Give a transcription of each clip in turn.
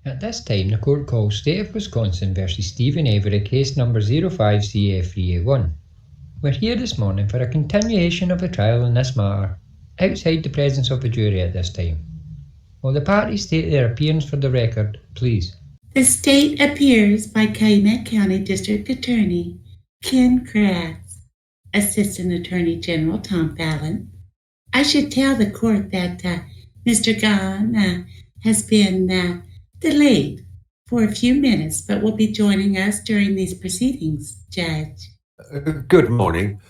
At this time, the court calls State of Wisconsin versus Stephen Avery, case number 05CF3A1. We're here this morning for a continuation of the trial in this matter, outside the presence of the jury at this time. Will the parties state their appearance for the record, please? The state appears by Calumet County District Attorney Ken Kratz, Assistant Attorney General Tom Fallon. I should tell the court that Mr. Gahn has been delayed for a few minutes, but will be joining us during these proceedings, Judge. Good morning.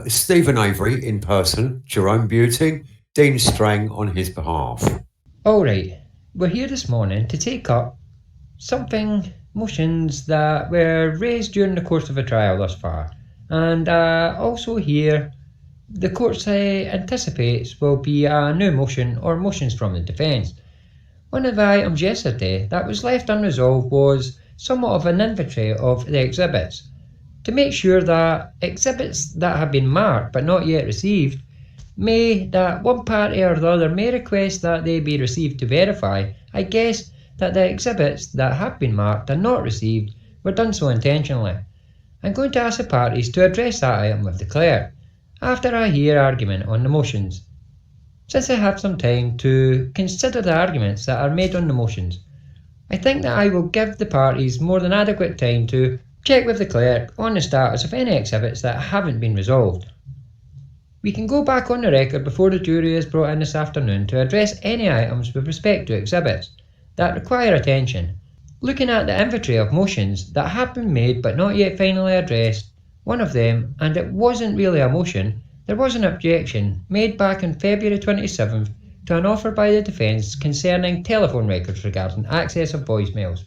Stephen Avery in person, Jerome Buting, Dean Strang on his behalf. Alright, we're here this morning to take up motions that were raised during the course of the trial thus far, and also here the court anticipates will be a new motion or motions from the defence. One of the items yesterday that was left unresolved was somewhat of an inventory of the exhibits, to make sure that exhibits that have been marked but not yet received that one party or the other may request that they be received to verify, I guess, that the exhibits that have been marked and not received were done so intentionally. I'm going to ask the parties to address that item with the clerk after I hear argument on the motions. Since I have some time to consider the arguments that are made on the motions, I think that I will give the parties more than adequate time to check with the clerk on the status of any exhibits that haven't been resolved. We can go back on the record before the jury is brought in this afternoon to address any items with respect to exhibits that require attention. Looking at the inventory of motions that have been made but not yet finally addressed, one of them, and it wasn't really a motion, there was an objection made back on February 27th to an offer by the defence concerning telephone records regarding access of voicemails.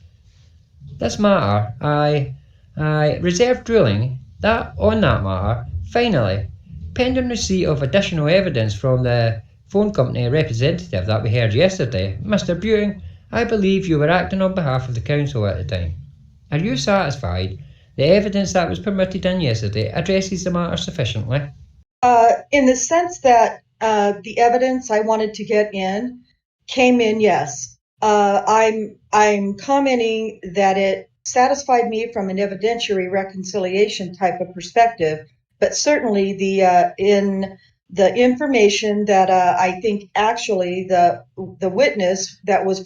This matter, I reserved ruling on that matter, finally, pending receipt of additional evidence from the phone company representative that we heard yesterday. Mr. Buting, I believe you were acting on behalf of the council at the time. Are you satisfied the evidence that was permitted in yesterday addresses the matter sufficiently? In the sense that the evidence I wanted to get in came in, yes. I'm commenting that it satisfied me from an evidentiary reconciliation type of perspective, but certainly in the information that I think actually the witness that was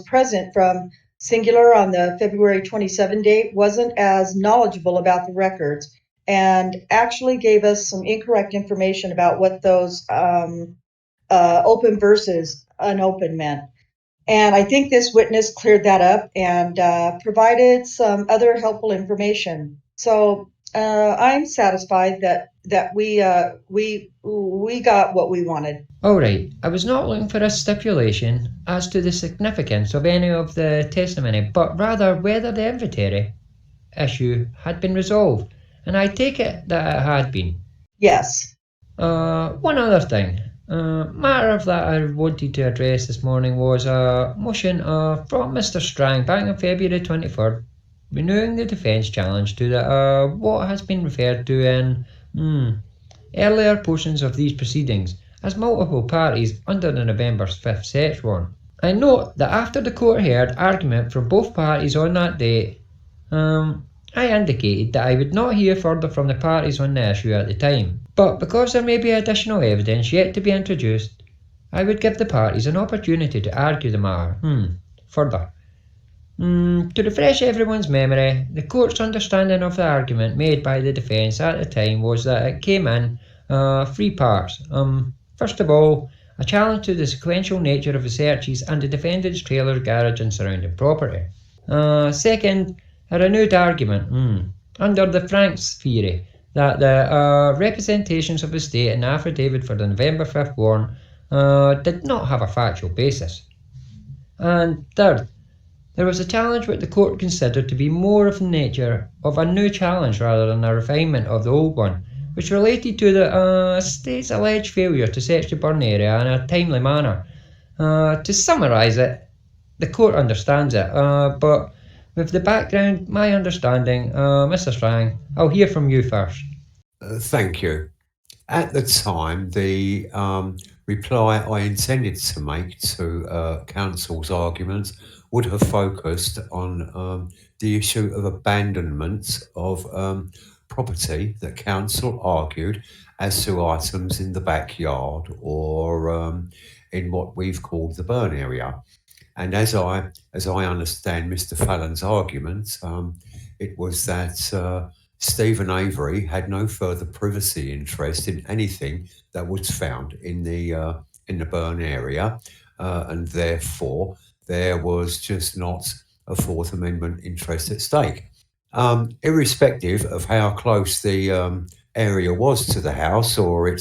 present from Singular on the February 27 date wasn't as knowledgeable about the records, and actually gave us some incorrect information about what those open versus unopened meant. And I think this witness cleared that up and provided some other helpful information. So I'm satisfied that we got what we wanted. Alright, I was not looking for a stipulation as to the significance of any of the testimony, but rather whether the inventory issue had been resolved. And I take it that it had been. Yes. One other thing. Matter that I wanted to address this morning was a motion from Mr. Strang back on February 23rd, renewing the defence challenge to what has been referred to in earlier portions of these proceedings as multiple parties under the November 5th search warrant. I note that after the court heard argument from both parties on that date, I indicated that I would not hear further from the parties on the issue at the time, but because there may be additional evidence yet to be introduced, I would give the parties an opportunity to argue the matter further. To refresh everyone's memory, the court's understanding of the argument made by the defence at the time was that it came in three parts. First of all, a challenge to the sequential nature of the searches and the defendant's trailer, garage and surrounding property. Second, a renewed argument under the Frank's theory that the representations of the state in the affidavit for the November 5th warrant did not have a factual basis. And third, there was a challenge which the court considered to be more of the nature of a new challenge rather than a refinement of the old one, which related to the state's alleged failure to search the burn area in a timely manner. To summarise it, the court understands it, but with the background, my understanding, Mr. Strang, I'll hear from you first. Thank you. At the time, the reply I intended to make to counsel's argument would have focused on the issue of abandonment of property that council argued as to items in the backyard or in what we've called the burn area. And as I understand Mr. Fallon's argument, it was that Stephen Avery had no further privacy interest in anything that was found in the burn area, and therefore there was just not a Fourth Amendment interest at stake. Irrespective of how close the area was to the house or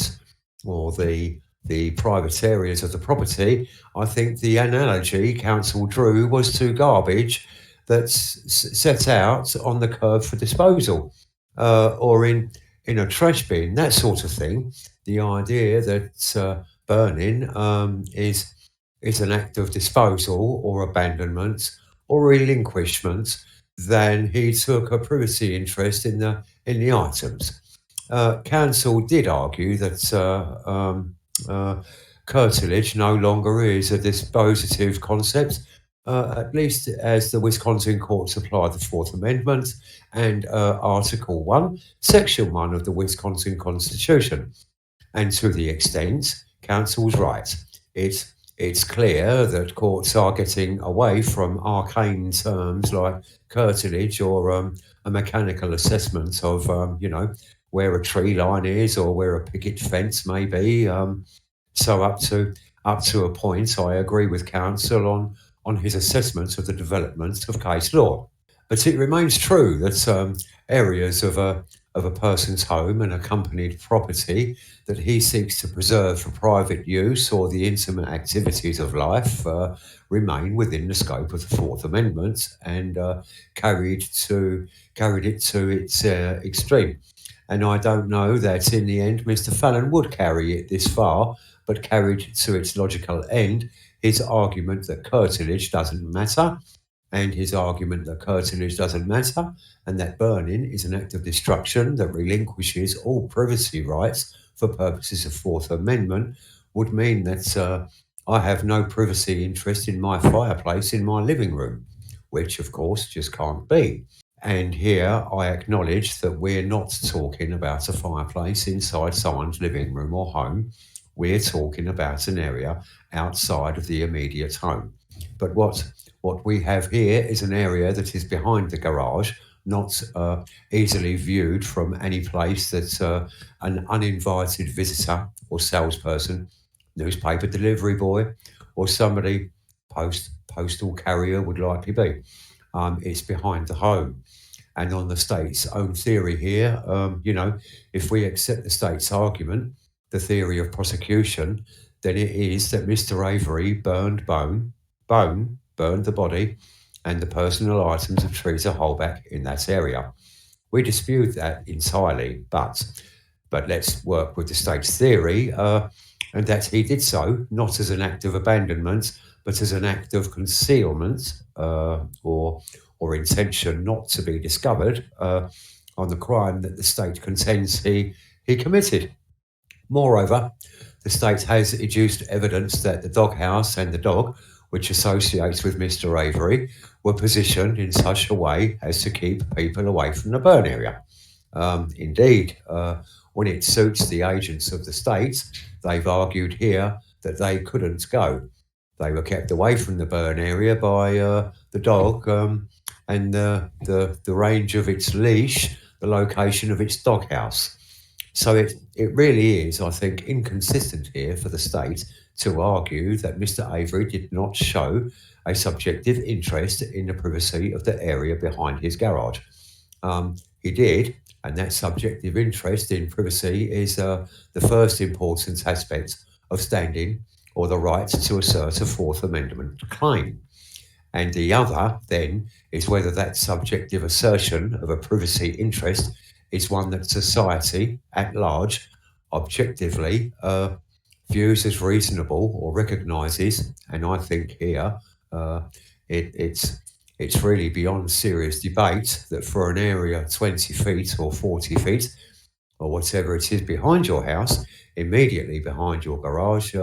the private areas of the property, I think the analogy council drew was to garbage that's set out on the curb for disposal, or in a trash bin, that sort of thing. The idea that burning is an act of disposal or abandonment or relinquishment, then he took a privacy interest in the items. Council did argue that curtilage no longer is a dispositive concept, at least as the Wisconsin courts apply the Fourth Amendment and Article 1, Section 1 of the Wisconsin Constitution. And to the extent council's right, it's clear that courts are getting away from arcane terms like curtilage or a mechanical assessment of, where a tree line is or where a picket fence may be. So up to a point, I agree with counsel on his assessment of the development of case law. But it remains true that areas of a person's home and accompanied property that he seeks to preserve for private use or the intimate activities of life remain within the scope of the Fourth Amendment and carried it to its extreme. And I don't know that in the end Mr. Fallon would carry it this far, but carried to its logical end his argument that curtilage doesn't matter, and his argument that curtilage doesn't matter, and that burning is an act of destruction that relinquishes all privacy rights for purposes of Fourth Amendment, would mean that I have no privacy interest in my fireplace in my living room, which of course just can't be. And here I acknowledge that we're not talking about a fireplace inside someone's living room or home. We're talking about an area outside of the immediate home. But what we have here is an area that is behind the garage, not easily viewed from any place that an uninvited visitor or salesperson, newspaper delivery boy, or somebody, postal carrier would likely be. It's behind the home. And on the state's own theory here, if we accept the state's argument, the theory of prosecution, then it is that Mr. Avery burned the body and the personal items of Teresa Holback in that area. We dispute that entirely, but let's work with the state's theory, and that he did so not as an act of abandonment, but as an act of concealment or intention not to be discovered on the crime that the state contends he committed. Moreover, the state has adduced evidence that the doghouse and the dog, which associates with Mr. Avery, were positioned in such a way as to keep people away from the burn area. Indeed, when it suits the agents of the state, they've argued here that they couldn't go. They were kept away from the burn area by the dog and the range of its leash, the location of its doghouse. So it really is, I think, inconsistent here for the state to argue that Mr. Avery did not show a subjective interest in the privacy of the area behind his garage. He did, and that subjective interest in privacy is the first important aspect of standing or the right to assert a Fourth Amendment claim. And the other, then, is whether that subjective assertion of a privacy interest is one that society at large objectively views as reasonable or recognises. And I think here it's really beyond serious debate that for an area 20 feet or 40 feet or whatever it is behind your house, immediately behind your garage,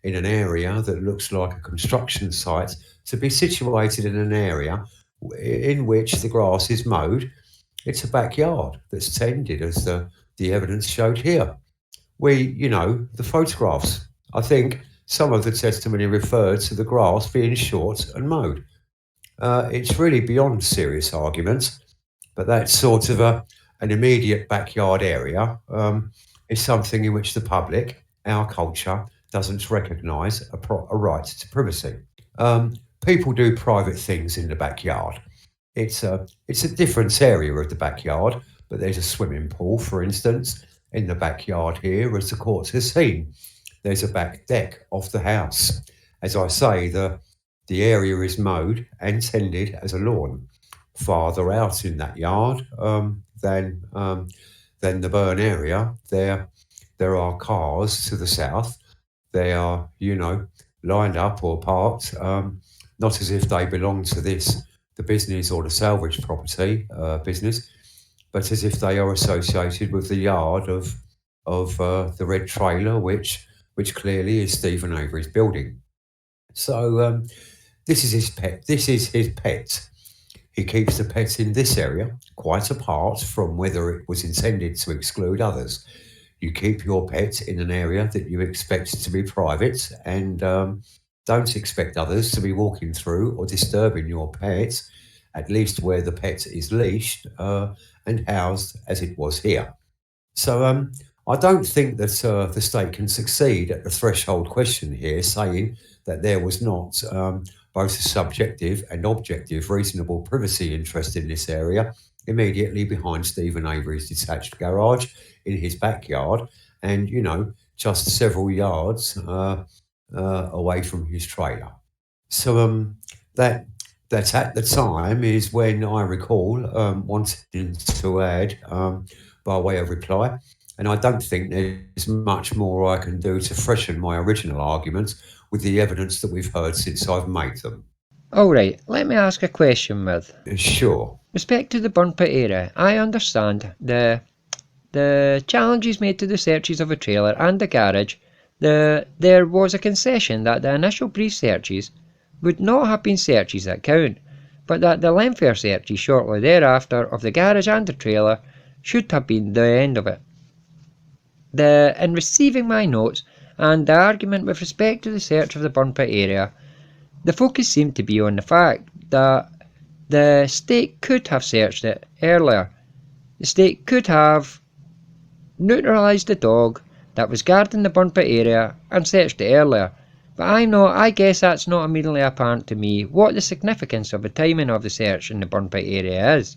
in an area that looks like a construction site to be situated in an area in which the grass is mowed. It's a backyard that's tended, as the evidence showed here. The photographs. I think some of the testimony referred to the grass being short and mowed. It's really beyond serious arguments, but that's sort of an immediate backyard area is something in which the public, our culture, doesn't recognise a right to privacy. People do private things in the backyard. It's a different area of the backyard, but there's a swimming pool, for instance, in the backyard here, as the court has seen. There's a back deck off the house. As I say, the area is mowed and tended as a lawn. Farther out in that yard than the burn area, there are cars to the south. They are, lined up or parked, not as if they belong to the business or the salvage property business, but as if they are associated with the yard of the red trailer, which clearly is Stephen Avery's building. So this is his pet. This is his pet. He keeps the pet in this area, quite apart from whether it was intended to exclude others. You keep your pet in an area that you expect to be private, and don't expect others to be walking through or disturbing your pet, at least where the pet is leashed and housed as it was here. So I don't think that the state can succeed at the threshold question here, saying that there was not both a subjective and objective reasonable privacy interest in this area immediately behind Stephen Avery's detached garage in his backyard and, just several yards away from his trailer. So that at the time is when I recall wanting to add by way of reply. And I don't think there's much more I can do to freshen my original arguments with the evidence that we've heard since I've made them. All right, let me ask a question with. Sure. Respect to the burn pit area, I understand the challenges made to the searches of a trailer and the garage. There was a concession that the initial brief searches would not have been searches that count, but that the lengthier searches shortly thereafter of the garage and the trailer should have been the end of it. In receiving my notes and the argument with respect to the search of the burn pit area, the focus seemed to be on the fact that the state could have searched it earlier. The state could have neutralised the dog that was guarding the burn pit area and searched it earlier. But I guess that's not immediately apparent to me what the significance of the timing of the search in the burn pit area is,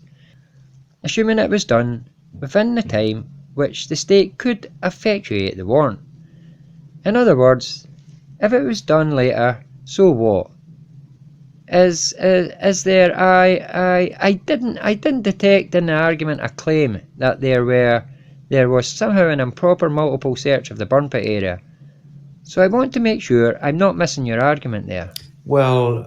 assuming it was done within the time which the state could effectuate the warrant. In other words, if it was done later, so what? Is there? I didn't detect in the argument a claim that there was somehow an improper multiple search of the burn pit area. So I want to make sure I'm not missing your argument there. Well,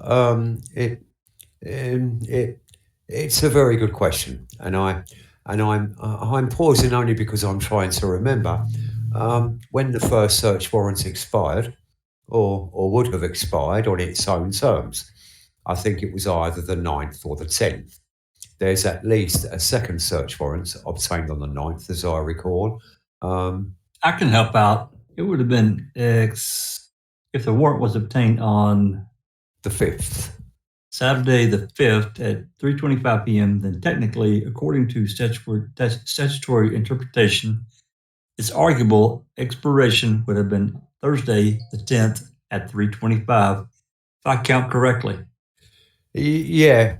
it's a very good question, and I'm pausing only because I'm trying to remember when the first search warrant expired, or would have expired on its own terms. I think it was either the 9th or the 10th. There's at least a second search warrant obtained on the 9th, as I recall. I can help out. It would have been if the warrant was obtained on the 5th. Saturday the 5th at 3:25 p.m., then technically, according to statutory interpretation, it's arguable expiration would have been Thursday the 10th at 3:25, if I count correctly. Yeah,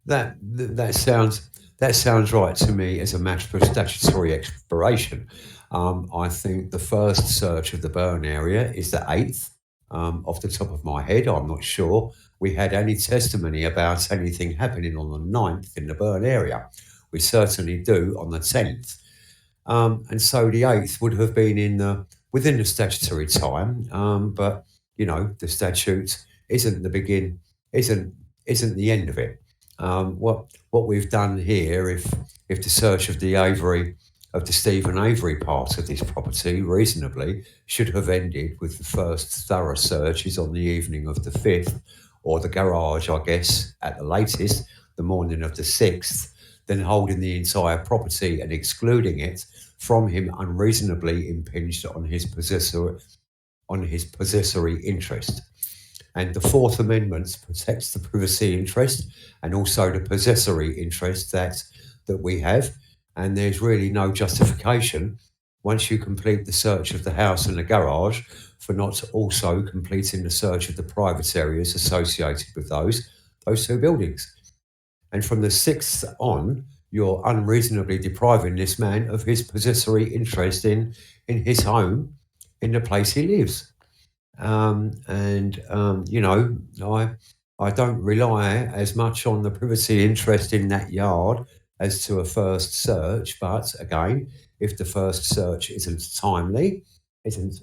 that sounds right to me as a matter of statutory expiration. I think the first search of the burn area is the 8th. Off the top of my head, I'm not sure we had any testimony about anything happening on the 9th in the burn area. We certainly do on the 10th. And so the 8th would have been within the statutory time, but the statute isn't the end of it. What we've done here, if the search of the Avery of the Stephen Avery part of this property reasonably should have ended with the first thorough searches on the evening of the 5th, or the garage, I guess, at the latest, the morning of the 6th, then holding the entire property and excluding it from him unreasonably impinged on his possessory interest. And the Fourth Amendment protects the privacy interest and also the possessory interest that we have. And there's really no justification, once you complete the search of the house and the garage, for not also completing the search of the private areas associated with those two buildings. And from the 6th on, you're unreasonably depriving this man of his possessory interest in his home, in the place he lives. You know, I don't rely as much on the privacy interest in that yard as to a first search. But again, if the first search isn't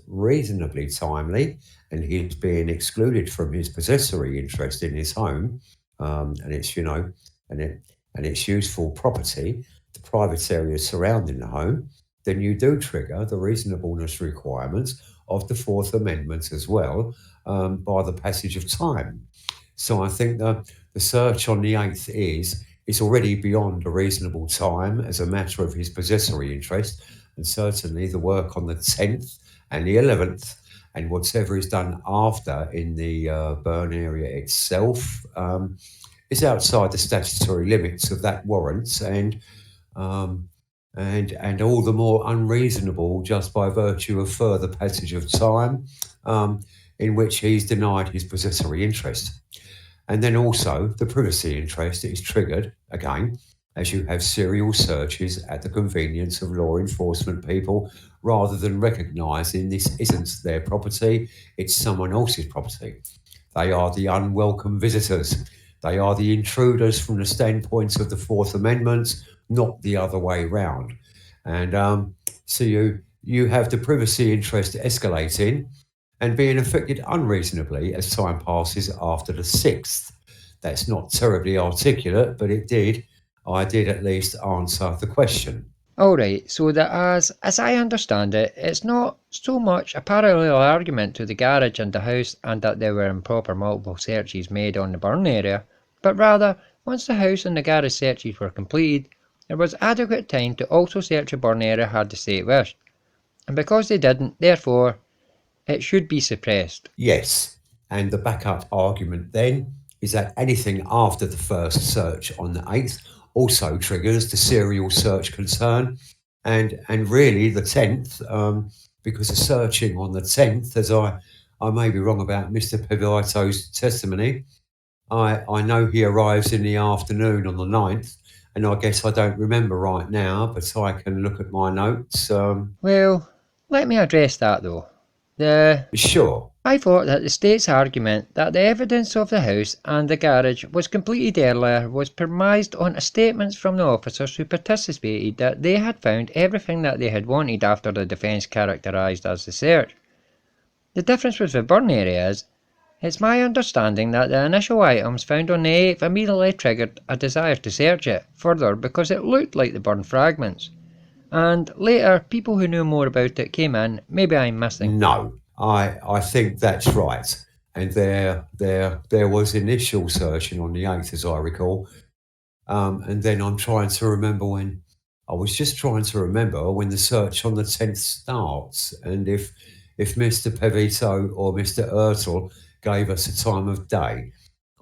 reasonably timely, and he's being excluded from his possessory interest in his home, and it's, you know, and it's useful property, the private areas surrounding the home, then you do trigger the reasonableness requirements of the Fourth Amendment as well, by the passage of time. So I think the search on the 8th is already beyond a reasonable time as a matter of his possessory interest, and certainly the work on the 10th and the 11th and whatever is done after in the burn area itself is outside the statutory limits of that warrant, and all the more unreasonable just by virtue of further passage of time in which he's denied his possessory interest. And then also the privacy interest is triggered again as you have serial searches at the convenience of law enforcement people, rather than recognising this isn't their property, it's someone else's property. They are the unwelcome visitors. They are the intruders from the standpoint of the Fourth Amendment, not the other way round. And so you have the privacy interest escalating and being affected unreasonably as time passes after the 6th. That's not terribly articulate, but I did at least answer the question. Alright, so that as I understand it, it's not so much a parallel argument to the garage and the house and that there were improper multiple searches made on the burn area, but rather, once the house and the garage searches were completed, there was adequate time to also search the burn area had the state wished. And because they didn't, therefore, it should be suppressed. Yes, and the backup argument then is that anything after the first search on the 8th also triggers the serial search concern, and really the 10th, because the searching on the 10th, as I may be wrong about Mr. Pivito's testimony, I know he arrives in the afternoon on the 9th, and I guess I don't remember right now, but I can look at my notes. Well, let me address that though. Sure. I thought that the state's argument that the evidence of the house and the garage was completed earlier was premised on statements from the officers who participated that they had found everything that they had wanted after the defence characterised as the search. The difference with the burn area is, it's my understanding that the initial items found on the 8th immediately triggered a desire to search it further because it looked like the burned fragments. And later, people who knew more about it came in. Maybe I'm missing. No, I think that's right. And there was initial searching on the 8th, as I recall. And then I'm trying to remember when the search on the 10th starts, and if Mr. Pevito or Mr. Ertel gave us a time of day.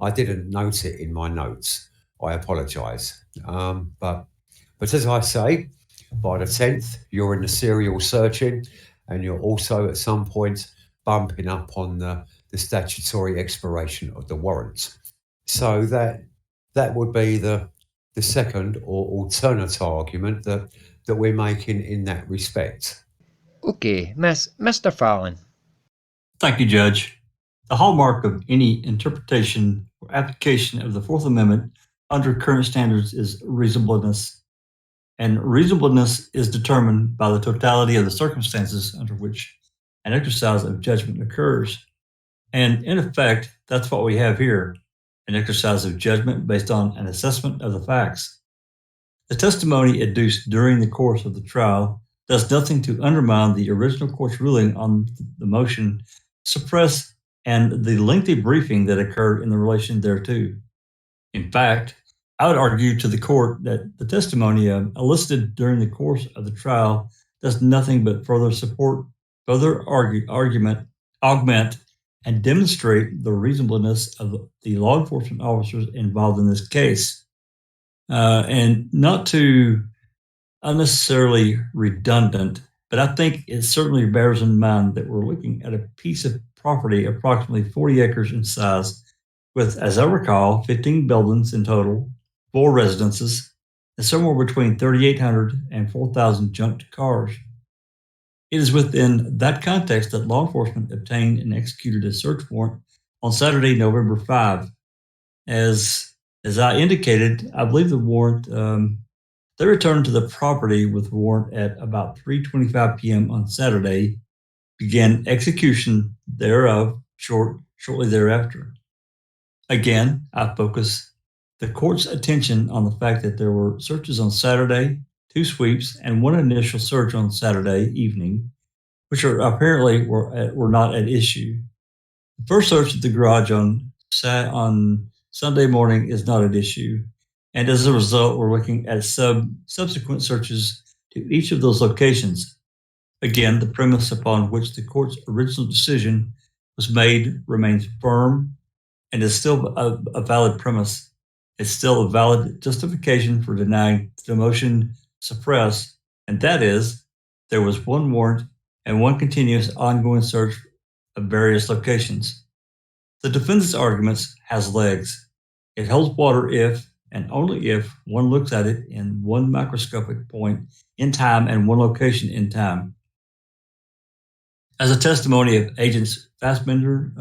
I didn't note it in my notes. I apologise. But as I say, by the 10th, you're in the serial searching, and you're also at some point bumping up on the statutory expiration of the warrant. So that would be the second or alternate argument that we're making in that respect. Okay, Mr. Fallon. Thank you, Judge. The hallmark of any interpretation or application of the Fourth Amendment under current standards is reasonableness. And reasonableness is determined by the totality of the circumstances under which an exercise of judgment occurs. And in effect, that's what we have here, an exercise of judgment based on an assessment of the facts. The testimony adduced during the course of the trial does nothing to undermine the original court's ruling on the motion to suppress and the lengthy briefing that occurred in the relation thereto. In fact, I would argue to the court that the testimony elicited during the course of the trial does nothing but further support, augment, and demonstrate the reasonableness of the law enforcement officers involved in this case. And not to unnecessarily redundant, but I think it certainly bears in mind that we're looking at a piece of property approximately 40 acres in size with, as I recall, 15 buildings in total, 4 residences, and somewhere between 3,800 and 4,000 junked cars. It is within that context that law enforcement obtained and executed a search warrant on Saturday, November 5. As I indicated, I believe the warrant, they returned to the property with the warrant at about 3:25 p.m. on Saturday, began execution thereof shortly thereafter. Again, I focus the court's attention on the fact that there were searches on Saturday, 2 sweeps, and 1 initial search on Saturday evening, which are apparently were not at issue. The first search of the garage on Sunday morning is not at issue, and as a result, we're looking at subsequent searches to each of those locations. Again, the premise upon which the court's original decision was made remains firm and is still a valid premise. It's still a valid justification for denying the motion to suppress, and that is there was 1 warrant and 1 continuous ongoing search of various locations. The defendant's arguments has legs. It holds water if and only if one looks at it in 1 microscopic point in time and 1 location in time. As a testimony of Agents Fassbender,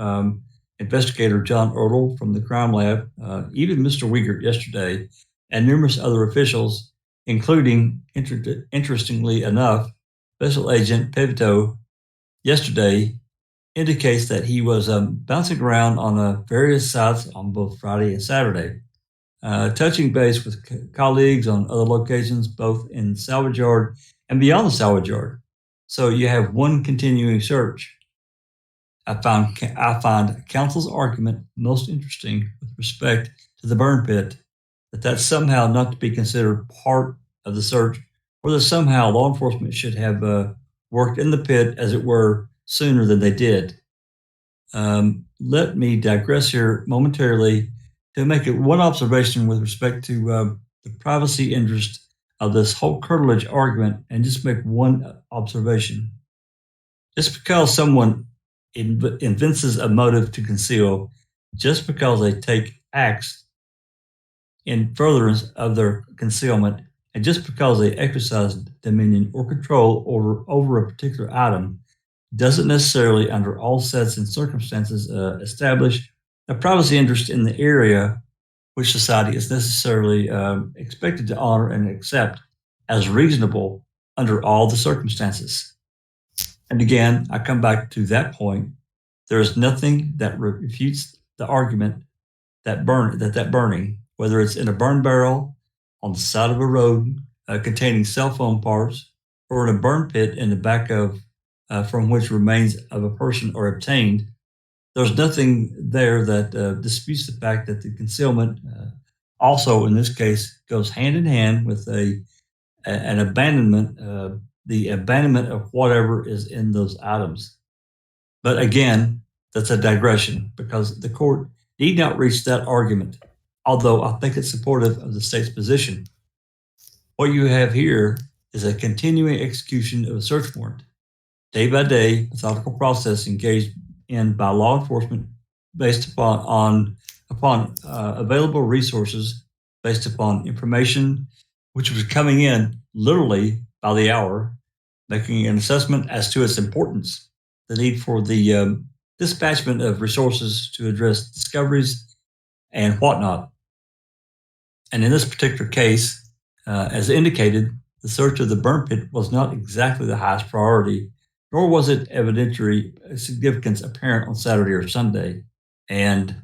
Investigator John Ertl from the crime lab, even Mr. Wiegert yesterday, and numerous other officials, including, interestingly enough, Special Agent Pevito yesterday, indicates that he was bouncing around on various sites on both Friday and Saturday, touching base with colleagues on other locations, both in the salvage yard and beyond the salvage yard. So you have 1 continuing search. I find counsel's argument most interesting with respect to the burn pit, that's somehow not to be considered part of the search, or that somehow law enforcement should have worked in the pit, as it were, sooner than they did. Let me digress here momentarily to make it 1 observation with respect to the privacy interest of this whole curtilage argument, and just make 1 observation. Just because someone evinces a motive to conceal, just because they take acts in furtherance of their concealment, and just because they exercise dominion or control over a particular item, doesn't necessarily, under all sets and circumstances, establish a privacy interest in the area which society is necessarily expected to honor and accept as reasonable under all the circumstances. And again, I come back to that point. There is nothing that refutes the argument that burning, whether it's in a burn barrel, on the side of a road containing cell phone parts, or in a burn pit in the back of from which remains of a person are obtained, there's nothing there that disputes the fact that the concealment also, in this case, goes hand in hand with an abandonment, the abandonment of whatever is in those items. But again, that's a digression, because the court need not reach that argument, although I think it's supportive of the state's position. What you have here is a continuing execution of a search warrant, day by day, methodical process engaged in by law enforcement based upon available resources, based upon information which was coming in literally by the hour, making an assessment as to its importance, the need for the dispatchment of resources to address discoveries and whatnot. And in this particular case, as indicated, the search of the burn pit was not exactly the highest priority, nor was it evidentiary significance apparent on Saturday or Sunday. And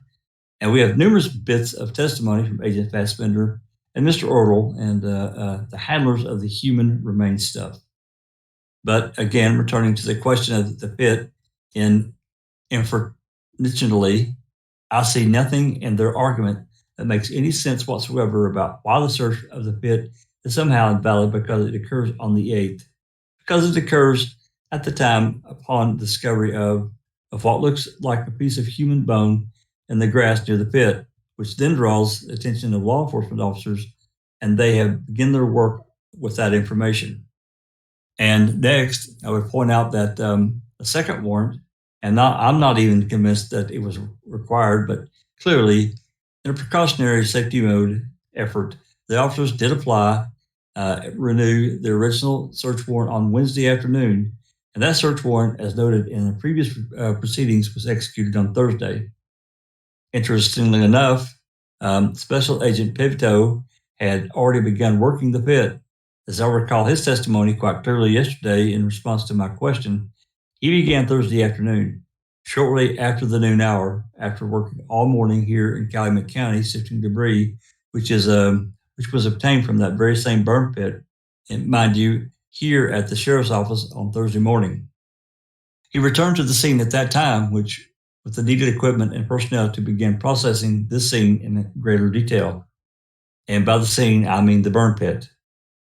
we have numerous bits of testimony from Agent Fassbender and Mr. Ortle and the handlers of the human remains stuff. But again, returning to the question of the pit, unfortunately, I see nothing in their argument that makes any sense whatsoever about why the search of the pit is somehow invalid because it occurs on the 8th. Because it occurs at the time upon discovery of what looks like a piece of human bone in the grass near the pit, which then draws the attention of law enforcement officers, and they have begun their work with that information. And next, I would point out that the second warrant, and I'm not even convinced that it was required, but clearly, in a precautionary safety mode effort, the officers did apply, renew the original search warrant on Wednesday afternoon, and that search warrant, as noted in the previous proceedings, was executed on Thursday. Interestingly enough, Special Agent Pivto had already begun working the pit. As I recall his testimony quite clearly yesterday in response to my question, he began Thursday afternoon, shortly after the noon hour, after working all morning here in Calumet County sifting debris, which was obtained from that very same burn pit, and mind you, here at the sheriff's office on Thursday morning. He returned to the scene at that time, with the needed equipment and personnel to begin processing this scene in greater detail. And by the scene, I mean the burn pit.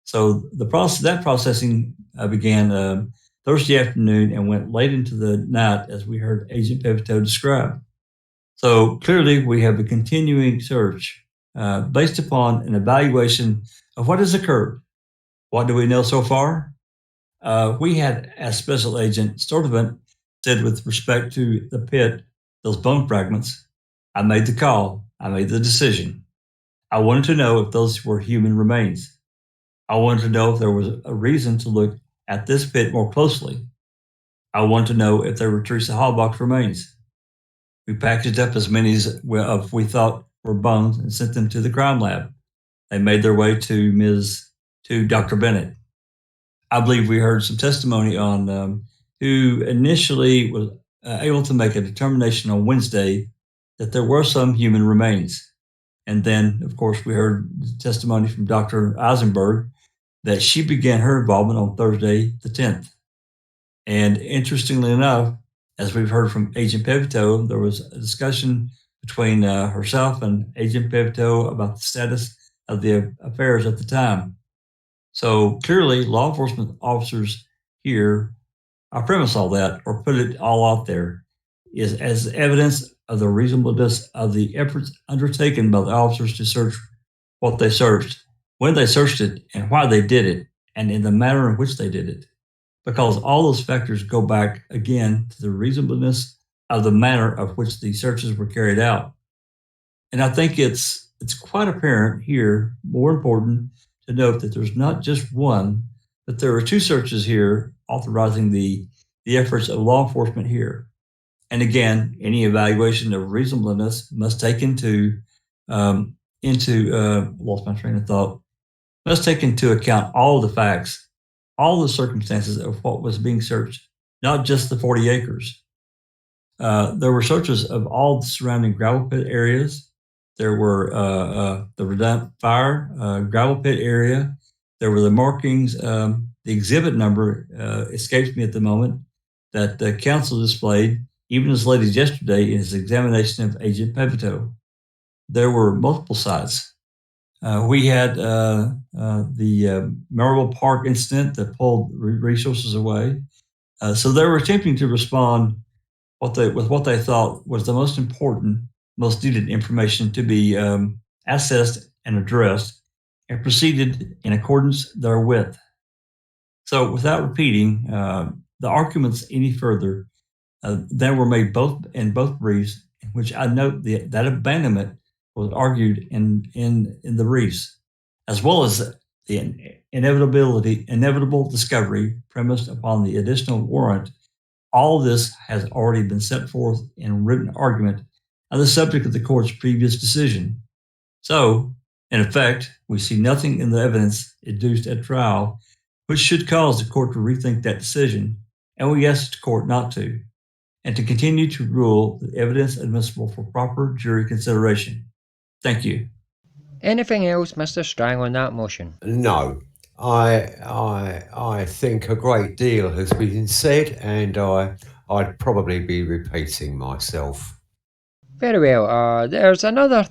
So that processing began Thursday afternoon and went late into the night, as we heard Agent Pivto describe. So clearly, we have a continuing search based upon an evaluation of what has occurred. What do we know so far? We had, as Special Agent Stortevant said with respect to the pit, those bone fragments, I made the call. I made the decision. I wanted to know if those were human remains. I wanted to know if there was a reason to look at this pit more closely. I wanted to know if there were Teresa Halbach's remains. We packaged up as many as we thought were bones and sent them to the crime lab. They made their way to Dr. Bennett. I believe we heard some testimony on who initially was able to make a determination on Wednesday that there were some human remains. And then, of course, we heard testimony from Dr. Eisenberg that she began her involvement on Thursday, the 10th. And interestingly enough, as we've heard from Agent Pivto, there was a discussion between herself and Agent Pivto about the status of the affairs at the time. So clearly, law enforcement officers here, I premise all that, or put it all out there, is as evidence of the reasonableness of the efforts undertaken by the officers to search what they searched, when they searched it, and why they did it, and in the manner in which they did it. Because all those factors go back, again, to the reasonableness of the manner of which the searches were carried out. And I think it's quite apparent here, more important, to note that there's not just one, but there are two searches here authorizing the efforts of law enforcement here. And again, any evaluation of reasonableness must take into lost my train of thought, must take into account all the facts, all the circumstances of what was being searched, not just the 40 acres. There were searches of all the surrounding gravel pit areas. There were the redundant fire gravel pit area. There were the markings. The exhibit number escapes me at the moment that the counsel displayed, even as late as yesterday in his examination of Agent Pivto. There were multiple sites. We had the Merrill Park incident that pulled resources away. So they were attempting to respond with what they thought was the most important, most needed information to be assessed and addressed, and proceeded in accordance therewith. So without repeating the arguments any further, that were made in both briefs, in which I note that abandonment was argued in the briefs, as well as the inevitable discovery premised upon the additional warrant. All this has already been set forth in written argument on the subject of the court's previous decision. So, in effect, we see nothing in the evidence adduced at trial which should cause the court to rethink that decision, and we ask the court not to, and to continue to rule the evidence admissible for proper jury consideration. Thank you. Anything else, Mr. Strang, on that motion? No. I think a great deal has been said, and I'd probably be repeating myself. Very well. There's another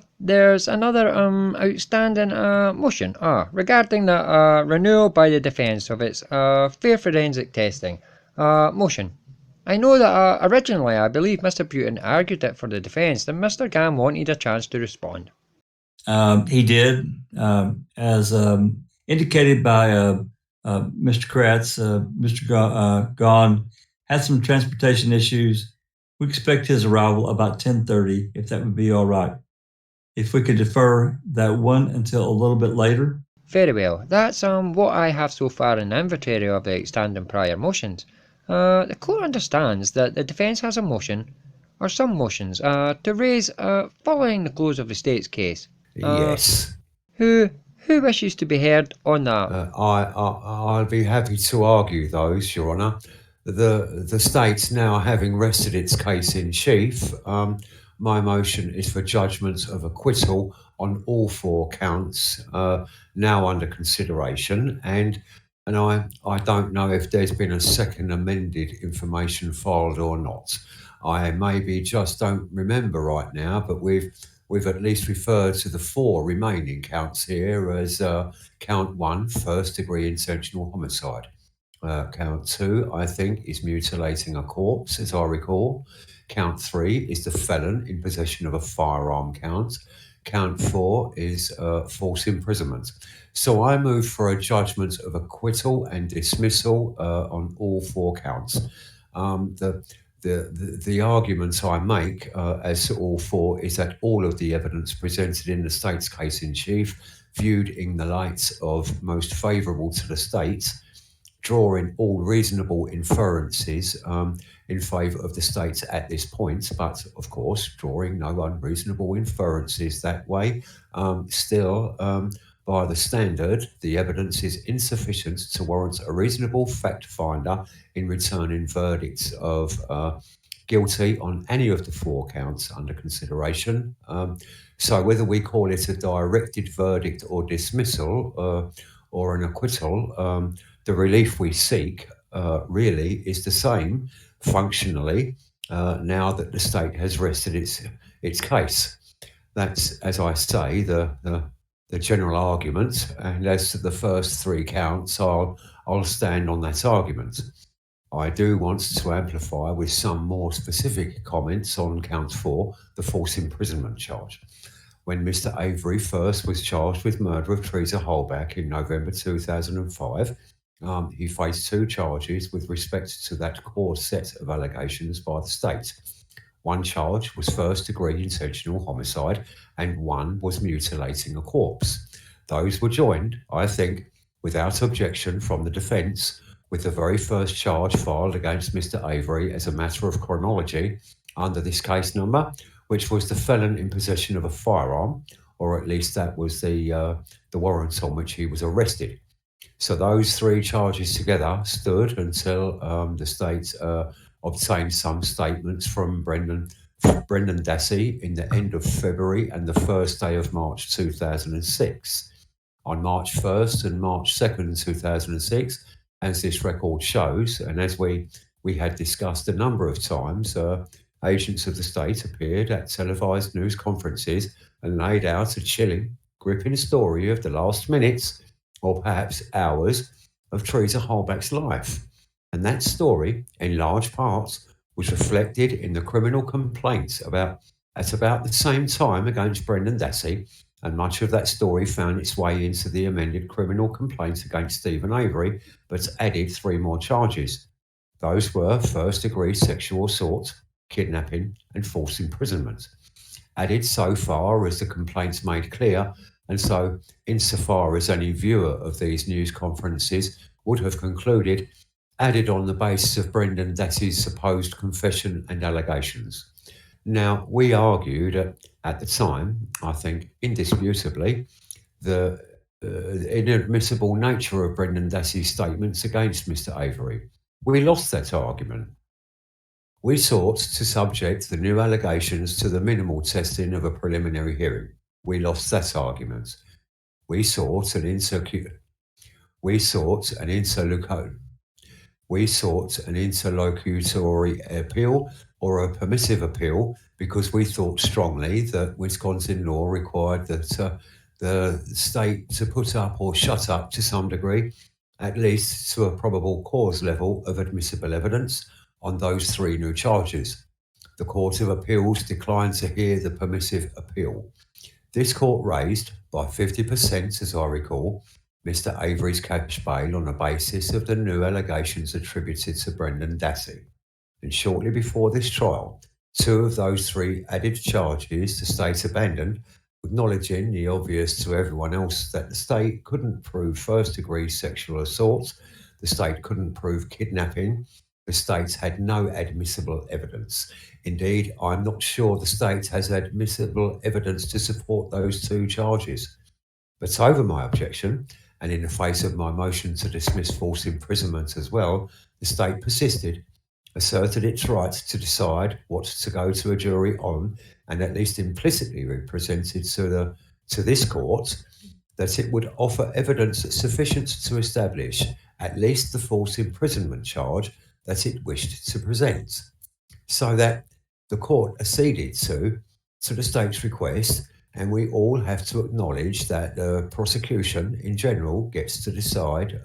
outstanding motion. Regarding the renewal by the defence of its fair forensic testing. Motion. I know that originally I believe Mr. Bruton argued it for the defence, and Mr. Gahn wanted a chance to respond. He did, as indicated by Mr. Kratz. Mr. Gahn had some transportation issues. We expect his arrival about 10:30, if that would be all right. If we could defer that one until a little bit later. Very well. That's what I have so far in the inventory of the outstanding prior motions. The court understands that the defence has a motion, or some motions, to raise following the close of the state's case. Yes. Who wishes to be heard on that? I'll be happy to argue those, Your Honour. The state's now having rested its case in chief. My motion is for judgment of acquittal on all 4 counts now under consideration, and I don't know if there's been a second amended information filed or not. I maybe just don't remember right now, but we've at least referred to the 4 remaining counts here as count 1, first degree intentional homicide. Count 2, I think, is mutilating a corpse, as I recall. Count 3 is the felon in possession of a firearm count. Count 4 is false imprisonment. So I move for a judgment of acquittal and dismissal on all 4 counts. The argument I make as to all 4 is that all of the evidence presented in the state's case in chief, viewed in the light of most favourable to the state, drawing all reasonable inferences in favour of the state at this point, but of course drawing no unreasonable inferences that way. Still, by the standard, the evidence is insufficient to warrant a reasonable fact finder in returning verdicts of guilty on any of the 4 counts under consideration. So whether we call it a directed verdict or dismissal or an acquittal, the relief we seek really is the same functionally now that the state has rested its case. That's, as I say, the general argument, and as to the first 3 counts, I'll stand on that argument. I do want to amplify with some more specific comments on count 4, the false imprisonment charge. When Mr. Avery first was charged with murder of Teresa Holbach in November 2005, he faced 2 charges with respect to that core set of allegations by the state. 1 charge was first-degree intentional homicide, and 1 was mutilating a corpse. Those were joined, I think, without objection from the defence, with the very first charge filed against Mr. Avery as a matter of chronology under this case number, which was the felon in possession of a firearm, or at least that was the warrant on which he was arrested. So those 3 charges together stood until the state obtained some statements from Brendan Dassey in the end of February and the first day of March 2006. On March 1st and March 2nd, 2006, as this record shows, and as we had discussed a number of times, agents of the state appeared at televised news conferences and laid out a chilling, gripping story of the last minutes, or perhaps hours, of Teresa Holbach's life. And that story, in large parts, was reflected in the criminal complaints at about the same time against Brendan Dassey, and much of that story found its way into the amended criminal complaint against Stephen Avery, but added 3 more charges. Those were first-degree sexual assault, kidnapping, and false imprisonment. Added so far as the complaints made clear, and so insofar as any viewer of these news conferences would have concluded, added on the basis of Brendan Dassey's supposed confession and allegations. Now, we argued at the time, I think indisputably, the inadmissible nature of Brendan Dassey's statements against Mr. Avery. We lost that argument. We sought to subject the new allegations to the minimal testing of a preliminary hearing. We lost that argument. We sought an interlocutory appeal or a permissive appeal because we thought strongly that Wisconsin law required that the state to put up or shut up to some degree, at least to a probable cause level of admissible evidence on those 3 new charges. The Court of Appeals declined to hear the permissive appeal. This court raised, by 50% as I recall, Mr. Avery's cash bail on the basis of the new allegations attributed to Brendan Dassey. And shortly before this trial, 2 of those 3 added charges the state abandoned, acknowledging the obvious to everyone else that the state couldn't prove first-degree sexual assault, the state couldn't prove kidnapping, the state had no admissible evidence. Indeed, I'm not sure the state has admissible evidence to support those 2 charges. But over my objection, and in the face of my motion to dismiss false imprisonment as well, the state persisted, asserted its right to decide what to go to a jury on, and at least implicitly represented to this court that it would offer evidence sufficient to establish at least the false imprisonment charge that it wished to present, so that the court acceded to the state's request, and we all have to acknowledge that the prosecution in general gets to decide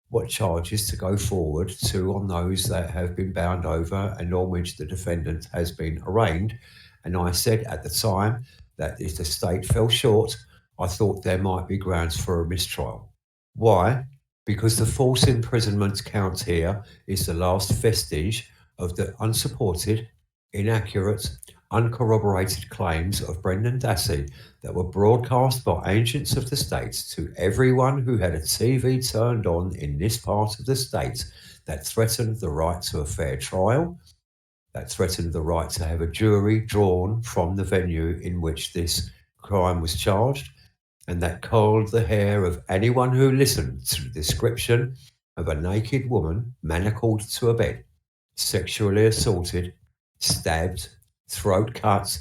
what charges to go forward to on those that have been bound over and on which the defendant has been arraigned. And I said at the time that if the state fell short, I thought there might be grounds for a mistrial. Why? Because the false imprisonment count here is the last vestige of the unsupported, inaccurate, uncorroborated claims of Brendan Dassey that were broadcast by agents of the state to everyone who had a TV turned on in this part of the state, that threatened the right to a fair trial, that threatened the right to have a jury drawn from the venue in which this crime was charged, and that curled the hair of anyone who listened to the description of a naked woman manacled to a bed, sexually assaulted, stabbed, throat cut,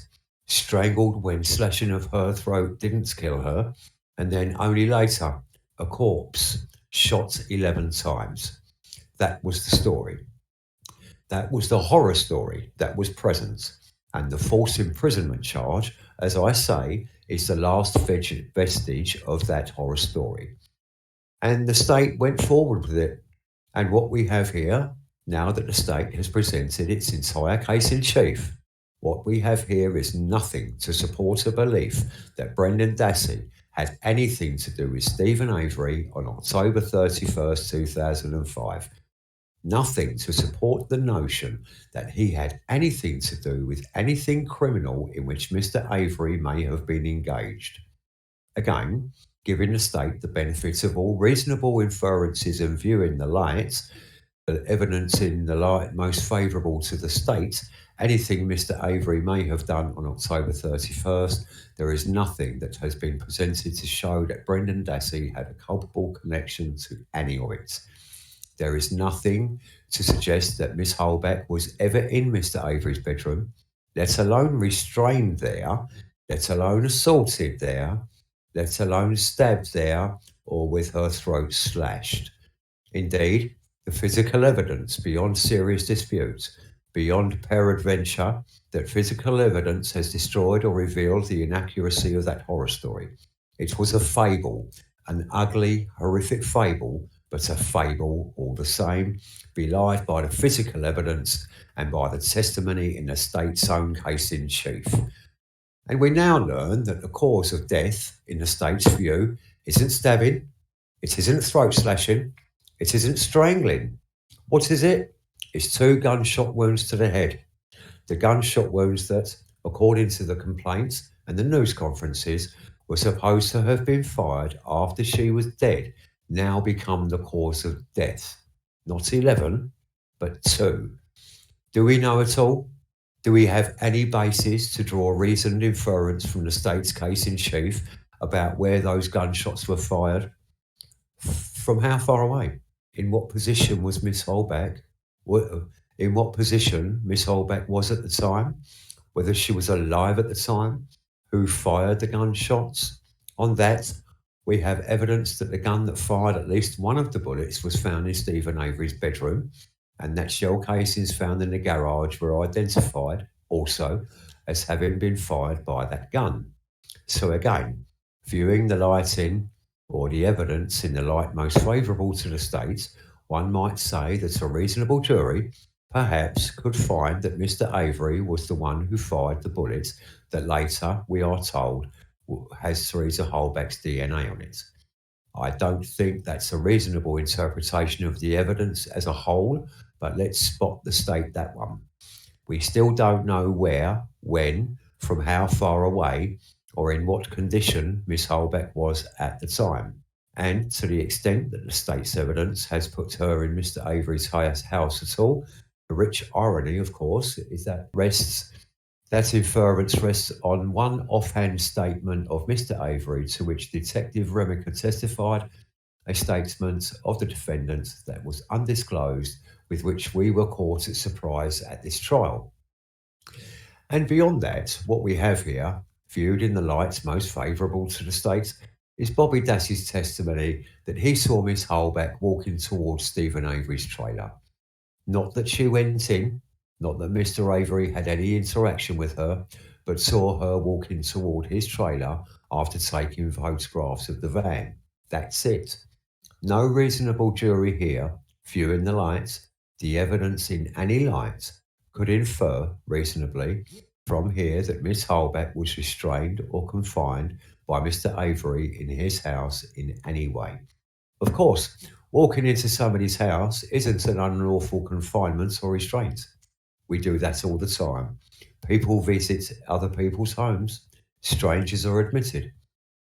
strangled when slashing of her throat didn't kill her, and then only later, a corpse, shot 11 times. That was the story. That was the horror story that was present. And the false imprisonment charge, as I say, is the last vestige of that horror story. And the state went forward with it. And what we have here, now that the state has presented its entire case in chief, what we have here is nothing to support a belief that Brendan Dassey had anything to do with Stephen Avery on October 31st, 2005. Nothing to support the notion that he had anything to do with anything criminal in which Mr. Avery may have been engaged. Again, giving the state the benefit of all reasonable inferences and viewing the evidence in the light most favourable to the state, anything Mr. Avery may have done on October 31st, there is nothing that has been presented to show that Brendan Dassey had a culpable connection to any of it. There is nothing to suggest that Miss Holbeck was ever in Mr. Avery's bedroom, let alone restrained there, let alone assaulted there, let alone stabbed there, or with her throat slashed. Indeed, the physical evidence beyond serious dispute, beyond peradventure, that physical evidence has destroyed or revealed the inaccuracy of that horror story. It was a fable, an ugly, horrific fable, but a fable all the same, belied by the physical evidence and by the testimony in the state's own case in chief. And we now learn that the cause of death, in the state's view, isn't stabbing, it isn't throat slashing, it isn't strangling. What is it? It's 2 gunshot wounds to the head. The gunshot wounds that, according to the complaints and the news conferences, were supposed to have been fired after she was dead, now become the cause of death. Not 11, but 2. Do we know at all? Do we have any basis to draw reasoned inference from the state's case in chief about where those gunshots were fired? From how far away? In what position was Miss Holbeck? In what position Miss Holbeck was at the time? Whether she was alive at the time? who fired the gunshots. On that, we have evidence that the gun that fired at least one of the bullets was found in Stephen Avery's bedroom, and that shell casings found in the garage were identified also as having been fired by that gun. So again, viewing the lighting or the evidence in the light most favourable to the state, one might say that a reasonable jury perhaps could find that Mr. Avery was the one who fired the bullet that later, we are told, has Teresa Holbach's DNA on it. I don't think that's a reasonable interpretation of the evidence as a whole, but let's spot the state that one. We still don't know where, when, from how far away, or in what condition Miss Holbach was at the time. And to the extent that the state's evidence has put her in Mr. Avery's house at all, the rich irony, of course, is that inference rests on one offhand statement of Mr. Avery, to which Detective Remiker testified, a statement of the defendant that was undisclosed, with which we were caught at surprise at this trial. And beyond that, what we have here, viewed in the light most favourable to the state, is Bobby Dassey's testimony that he saw Miss Holbach walking towards Stephen Avery's trailer. Not that she went in, not that Mr. Avery had any interaction with her, but saw her walking toward his trailer after taking photographs of the van. That's it. No reasonable jury here, viewing the light, the evidence in any light, could infer reasonably from here that Miss Holbach was restrained or confined by Mr. Avery in his house in any way. Of course, walking into somebody's house isn't an unlawful confinement or restraint. We do that all the time. People visit other people's homes. Strangers are admitted.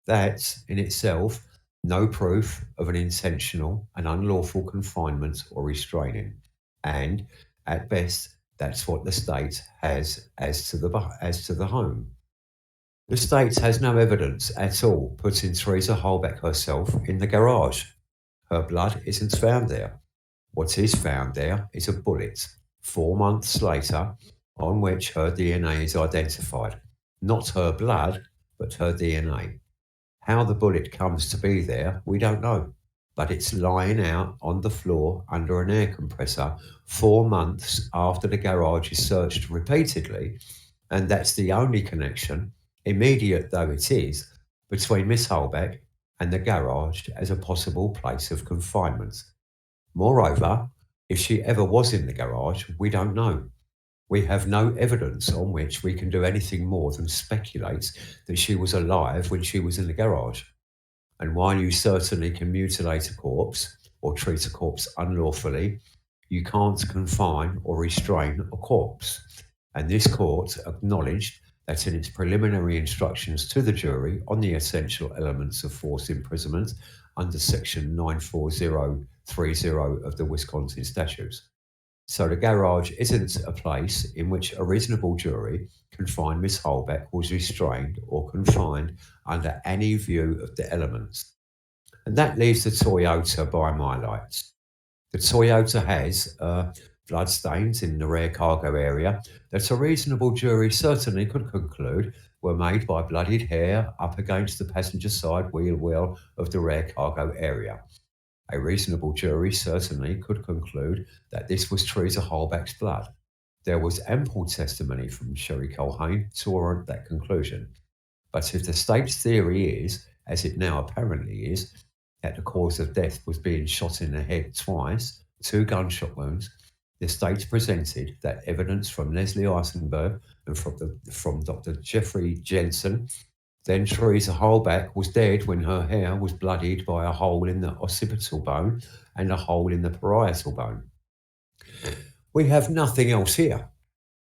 That's, in itself, no proof of an intentional and unlawful confinement or restraining. And, at best, that's what the state has as to the home. The state has no evidence at all putting Teresa Holbach herself in the garage. Her blood isn't found there. What is found there is a bullet, 4 months later, on which her DNA is identified. Not her blood, but her DNA. How the bullet comes to be there, we don't know, but it's lying out on the floor under an air compressor 4 months after the garage is searched repeatedly, and that's the only connection, immediate though it is, between Miss Holbach and the garage as a possible place of confinement. Moreover, if she ever was in the garage, we don't know. We have no evidence on which we can do anything more than speculate that she was alive when she was in the garage. And while you certainly can mutilate a corpse or treat a corpse unlawfully, you can't confine or restrain a corpse. And this court acknowledged that in its preliminary instructions to the jury on the essential elements of forced imprisonment under section 94030 of the Wisconsin statutes. So the garage isn't a place in which a reasonable jury can find Miss Holbach was restrained or confined under any view of the elements. And that leaves the Toyota by my lights. The Toyota has blood stains in the rear cargo area that a reasonable jury certainly could conclude were made by bloodied hair up against the passenger side wheel well of the rear cargo area. A reasonable jury certainly could conclude that this was Teresa Holbach's blood. There was ample testimony from Sherry Culhane to warrant that conclusion. But if the state's theory is, as it now apparently is, that the cause of death was being shot in the head twice, 2 gunshot wounds, the state presented that evidence from Leslie Eisenberg and from Dr. Jeffrey Jensen. Then Teresa Holbach was dead when her hair was bloodied by a hole in the occipital bone and a hole in the parietal bone. We have nothing else here.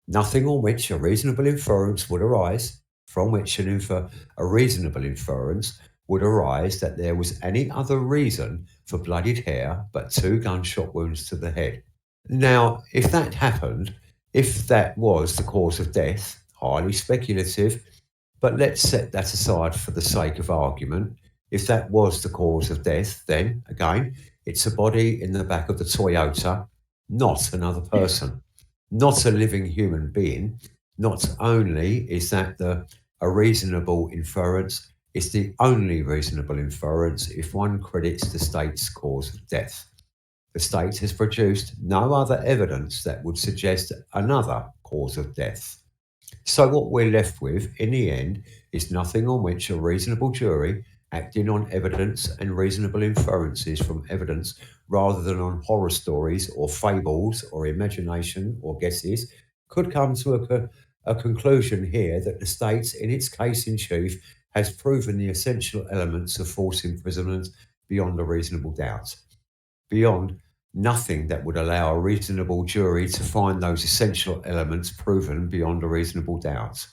Nothing on which a reasonable inference would arise, from which a reasonable inference would arise that there was any other reason for bloodied hair but 2 gunshot wounds to the head. Now, if that happened, if that was the cause of death, highly speculative, but let's set that aside for the sake of argument. If that was the cause of death, then, again, it's a body in the back of the Toyota, not another person, not a living human being. Not only is that the a reasonable inference is the only reasonable inference if one credits the state's cause of death. The state has produced no other evidence that would suggest another cause of death. So what we're left with, in the end, is nothing on which a reasonable jury, acting on evidence and reasonable inferences from evidence rather than on horror stories or fables or imagination or guesses, could come to a conclusion here that the state, in its case in chief, has proven the essential elements of false imprisonment beyond a reasonable doubt. Beyond nothing that would allow a reasonable jury to find those essential elements proven beyond a reasonable doubt.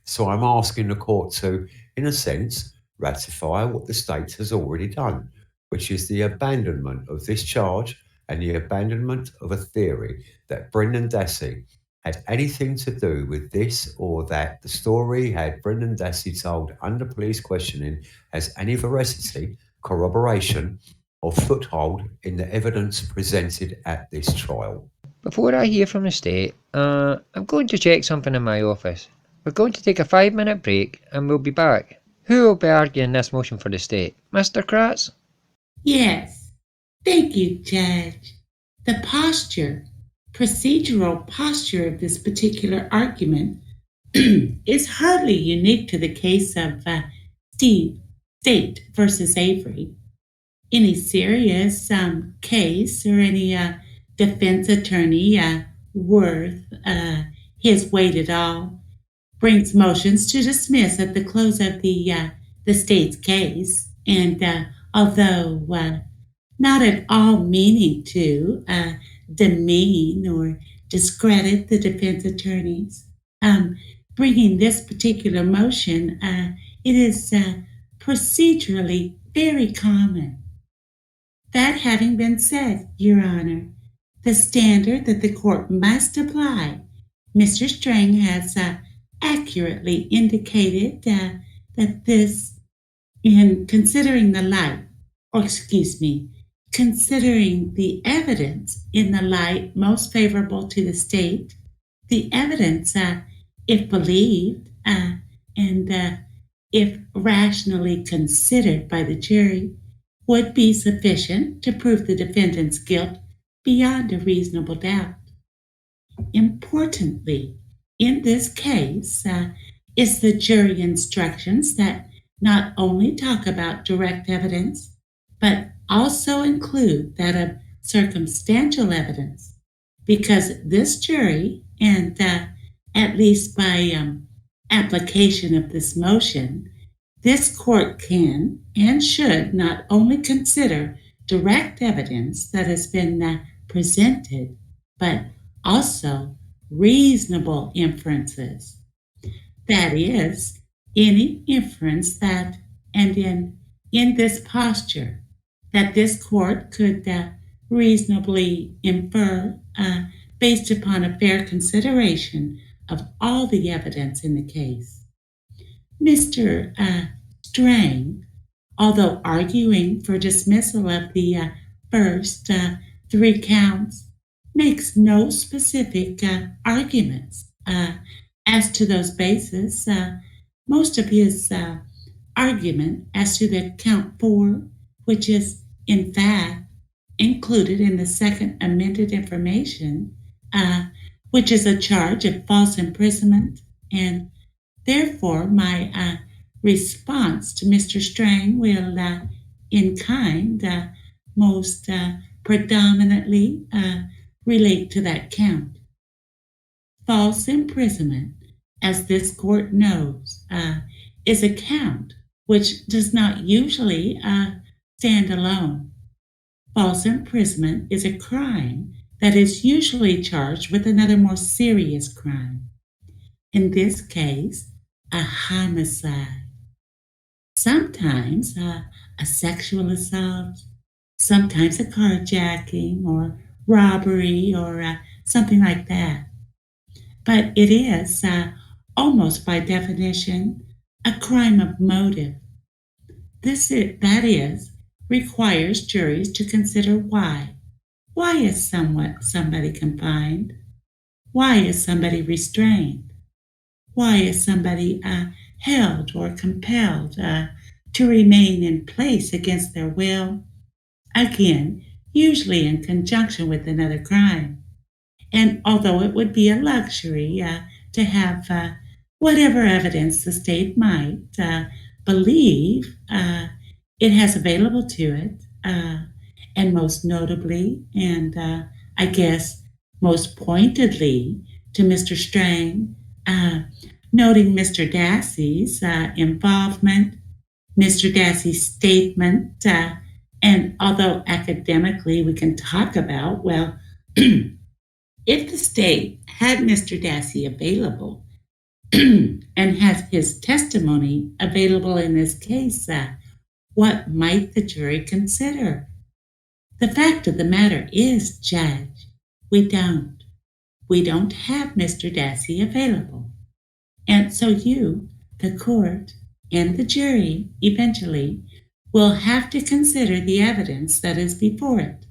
So I'm asking the court to, in a sense, ratify what the state has already done, which is the abandonment of this charge and the abandonment of a theory that Brendan Dassey had anything to do with this or that the story had Brendan Dassey told under police questioning has any veracity, corroboration, or foothold in the evidence presented at this trial. Before I hear from the state, I'm going to check something in my office. We're going to take a 5-minute break and we'll be back. Who will be arguing this motion for the state? Mr. Kratz? Yes. Thank you, Judge. The procedural posture of this particular argument is hardly unique to the case of State versus Avery. Any serious case or any defense attorney worth his weight at all brings motions to dismiss at the close of the state's case, and although not at all meaning to demean or discredit the defense attorneys, bringing this particular motion, it is procedurally very common. That having been said, Your Honor, the standard that the court must apply, Mr. Strang has accurately indicated that this, in considering the evidence in the light most favorable to the state, the evidence, if believed and if rationally considered by the jury, would be sufficient to prove the defendant's guilt beyond a reasonable doubt. Importantly, in this case is the jury instructions that not only talk about direct evidence, but also include that of circumstantial evidence, because this jury, and at least by application of this motion, this court can and should not only consider direct evidence that has been presented, but also reasonable inferences. That is, any inference that, and in this posture, that this court could reasonably infer based upon a fair consideration of all the evidence in the case. Mr. Strang, although arguing for dismissal of the first 3 counts, makes no specific arguments as to those bases. Most of his argument as to the count 4, which is in fact included in the second amended information, which is a charge of false imprisonment, and therefore my response to Mr. Strang will, in kind, most predominantly relate to that count. False imprisonment, as this court knows, is a count which does not usually stand alone. False imprisonment is a crime that is usually charged with another more serious crime. In this case, a homicide. Sometimes a sexual assault, sometimes a carjacking or robbery or something like that. But it is, almost by definition, a crime of motive. That is, requires juries to consider why. Why is somebody confined? Why is somebody restrained? Why is somebody held or compelled to remain in place against their will, again, usually in conjunction with another crime. And although it would be a luxury to have whatever evidence the state might believe it has available to it, and most notably, and I guess most pointedly, to Mr. Strang, noting Mr. Dassey's involvement, Mr. Dassey's statement, and although academically we can talk about, well, if the state had Mr. Dassey available and has his testimony available in this case, what might the jury consider? The fact of the matter is, Judge, we don't. We don't have Mr. Dassey available. And so you, the court, and the jury, eventually, will have to consider the evidence that is before it,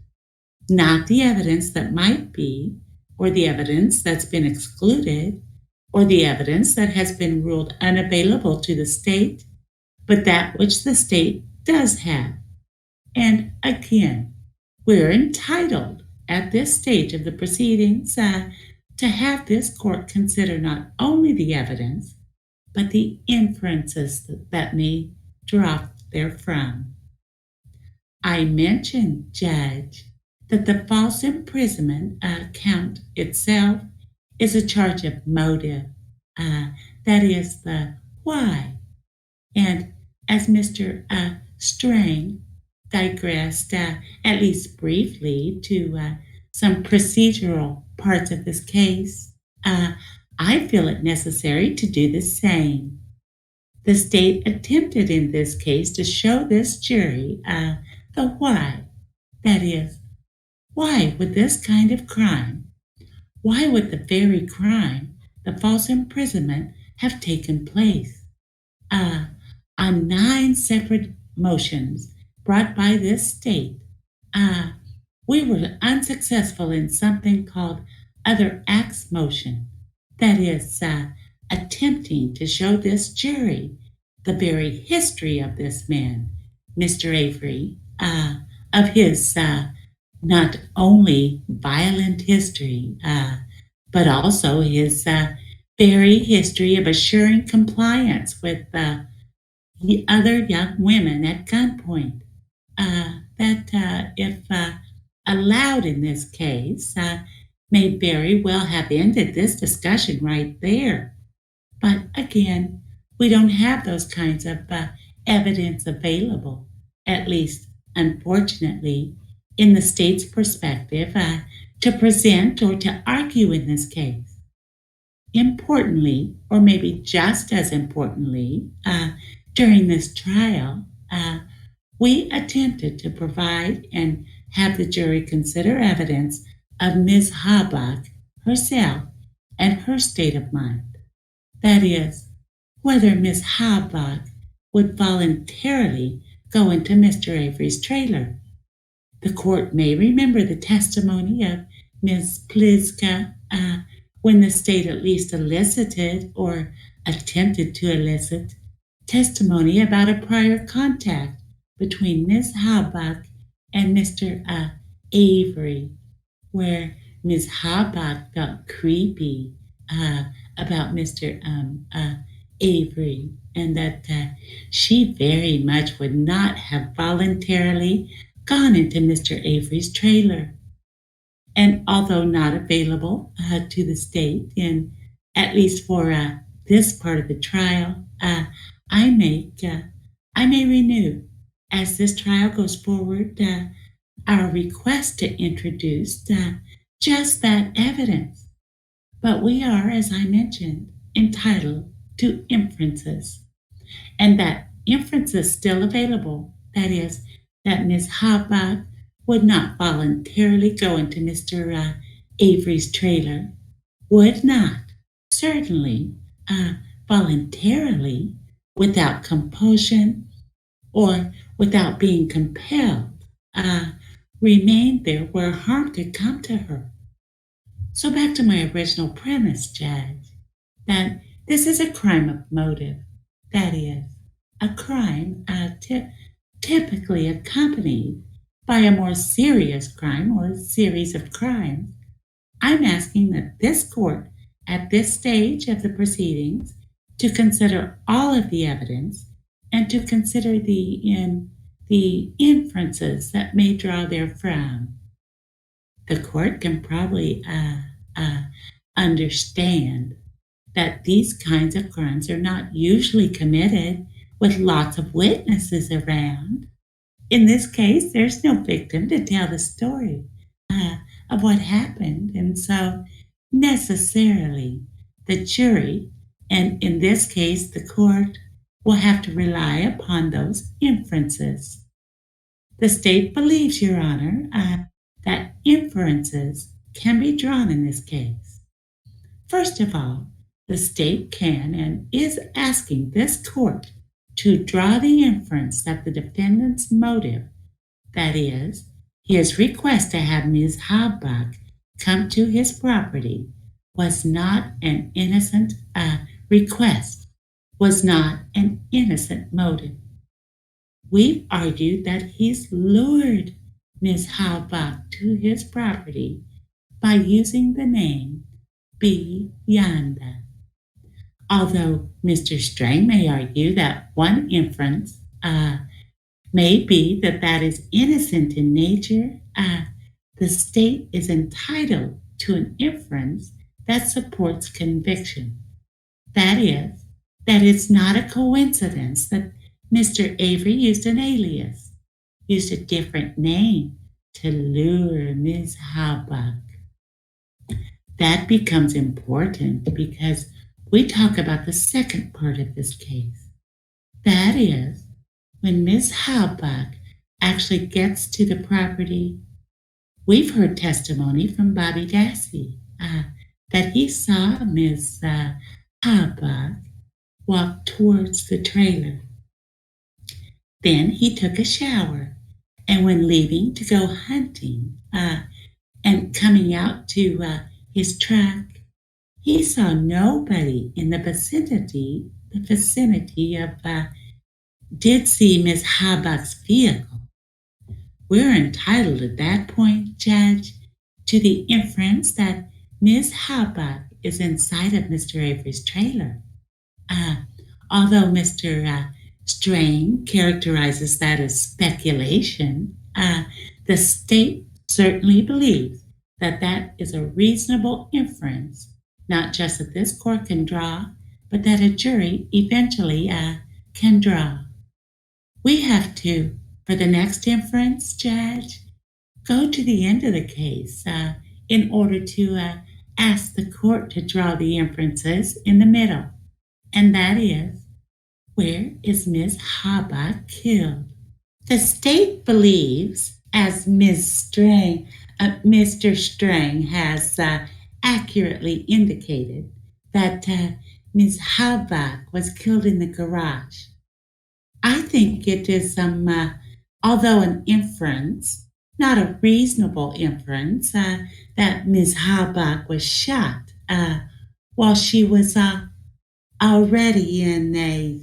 not the evidence that might be, or the evidence that's been excluded, or the evidence that has been ruled unavailable to the state, but that which the state does have. And again, we're entitled at this stage of the proceedings to have this court consider not only the evidence, but the inferences that may draw therefrom. I mentioned, Judge, that the false imprisonment count itself is a charge of motive. That is the why. And as Mr. Strang digressed, at least briefly, to some procedural parts of this case, I feel it necessary to do the same. The state attempted in this case to show this jury the why. That is, why would this kind of crime, why would the very crime, the false imprisonment, have taken place? On 9 separate motions brought by this state, we were unsuccessful in something called other acts motion. That is, attempting to show this jury the very history of this man, Mr. Avery, of his not only violent history, but also his very history of assuring compliance with the other young women at gunpoint. That if allowed in this case, may very well have ended this discussion right there. But again, we don't have those kinds of evidence available, at least unfortunately, in the state's perspective, to present or to argue in this case. Importantly, or maybe just as importantly, during this trial, we attempted to provide and have the jury consider evidence of Ms. Habach herself and her state of mind. That is, whether Ms. Habach would voluntarily go into Mr. Avery's trailer. The court may remember the testimony of Ms. Pliska when the state at least elicited or attempted to elicit testimony about a prior contact between Ms. Habach and Mr. Avery, where Ms. Habach felt creepy about Mr. Avery, and that she very much would not have voluntarily gone into Mr. Avery's trailer. And although not available to the state, in at least for this part of the trial, I may renew, as this trial goes forward, our request to introduce just that evidence. But we are, as I mentioned, entitled to inferences, and that inference is still available. That is, that Ms. Habach would not voluntarily go into Mr. Avery's trailer, would not, certainly, voluntarily, without compulsion or without being compelled, remain there where harm could come to her. So back to my original premise, Judge, that this is a crime of motive. that is, a crime typically accompanied by a more serious crime or a series of crimes, I'm asking that this court, at this stage of the proceedings, to consider all of the evidence and to consider the inferences that may draw therefrom. The court can probably understand that these kinds of crimes are not usually committed with lots of witnesses around. In this case, there's no victim to tell the story of what happened, and so necessarily the jury, and in this case the court, will have to rely upon those inferences. The state believes, Your Honor, that inferences can be drawn in this case. First of all, the state can and is asking this court to draw the inference that the defendant's motive, that is, his request to have Ms. Halbach come to his property, was not an innocent request, was not an innocent motive. We've argued that he's lured Ms. Halbach to his property by using the name Biochemistry. Although Mr. Strang may argue that one inference may be that is innocent in nature, the state is entitled to an inference that supports conviction. That is, that it's not a coincidence that Mr. Avery used an alias, used a different name to lure Ms. Halbach. That becomes important because we talk about the second part of this case. That is, when Ms. Halbach actually gets to the property, we've heard testimony from Bobby Dassey that he saw Ms. Halbach walk towards the trailer. Then he took a shower, and when leaving to go hunting and coming out to his truck, he saw nobody in the vicinity of, did see Ms. Halbach's vehicle. We're entitled at that point, Judge, to the inference that Ms. Halbach is inside of Mr. Avery's trailer. Although Mr. Strang characterizes that as speculation, the state certainly believes that is a reasonable inference, not just that this court can draw, but that a jury eventually can draw. We have to, for the next inference, Judge, go to the end of the case in order to ask the court to draw the inferences in the middle. And that is, where is Ms. Halbach killed? The state believes, as Mr. Strang has accurately indicated, that Ms. Halbach was killed in the garage. I think it is although an inference, not a reasonable inference, that Ms. Halbach was shot while she was already in a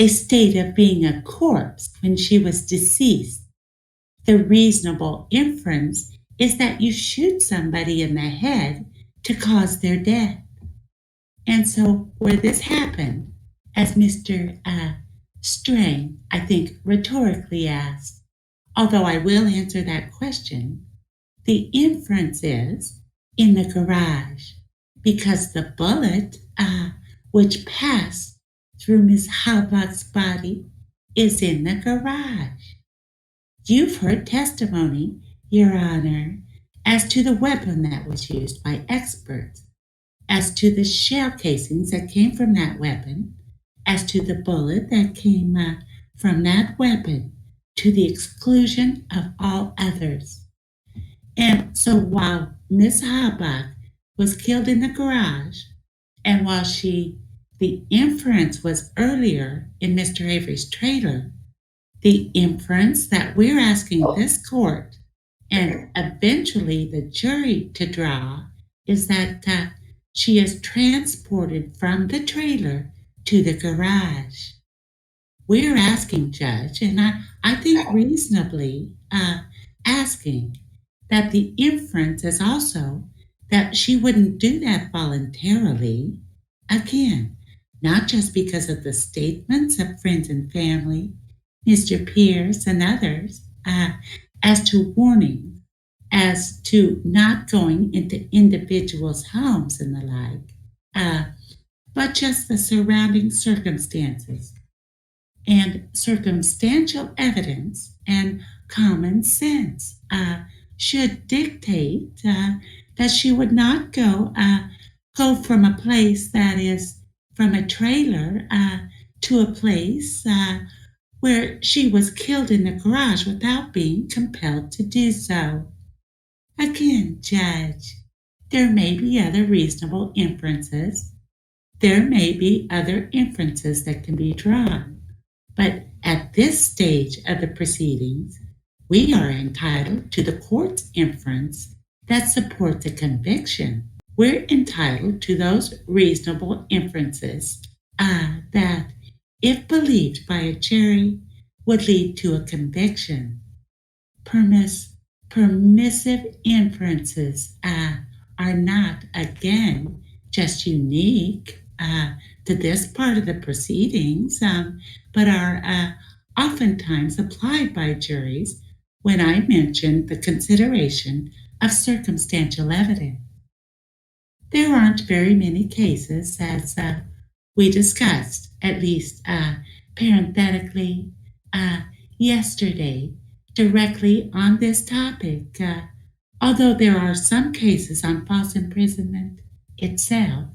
state of being a corpse when she was deceased. The reasonable inference is that you shoot somebody in the head to cause their death. And so where this happened, as Mr. Strang, I think, rhetorically asked, although I will answer that question, the inference is in the garage, because the bullet which passed through Ms. Halbach's body is in the garage. You've heard testimony, Your Honor, as to the weapon that was used by experts, as to the shell casings that came from that weapon, as to the bullet that came from that weapon, to the exclusion of all others. And so while Ms. Halbach was killed in the garage, and while the inference was earlier in Mr. Avery's trailer, the inference that we're asking this court and eventually the jury to draw is that she is transported from the trailer to the garage. We're asking, Judge, and I think reasonably asking that the inference is also that she wouldn't do that voluntarily. Again, not just because of the statements of friends and family, Mr. Pierce and others, as to warnings, as to not going into individuals' homes and the like, but just the surrounding circumstances and circumstantial evidence and common sense should dictate that she would not go from a place that is from a trailer to a place where she was killed in the garage without being compelled to do so. Again, Judge, there may be other reasonable inferences. There may be other inferences that can be drawn. But at this stage of the proceedings, we are entitled to the court's inference that supports a conviction. We're entitled to those reasonable inferences that, if believed by a jury, would lead to a conviction. Permissive inferences are not, again, just unique to this part of the proceedings, but are oftentimes applied by juries when I mentioned the consideration of circumstantial evidence. There aren't very many cases, as we discussed, at least parenthetically, yesterday, directly on this topic, although there are some cases on false imprisonment itself,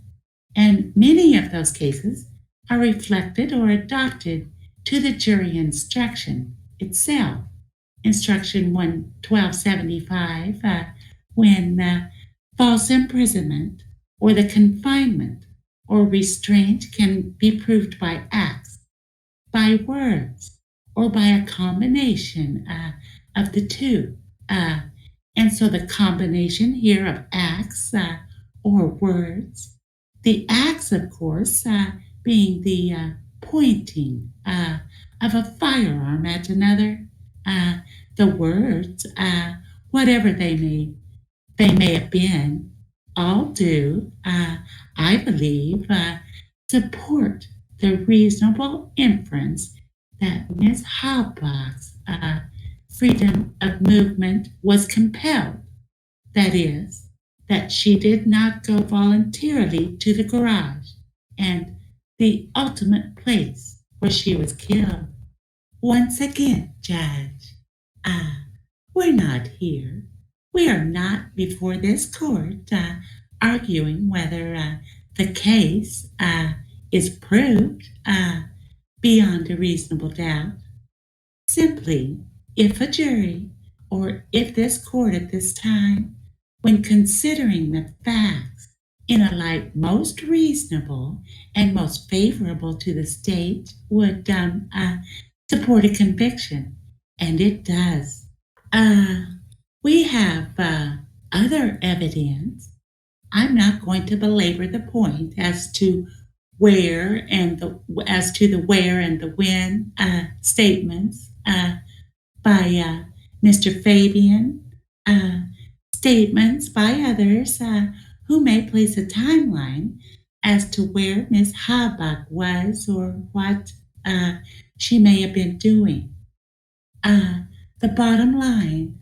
and many of those cases are reflected or adopted to the jury instruction itself. Instruction 1275, when false imprisonment or the confinement or restraint can be proved by acts, by words, or by a combination of the two. And so the combination here of acts or words, the acts, of course, being the pointing of a firearm at another, the words, whatever they may have been, all do, I believe, support the reasonable inference that Ms. Halbach's freedom of movement was compelled. That is, that she did not go voluntarily to the garage and the ultimate place where she was killed. Once again, Judge, we're not here. We are not before this court arguing whether the case is proved beyond a reasonable doubt. Simply, if a jury or if this court at this time, when considering the facts in a light most reasonable and most favorable to the state, would support a conviction, and it does. We have other evidence. I'm not going to belabor the point as to where and the where and the when statements by Mr. Fabian, statements by others who may place a timeline as to where Ms. Halbach was or what she may have been doing. The bottom line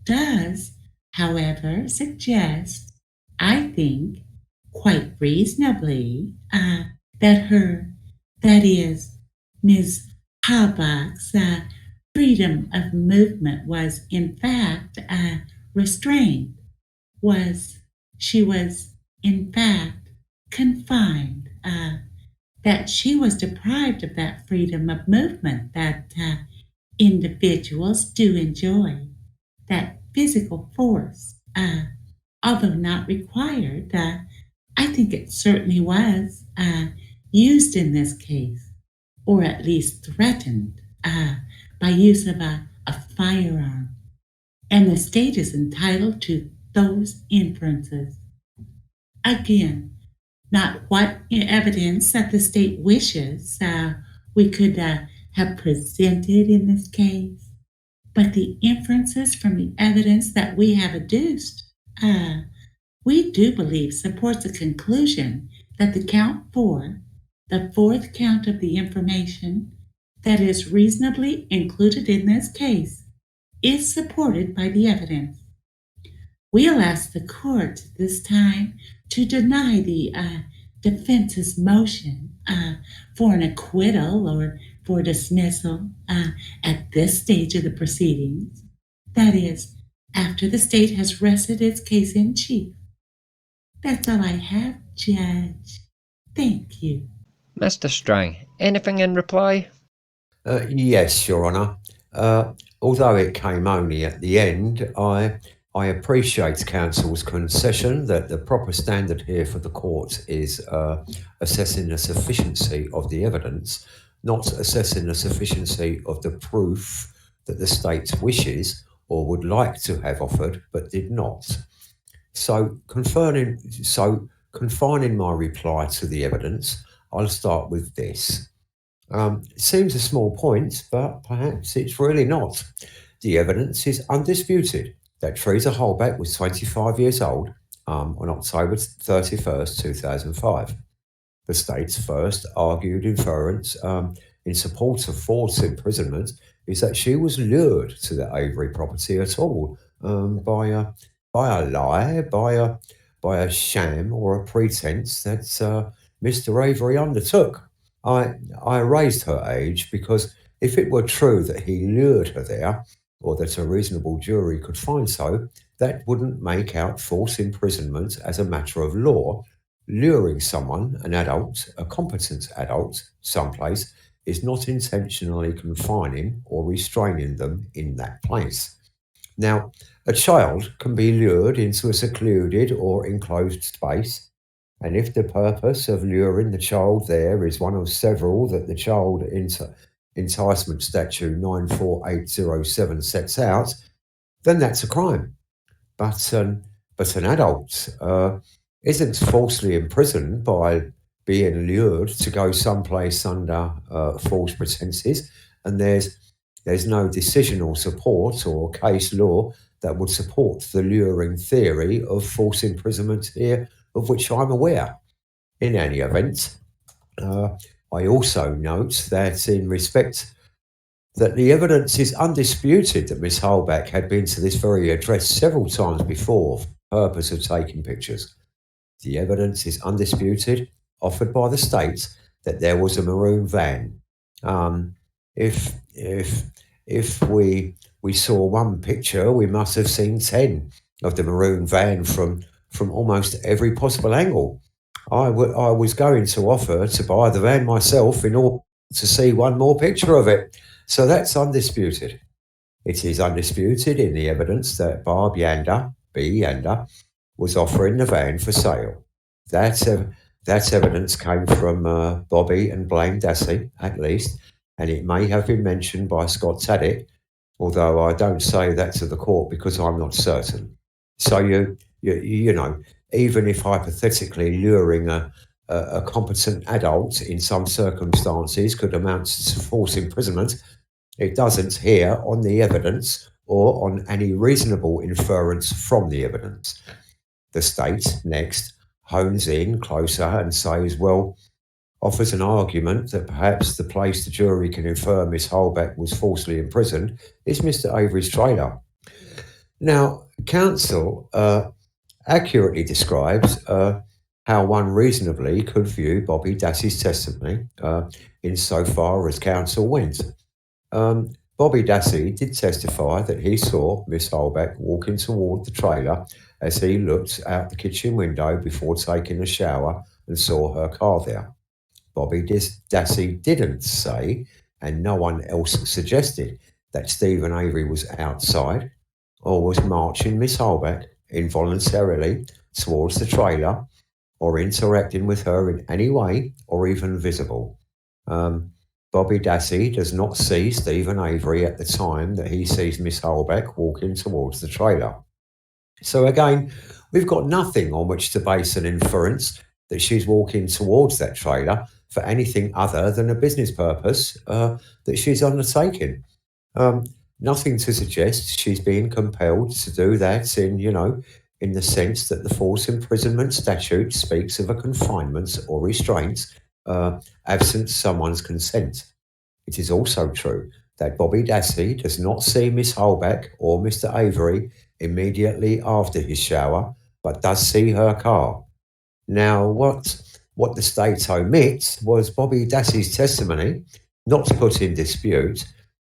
does, however, suggest, I think, quite reasonably, that is, Ms. Halbach's freedom of movement was in fact restrained. She was in fact confined, that she was deprived of that freedom of movement that individuals do enjoy, that physical force, although not required, I think it certainly was used in this case, or at least threatened by use of a firearm. And the state is entitled to those inferences. Again, not what evidence that the state wishes we could have presented in this case, but the inferences from the evidence that we have adduced. We do believe supports the conclusion that the count 4, the fourth count of the information that is reasonably included in this case, is supported by the evidence. We'll ask the court this time to deny the defense's motion for an acquittal or for dismissal at this stage of the proceedings. That is, after the state has rested its case in chief. That's all I have, Judge. Thank you. Mr. Strang, anything in reply? Yes, Your Honour. Although it came only at the end, I appreciate counsel's concession that the proper standard here for the court is assessing the sufficiency of the evidence, not assessing the sufficiency of the proof that the state wishes or would like to have offered but did not. So confining my reply to the evidence, I'll start with this. It seems a small point, but perhaps it's really not. The evidence is undisputed that Teresa Holbeck was 25 years old on October 31st, 2005. The state's first argued inference in support of false imprisonment is that she was lured to the Avery property at all by a lie, by a sham or a pretense that Mr. Avery undertook. I raised her age because if it were true that he lured her there, or that a reasonable jury could find so, that wouldn't make out false imprisonment as a matter of law. Luring someone, an adult, a competent adult, someplace, is not intentionally confining or restraining them in that place. Now, a child can be lured into a secluded or enclosed space, and if the purpose of luring the child there is one of several that the Child Enticement Statute 94807 sets out, then that's a crime. But an adult isn't falsely imprisoned by being lured to go someplace under false pretenses, and there's no decisional support or case law that would support the luring theory of false imprisonment here, of which I'm aware. In any event, I also note that in respect that the evidence is undisputed that Miss Holbeck had been to this very address several times before for the purpose of taking pictures. The evidence is undisputed, offered by the state, that there was a maroon van. If we saw one picture, we must have seen 10 of the maroon van from almost every possible angle. I was going to offer to buy the van myself in order to see one more picture of it. So that's undisputed. It is undisputed in the evidence that Barb Yander, B. Yander, was offering the van for sale. That evidence came from Bobby and Blaine Dassey, at least, and it may have been mentioned by Scott Taddick, although I don't say that to the court because I'm not certain. So you know, even if hypothetically luring a competent adult in some circumstances could amount to false imprisonment, it doesn't here on the evidence or on any reasonable inference from the evidence. The state, next, hones in closer and says, well, offers an argument that perhaps the place the jury can infer Miss Holbeck was falsely imprisoned is Mr. Avery's trailer. Now, counsel accurately describes how one reasonably could view Bobby Dassey's testimony insofar as counsel went. Bobby Dassey did testify that he saw Miss Holbeck walking toward the trailer as he looked out the kitchen window before taking a shower and saw her car there. Bobby Dassey didn't say, and no one else suggested, that Stephen Avery was outside or was marching Miss Holbeck involuntarily towards the trailer or interacting with her in any way or even visible. Bobby Dassey does not see Stephen Avery at the time that he sees Miss Holbeck walking towards the trailer. So again, we've got nothing on which to base an inference that she's walking towards that trailer for anything other than a business purpose that she's undertaking. Nothing to suggest she's being compelled to do that in the sense that the false imprisonment statute speaks of a confinement or restraint absent someone's consent. It is also true that Bobby Dassey does not see Miss Holbeck or Mr. Avery immediately after his shower, but does see her car. Now, what the state omits was Bobby Dassey's testimony, not put in dispute,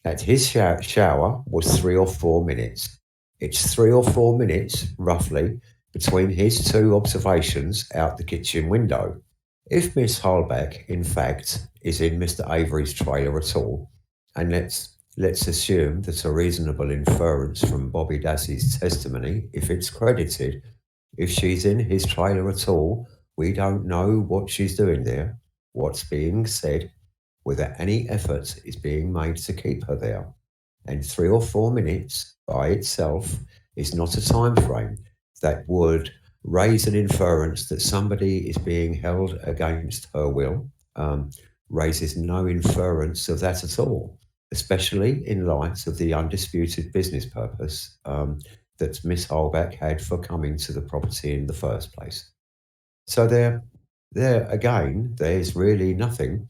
that his shower was 3 or 4 minutes. It's 3 or 4 minutes, roughly, between his two observations out the kitchen window. If Miss Holbeck, in fact, is in Mr. Avery's trailer at all, and let's assume that a reasonable inference from Bobby Dassey's testimony, if it's credited, if she's in his trailer at all, we don't know what she's doing there, what's being said, whether any effort is being made to keep her there. And 3 or 4 minutes by itself is not a time frame that would raise an inference that somebody is being held against her will, raises no inference of that at all, especially in light of the undisputed business purpose that Miss Holbeck had for coming to the property in the first place. So there again, there's really nothing.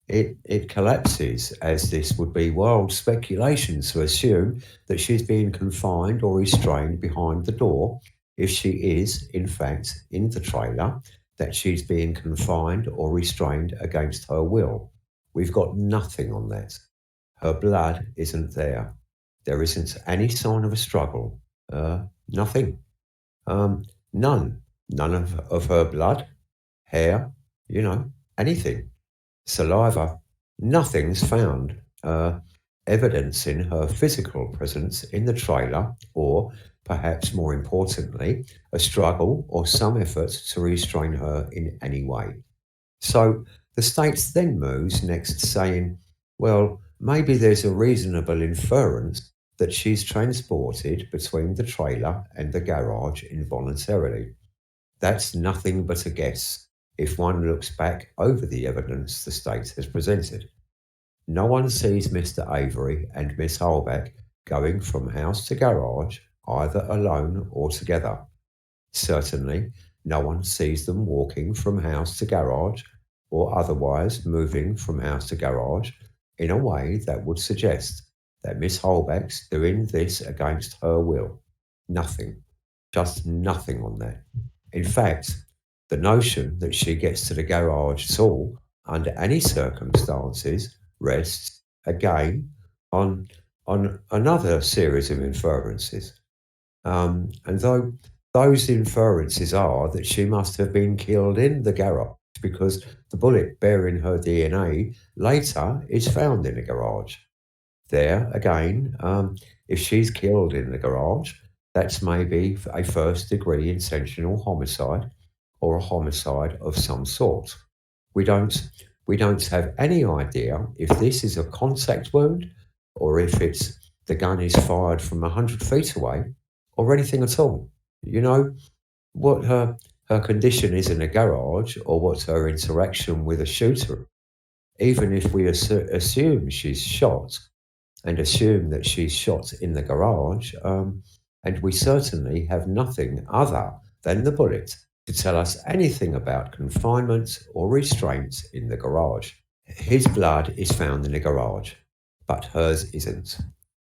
It collapses, as this would be wild speculation to assume that she's being confined or restrained behind the door. If she is, in fact, in the trailer, that she's being confined or restrained against her will. We've got nothing on that. Her blood isn't there. There isn't any sign of a struggle. Nothing. None of her blood, hair, anything. Saliva, nothing's found. Evidence in her physical presence in the trailer, or perhaps more importantly, a struggle or some effort to restrain her in any way. So the state then moves next saying, well, maybe there's a reasonable inference that she's transported between the trailer and the garage involuntarily. That's nothing but a guess if one looks back over the evidence the state has presented. No one sees Mr. Avery and Miss Holbeck going from house to garage, either alone or together. Certainly, no one sees them walking from house to garage or otherwise moving from house to garage in a way that would suggest that Miss Holbeck's doing this against her will. Nothing. Just nothing on that. In fact, the notion that she gets to the garage at all, under any circumstances, rests again on another series of inferences. And though those inferences are that she must have been killed in the garage because the bullet bearing her DNA later is found in the garage. There again, if she's killed in the garage, that's maybe a first-degree intentional homicide or a homicide of some sort. We don't have any idea if this is a contact wound or if the gun is fired from 100 feet away or anything at all. What her condition is in a garage or what's her interaction with a shooter. Even if we assume she's shot and assume that she's shot in the garage, and we certainly have nothing other than the bullet to tell us anything about confinement or restraint in the garage. His blood is found in the garage, but hers isn't.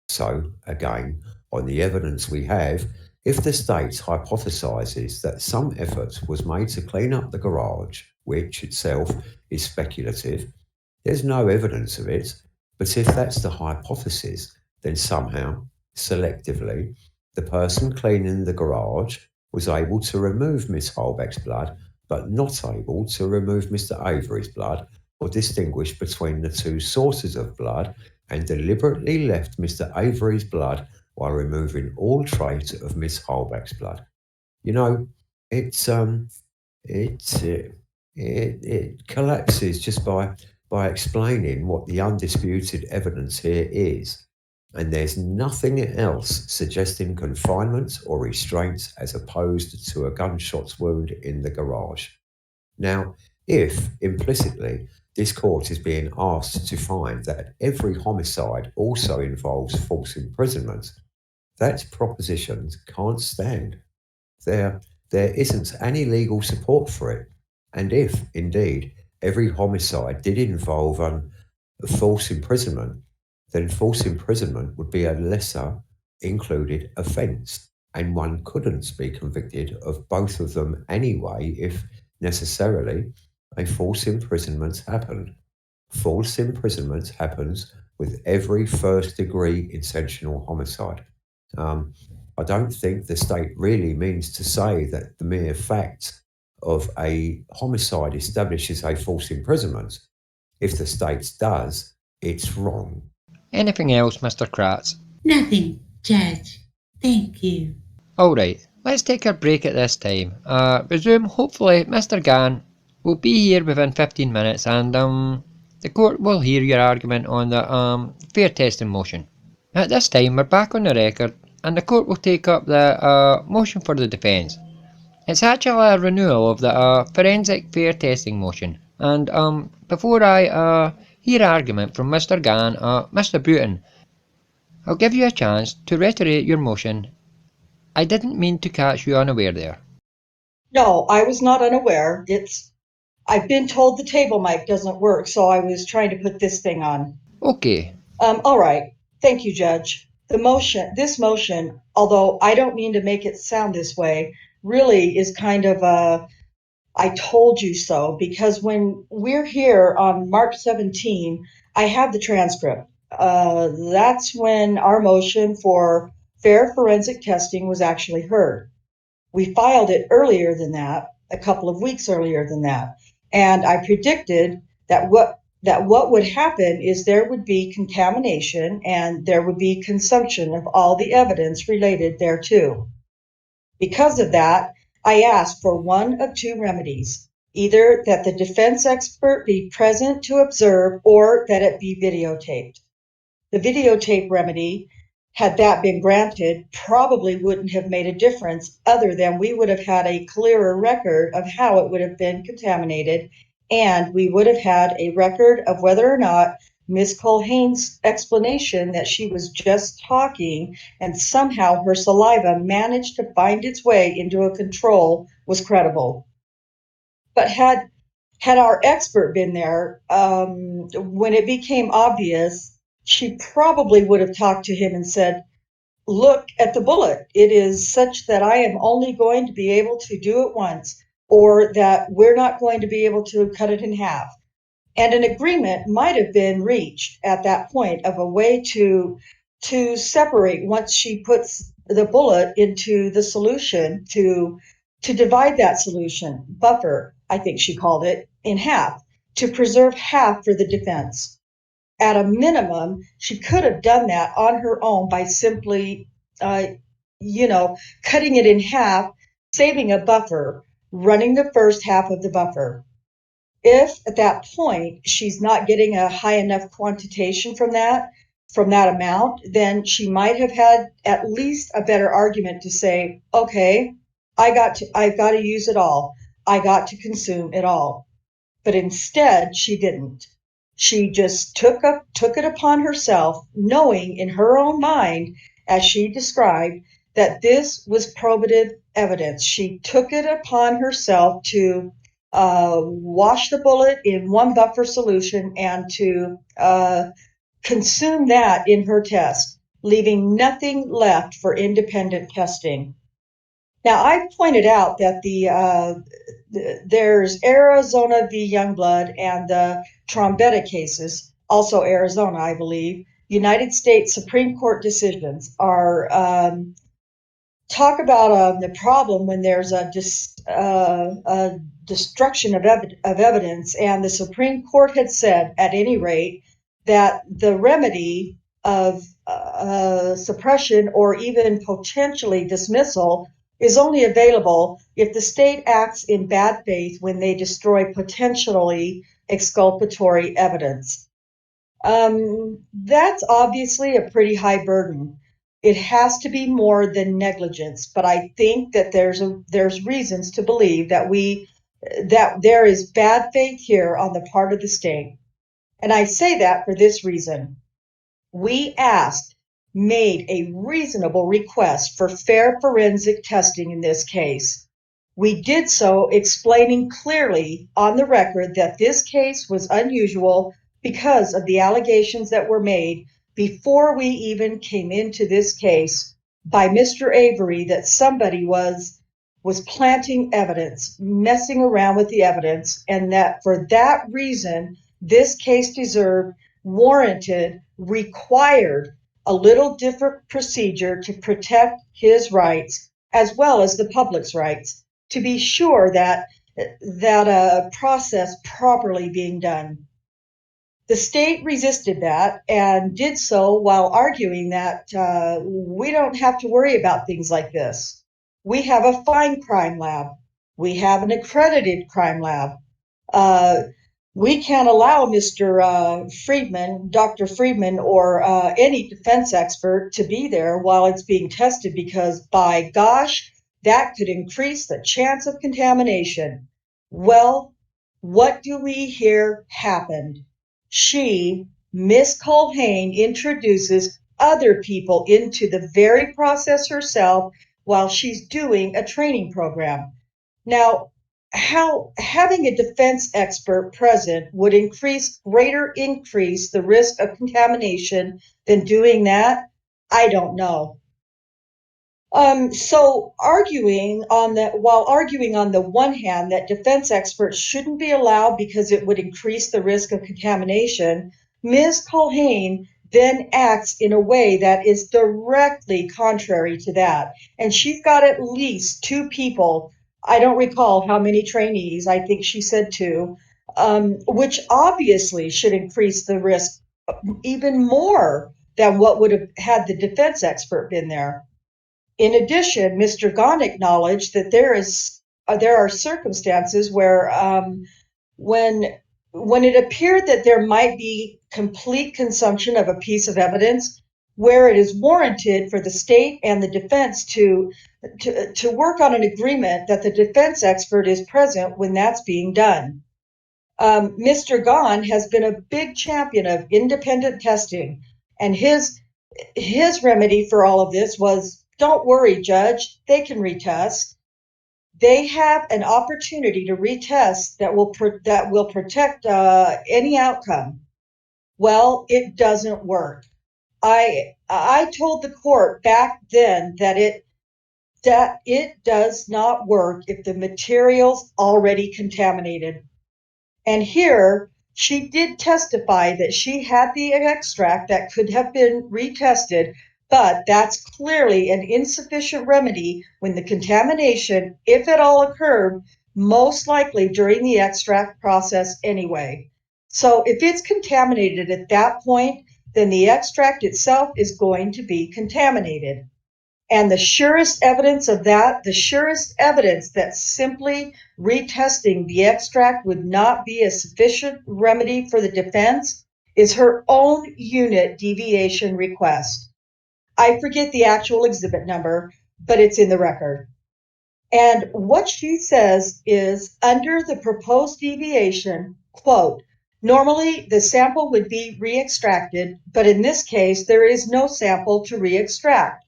So, again, on the evidence we have, if the state hypothesizes that some effort was made to clean up the garage, which itself is speculative, there's no evidence of it, but if that's the hypothesis, then somehow, selectively, the person cleaning the garage was able to remove Miss Holbeck's blood, but not able to remove Mr. Avery's blood or distinguish between the two sources of blood, and deliberately left Mr. Avery's blood while removing all trace of Miss Holbeck's blood. It collapses just by explaining what the undisputed evidence here is. and there's nothing else suggesting confinement or restraints as opposed to a gunshot wound in the garage. Now, if implicitly this court is being asked to find that every homicide also involves false imprisonment, that proposition can't stand. There isn't any legal support for it. And if, indeed, every homicide did involve false imprisonment, then false imprisonment would be a lesser included offence, and one couldn't be convicted of both of them anyway if necessarily a false imprisonment happened. False imprisonment happens with every first-degree intentional homicide. I don't think the state really means to say that the mere fact of a homicide establishes a false imprisonment. If the state does, it's wrong. Anything else, Mr. Kratz? Nothing, Judge. Thank you. Alright, let's take a break at this time. Resume, hopefully Mr. Gahn will be here within 15 minutes and the court will hear your argument on the fair testing motion. At this time we're back on the record and the court will take up the motion for the defence. It's actually a renewal of the forensic fair testing motion, and before I hear argument from Mr. Gahn, Mr. Bruton, I'll give you a chance to reiterate your motion. I didn't mean to catch you unaware there. No, I was not unaware. I've been told the table mic doesn't work, so I was trying to put this thing on. Okay. All right. Thank you, Judge. This motion, although I don't mean to make it sound this way, really is kind of a I told you so, because when we're here on March 17, I have the transcript. That's when our motion for fair forensic testing was actually heard. We filed it earlier than that, a couple of weeks earlier than that, and I predicted that what would happen is there would be contamination and there would be consumption of all the evidence related thereto. Because of that, I asked for one of two remedies, either that the defense expert be present to observe or that it be videotaped. The videotape remedy, had that been granted, probably wouldn't have made a difference other than we would have had a clearer record of how it would have been contaminated, and we would have had a record of whether or not Miss Culhane's explanation that she was just talking and somehow her saliva managed to find its way into a control was credible. But had our expert been there, when it became obvious, she probably would have talked to him and said, look at the bullet. It is such that I am only going to be able to do it once, or that we're not going to be able to cut it in half. And an agreement might have been reached at that point of a way to separate once she puts the bullet into the solution to divide that solution, buffer, I think she called it, in half, to preserve half for the defense. At a minimum, she could have done that on her own by simply, cutting it in half, saving a buffer, running the first half of the buffer. If at that point she's not getting a high enough quantitation from that amount, then she might have had at least a better argument to say, okay, I've got to use it all. I got to consume it all. But instead, she didn't. She just took it upon herself, knowing in her own mind, as she described, that this was probative evidence. She took it upon herself to wash the bullet in one buffer solution and to consume that in her test, leaving nothing left for independent testing. Now, I pointed out that there's Arizona v. Youngblood and the Trombetta cases, also Arizona, I believe. United States Supreme Court decisions are talk about the problem when there's a destruction of evidence, and the Supreme Court had said, at any rate, that the remedy of suppression or even potentially dismissal is only available if the state acts in bad faith when they destroy potentially exculpatory evidence. That's obviously a pretty high burden. It has to be more than negligence, but I think that there's reasons to believe that there is bad faith here on the part of the state. And I say that for this reason. We made a reasonable request for fair forensic testing in this case. We did so explaining clearly on the record that this case was unusual because of the allegations that were made before we even came into this case by Mr. Avery that somebody was planting evidence, messing around with the evidence, and that for that reason, this case warranted, required a little different procedure to protect his rights as well as the public's rights, to be sure that a process properly being done. The state resisted that and did so while arguing that we don't have to worry about things like this. We have a fine crime lab. We have an accredited crime lab. We can't allow Mr. Friedman, Dr. Friedman, or any defense expert to be there while it's being tested because, by gosh, that could increase the chance of contamination. Well, what do we hear happened? Miss Culhane, introduces other people into the very process herself while she's doing a training program. Now, how having a defense expert present would greater increase the risk of contamination than doing that, I don't know. So while arguing on the one hand that defense experts shouldn't be allowed because it would increase the risk of contamination, Ms. Culhane then acts in a way that is directly contrary to that. And she's got at least two people, I don't recall how many trainees, I think she said two, which obviously should increase the risk even more than what would have had the defense expert been there. In addition, Mr. Gahn acknowledged that there are circumstances where when it appeared that there might be complete consumption of a piece of evidence, where it is warranted for the state and the defense to work on an agreement that the defense expert is present when that's being done. Mr. Gahn has been a big champion of independent testing, and his remedy for all of this was, don't worry, Judge, they can retest. They have an opportunity to retest that will protect any outcome. Well, it doesn't work. I told the court back then that it does not work if the material's already contaminated. And here, she did testify that she had the extract that could have been retested, but that's clearly an insufficient remedy when the contamination, if at all, occurred, most likely during the extract process anyway. So if it's contaminated at that point, then the extract itself is going to be contaminated. And the surest evidence of that, the surest evidence that simply retesting the extract would not be a sufficient remedy for the defense, is her own unit deviation request. I forget the actual exhibit number, but it's in the record. And what she says is, under the proposed deviation, quote, normally the sample would be re-extracted, but in this case, there is no sample to re-extract.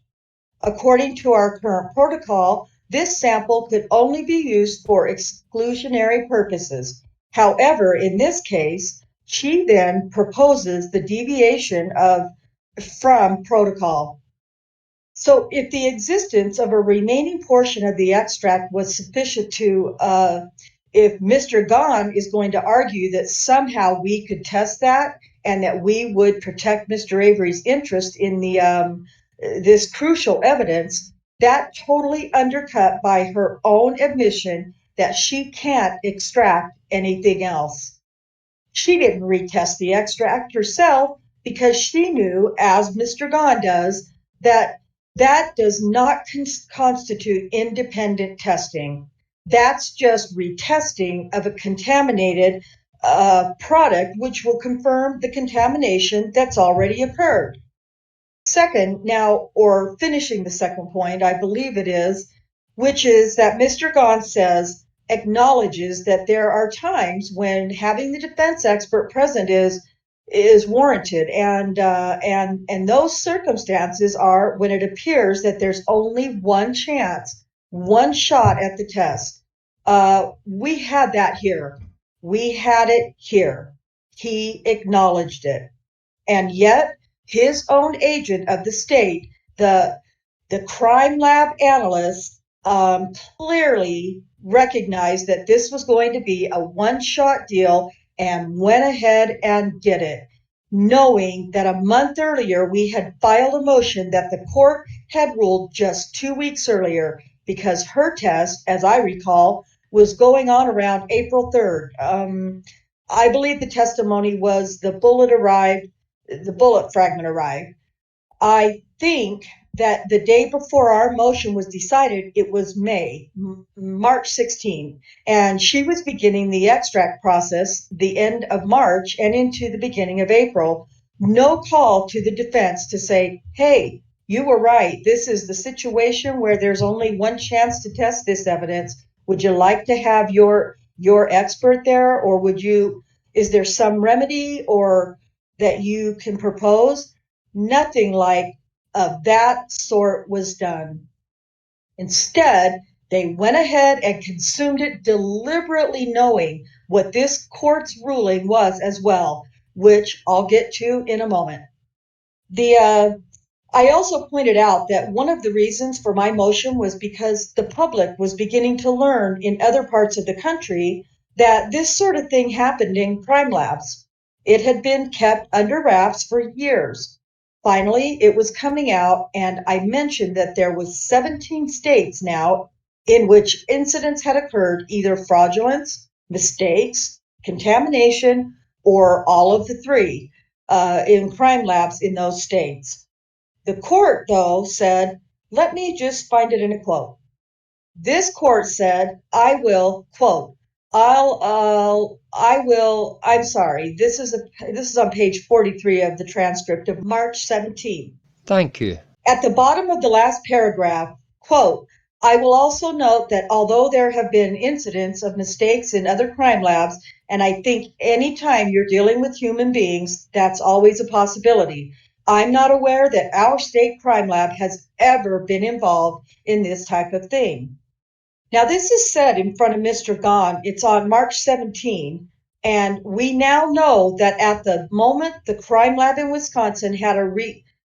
According to our current protocol, this sample could only be used for exclusionary purposes. However, in this case, she then proposes the deviation from protocol. So if the existence of a remaining portion of the extract was sufficient if Mr. Gahn is going to argue that somehow we could test that and that we would protect Mr. Avery's interest in this crucial evidence, that totally undercut by her own admission that she can't extract anything else. She didn't retest the extract herself because she knew, as Mr. Gahn does, that does not constitute independent testing. That's just retesting of a contaminated product which will confirm the contamination that's already occurred. Second, now, or finishing the second point, I believe it is, which is that Mr. Gahn acknowledges that there are times when having the defense expert present is warranted, and those circumstances are when it appears that there's only one chance, one shot at the test. We had that here. We had it here. He acknowledged it, and yet his own agent of the state, the crime lab analyst, clearly recognized that this was going to be a one-shot deal and went ahead and did it, knowing that a month earlier we had filed a motion that the court had ruled just 2 weeks earlier, because her test, as I recall, was going on around April 3rd. I believe the testimony was the bullet fragment arrived. I think that the day before our motion was decided, it was March 16, and she was beginning the extract process the end of March and into the beginning of April. No call to the defense to say, hey, you were right. This is the situation where there's only one chance to test this evidence. Would you like to have your expert there, or is there some remedy or that you can propose? Nothing like of that sort was done. Instead, they went ahead and consumed it, deliberately knowing what this court's ruling was as well, which I'll get to in a moment. I also pointed out that one of the reasons for my motion was because the public was beginning to learn in other parts of the country that this sort of thing happened in crime labs. It had been kept under wraps for years. Finally, it was coming out, and I mentioned that there was 17 states now in which incidents had occurred, either fraudulence, mistakes, contamination, or all of the three in crime labs in those states. The court, though, said, let me just find it in a quote. This court said, I will, quote, I'm sorry, this is on page 43 of the transcript of March 17. Thank you. At the bottom of the last paragraph, quote, I will also note that although there have been incidents of mistakes in other crime labs, and I think anytime you're dealing with human beings, that's always a possibility, I'm not aware that our state crime lab has ever been involved in this type of thing. Now, this is said in front of Mr. Gahn. It's on March 17, and we now know that at the moment the crime lab in Wisconsin had a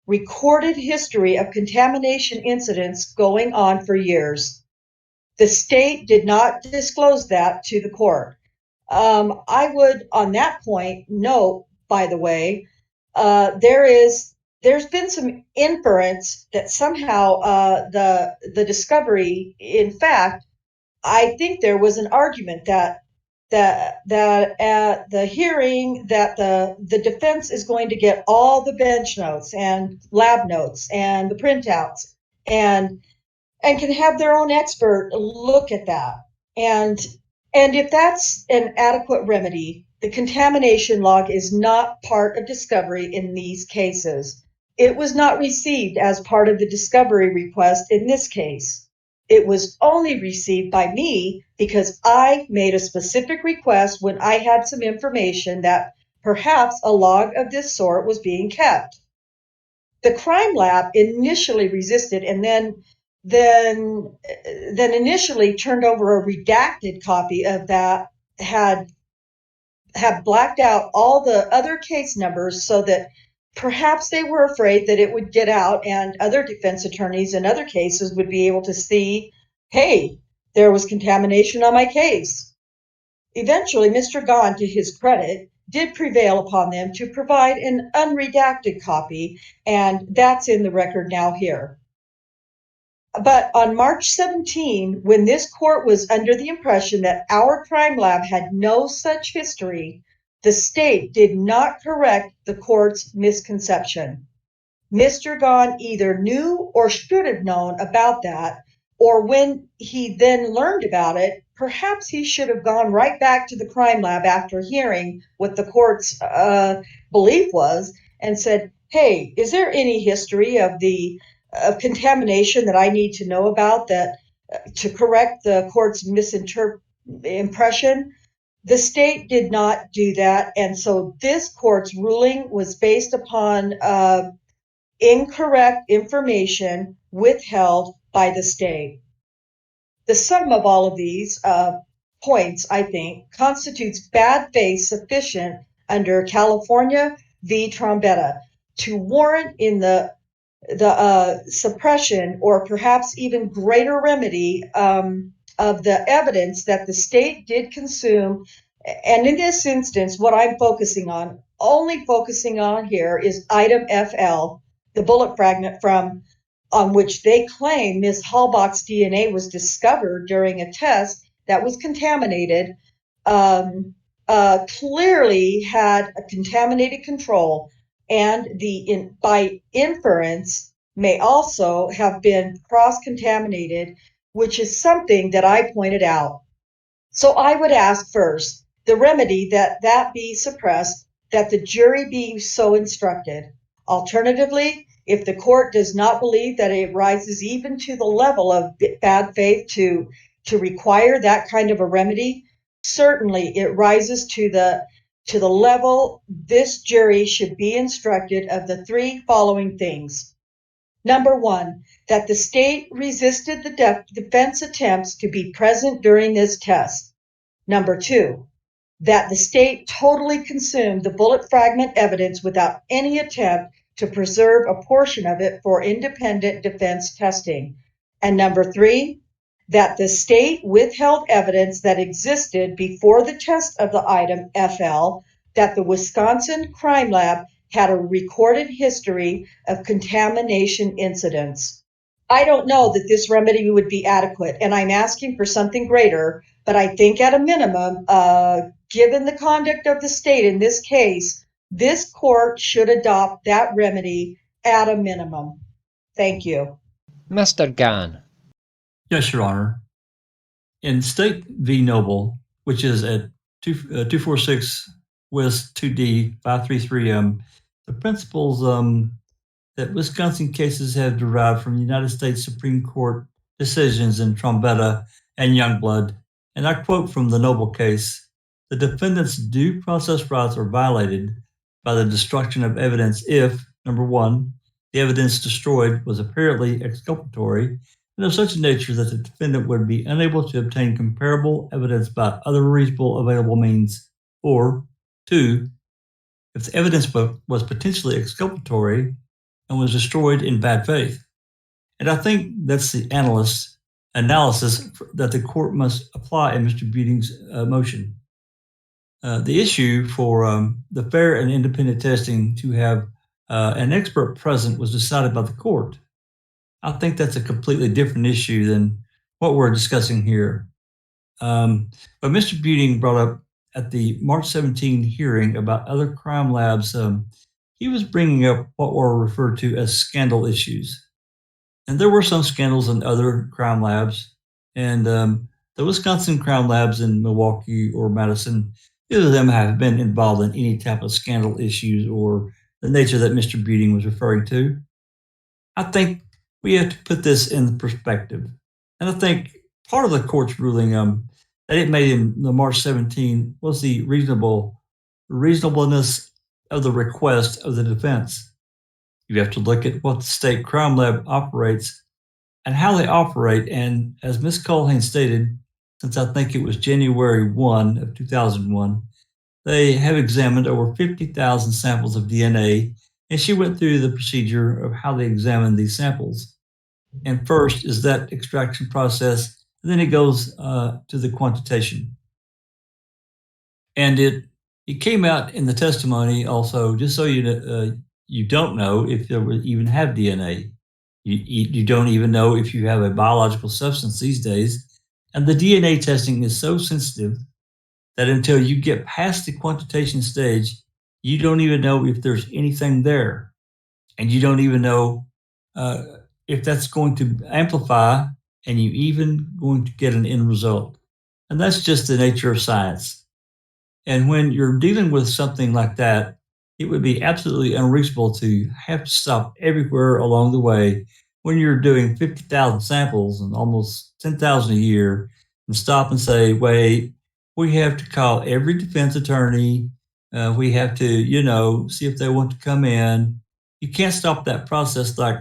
recorded history of contamination incidents going on for years. The state did not disclose that to the court. I would, on that point, note, by the way, there's been some inference that somehow the discovery, in fact, I think there was an argument that at the hearing that the defense is going to get all the bench notes and lab notes and the printouts and can have their own expert look at that. And if that's an adequate remedy, the contamination log is not part of discovery in these cases. It was not received as part of the discovery request in this case. It was only received by me because I made a specific request when I had some information that perhaps a log of this sort was being kept. The crime lab initially resisted and then initially turned over a redacted copy of that, had blacked out all the other case numbers so that perhaps they were afraid that it would get out and other defense attorneys in other cases would be able to see, hey, there was contamination on my case. Eventually, Mr. Gahn, to his credit, did prevail upon them to provide an unredacted copy, and that's in the record now here. But on March 17, when this court was under the impression that our crime lab had no such history, the state did not correct the court's misconception. Mr. Gahn either knew or should have known about that, or when he then learned about it, perhaps he should have gone right back to the crime lab after hearing what the court's belief was and said, hey, is there any history of contamination that I need to know about that to correct the court's impression? The state did not do that, and so this court's ruling was based upon incorrect information withheld by the state. The sum of all of these points, I think, constitutes bad faith sufficient under California v. Trombetta to warrant in the suppression or perhaps even greater remedy of the evidence that the state did consume. And in this instance, what I'm only focusing on here is item FL, the bullet fragment on which they claim Ms. Halbach's DNA was discovered during a test that was contaminated, clearly had a contaminated control, and by inference may also have been cross-contaminated, which is something that I pointed out. So I would ask first, the remedy that be suppressed, that the jury be so instructed. Alternatively, if the court does not believe that it rises even to the level of bad faith to require that kind of a remedy, certainly it rises to the level this jury should be instructed of the three following things. Number one, that the state resisted the defense attempts to be present during this test. Number two, that the state totally consumed the bullet fragment evidence without any attempt to preserve a portion of it for independent defense testing. And number three, that the state withheld evidence that existed before the test of the item FL, that the Wisconsin Crime Lab had a recorded history of contamination incidents. I don't know that this remedy would be adequate, and I'm asking for something greater, but I think at a minimum, given the conduct of the state in this case, this court should adopt that remedy at a minimum. Thank you. Mr. Gahn. Yes, Your Honor. In State v. Noble, which is at 246 West 2D 533M, the principles that Wisconsin cases have derived from United States Supreme Court decisions in Trombetta and Youngblood, and I quote from the Noble case, the defendant's due process rights are violated by the destruction of evidence if, number one, the evidence destroyed was apparently exculpatory and of such a nature that the defendant would be unable to obtain comparable evidence by other reasonable available means, or two, if the evidence was potentially exculpatory and was destroyed in bad faith. And I think that's the analysis that the court must apply in Mr. Buting's motion. The issue for the fair and independent testing to have an expert present was decided by the court. I think that's a completely different issue than what we're discussing here. But Mr. Buting brought up at the March 17 hearing about other crime labs, he was bringing up what were referred to as scandal issues. And there were some scandals in other crime labs. And the Wisconsin crime labs in Milwaukee or Madison, neither of them have been involved in any type of scandal issues or the nature that Mr. Buting was referring to. I think we have to put this in perspective. And I think part of the court's ruling that it made in the March 17 was the reasonableness of the request of the defense. You have to look at what the state crime lab operates and how they operate. And as Ms. Culhane stated, since I think it was January 1 of 2001, they have examined over 50,000 samples of DNA, and she went through the procedure of how they examine these samples. And first is that extraction process, and then it goes to the quantitation. And it came out in the testimony also, just so you don't know if there would even have DNA. You don't even know if you have a biological substance these days. And the DNA testing is so sensitive that until you get past the quantitation stage, you don't even know if there's anything there. And you don't even know if that's going to amplify and you even going to get an end result. And that's just the nature of science. And when you're dealing with something like that, it would be absolutely unreasonable to have to stop everywhere along the way when you're doing 50,000 samples and almost 10,000 a year and stop and say, wait, we have to call every defense attorney. We have to, see if they want to come in. You can't stop that process like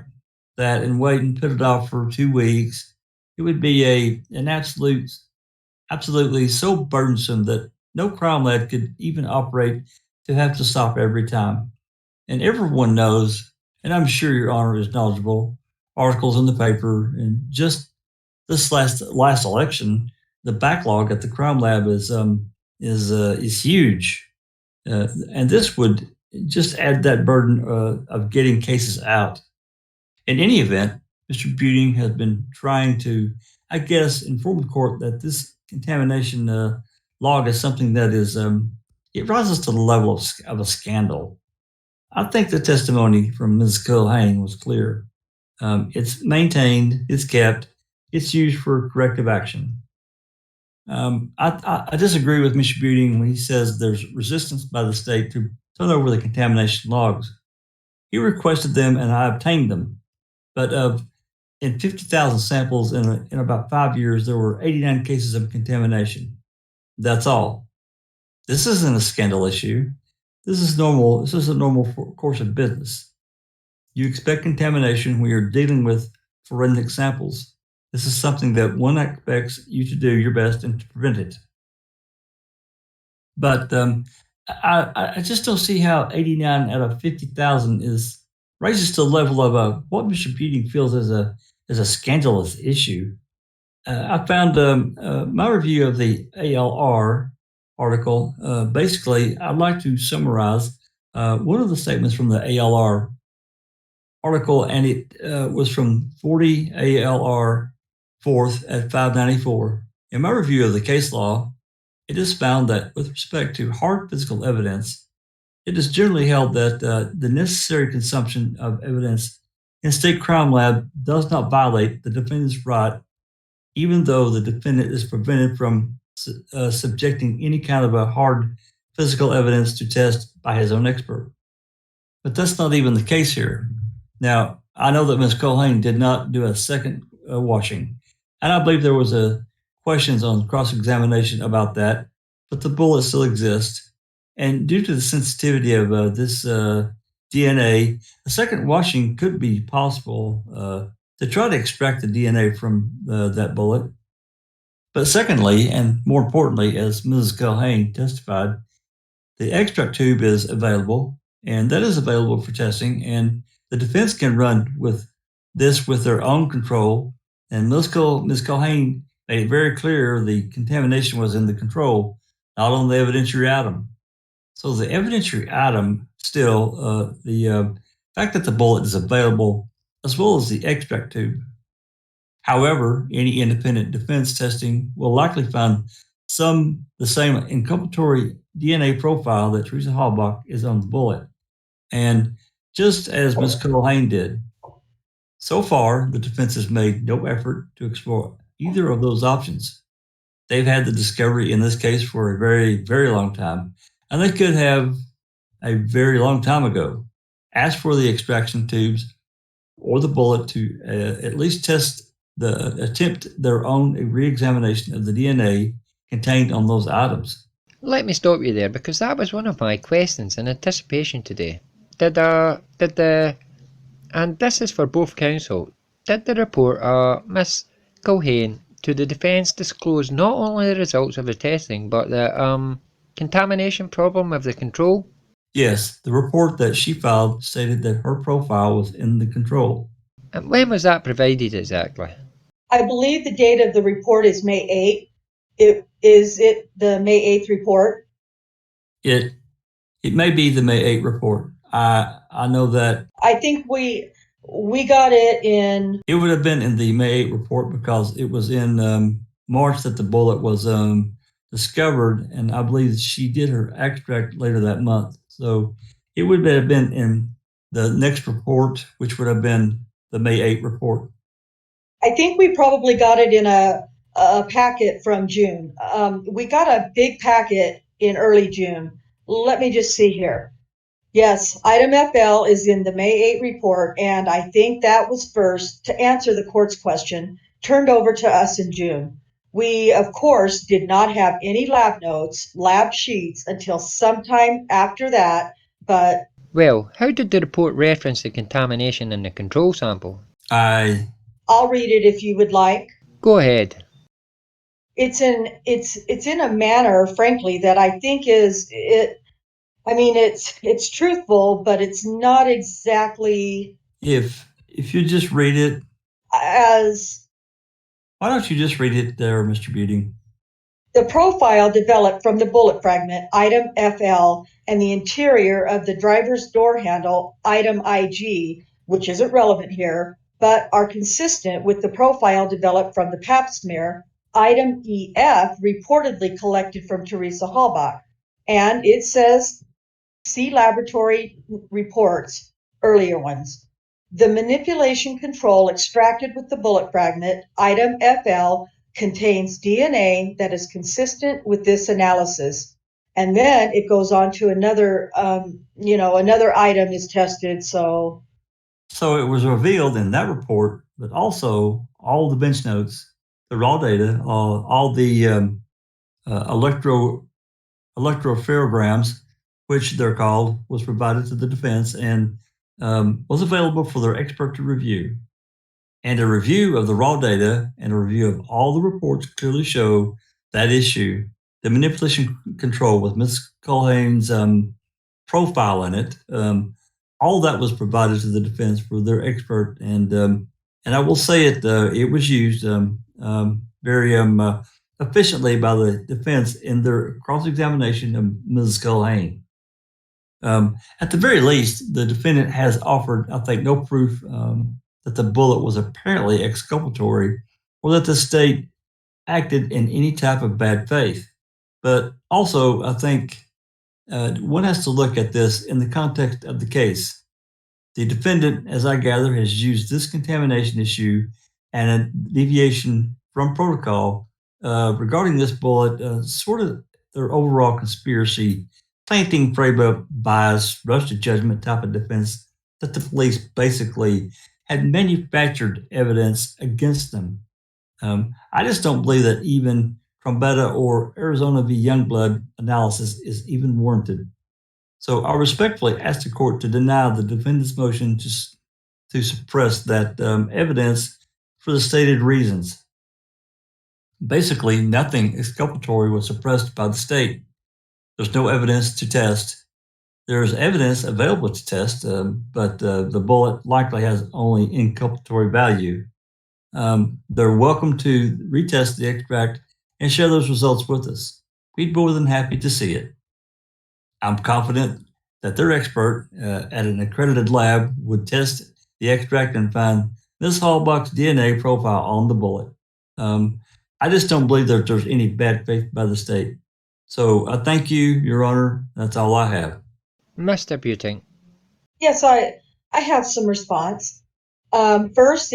that and wait and put it off for 2 weeks. It would be an absolutely so burdensome that no crime lab could even operate to have to stop every time. And everyone knows, and I'm sure Your Honor is knowledgeable, articles in the paper, and just this last election, the backlog at the crime lab is huge, and this would just add that burden of getting cases out. In any event, Mr. Buting has been trying to, I guess, inform the court that this contamination log is something that is, it rises to the level of a scandal. I think the testimony from Ms. Culhane was clear. It's maintained, it's kept, it's used for corrective action. I disagree with Mr. Buting when he says there's resistance by the state to turn over the contamination logs. He requested them and I obtained them. But in 50,000 samples in about 5 years, there were 89 cases of contamination. That's all. This isn't a scandal issue. This is normal. This is a normal course of business. You expect contamination when you're dealing with forensic samples. This is something that one expects you to do your best and to prevent it. But I just don't see how 89 out of 50,000 raises to the level of what Mr. Buting feels as a scandalous issue. I found my review of the ALR article. Basically, I'd like to summarize one of the statements from the ALR article, and it was from 40 ALR 4th at 594. In my review of the case law, it is found that with respect to hard physical evidence, it is generally held that the necessary consumption of evidence in state crime lab does not violate the defendant's right, even though the defendant is prevented from subjecting any kind of a hard physical evidence to test by his own expert. But that's not even the case here. Now, I know that Ms. Culhane did not do a second washing, and I believe there was questions on cross-examination about that, but the bullet still exists. And due to the sensitivity of this DNA, a second washing could be possible to try to extract the DNA from that bullet. But secondly, and more importantly, as Mrs. Culhane testified, the extract tube is available, and that is available for testing, and the defense can run with this with their own control. And Ms. Culhane made it very clear the contamination was in the control, not on the evidentiary item. So the evidentiary item still, the fact that the bullet is available, as well as the extract tube. However, any independent defense testing will likely find the same inculpatory DNA profile that Teresa Halbach is on the bullet. And just as Ms. Culhane did, so far, the defense has made no effort to explore either of those options. They've had the discovery in this case for a very, very long time, and they could have a very long time ago asked for the extraction tubes or the bullet to at least attempt their own re-examination of the DNA contained on those items. Let me stop you there, because that was one of my questions in anticipation today. And this is for both counsel, did the report, Miss Culhane, to the defence disclose not only the results of the testing, but the contamination problem of the control? Yes, the report that she filed stated that her profile was in the control. And when was that provided exactly? I believe the date of the report is May 8th. Is it the May 8th report? It may be the May 8th report. I know that. I think we got it in. It would have been in the May 8th report because it was in March that the bullet was discovered, and I believe she did her extract later that month. So it would have been in the next report, which would have been the May 8th report. I think we probably got it in a a packet from June. We got a big packet in early June. Let me just see here. Yes, item FL is in the May 8 report, and I think that was first to answer the court's question, turned over to us in June. We, of course, did not have any lab notes, lab sheets until sometime after that, but... Well, how did the report reference the contamination in the control sample? I'll read it if you would like. Go ahead. It's in a manner, frankly, that I think it's truthful, but it's not exactly... If you just read it... Why don't you just read it there, Mr. Beauty? The profile developed from the bullet fragment, item FL, and the interior of the driver's door handle, item IG, which isn't relevant here, but are consistent with the profile developed from the pap smear, item EF, reportedly collected from Teresa Hallbach. And it says, see laboratory reports, earlier ones. The manipulation control extracted with the bullet fragment, item FL, contains DNA that is consistent with this analysis. And then it goes on to another, another item is tested, so... So it was revealed in that report, but also all the bench notes, the raw data, all the electropherograms, which they're called, was provided to the defense and was available for their expert to review. And a review of the raw data and a review of all the reports clearly show that issue. The manipulation control with Ms. Culhane's profile in it, all that was provided to the defense for their expert. And I will say it was used very efficiently by the defense in their cross-examination of Ms. Culhane. At the very least, the defendant has offered, I think, no proof that the bullet was apparently exculpatory or that the state acted in any type of bad faith. But also, I think one has to look at this in the context of the case. The defendant, as I gather, has used this contamination issue and a deviation from protocol regarding this bullet, sort of their overall conspiracy, planting frame bias, rush to judgment type of defense that the police basically had manufactured evidence against them. I just don't believe that even Trombetta or Arizona v. Youngblood analysis is even warranted. So I respectfully ask the court to deny the defendant's motion to suppress that evidence for the stated reasons. Basically, nothing exculpatory was suppressed by the state. There's no evidence to test. There's evidence available to test, but the bullet likely has only inculpatory value. They're welcome to retest the extract and share those results with us. We'd be more than happy to see it. I'm confident that their expert at an accredited lab would test the extract and find Ms. Hallbach's DNA profile on the bullet. I just don't believe that there's any bad faith by the state. So I thank you, Your Honor. That's all I have. Mr. Buting. Yes, I have some response. First,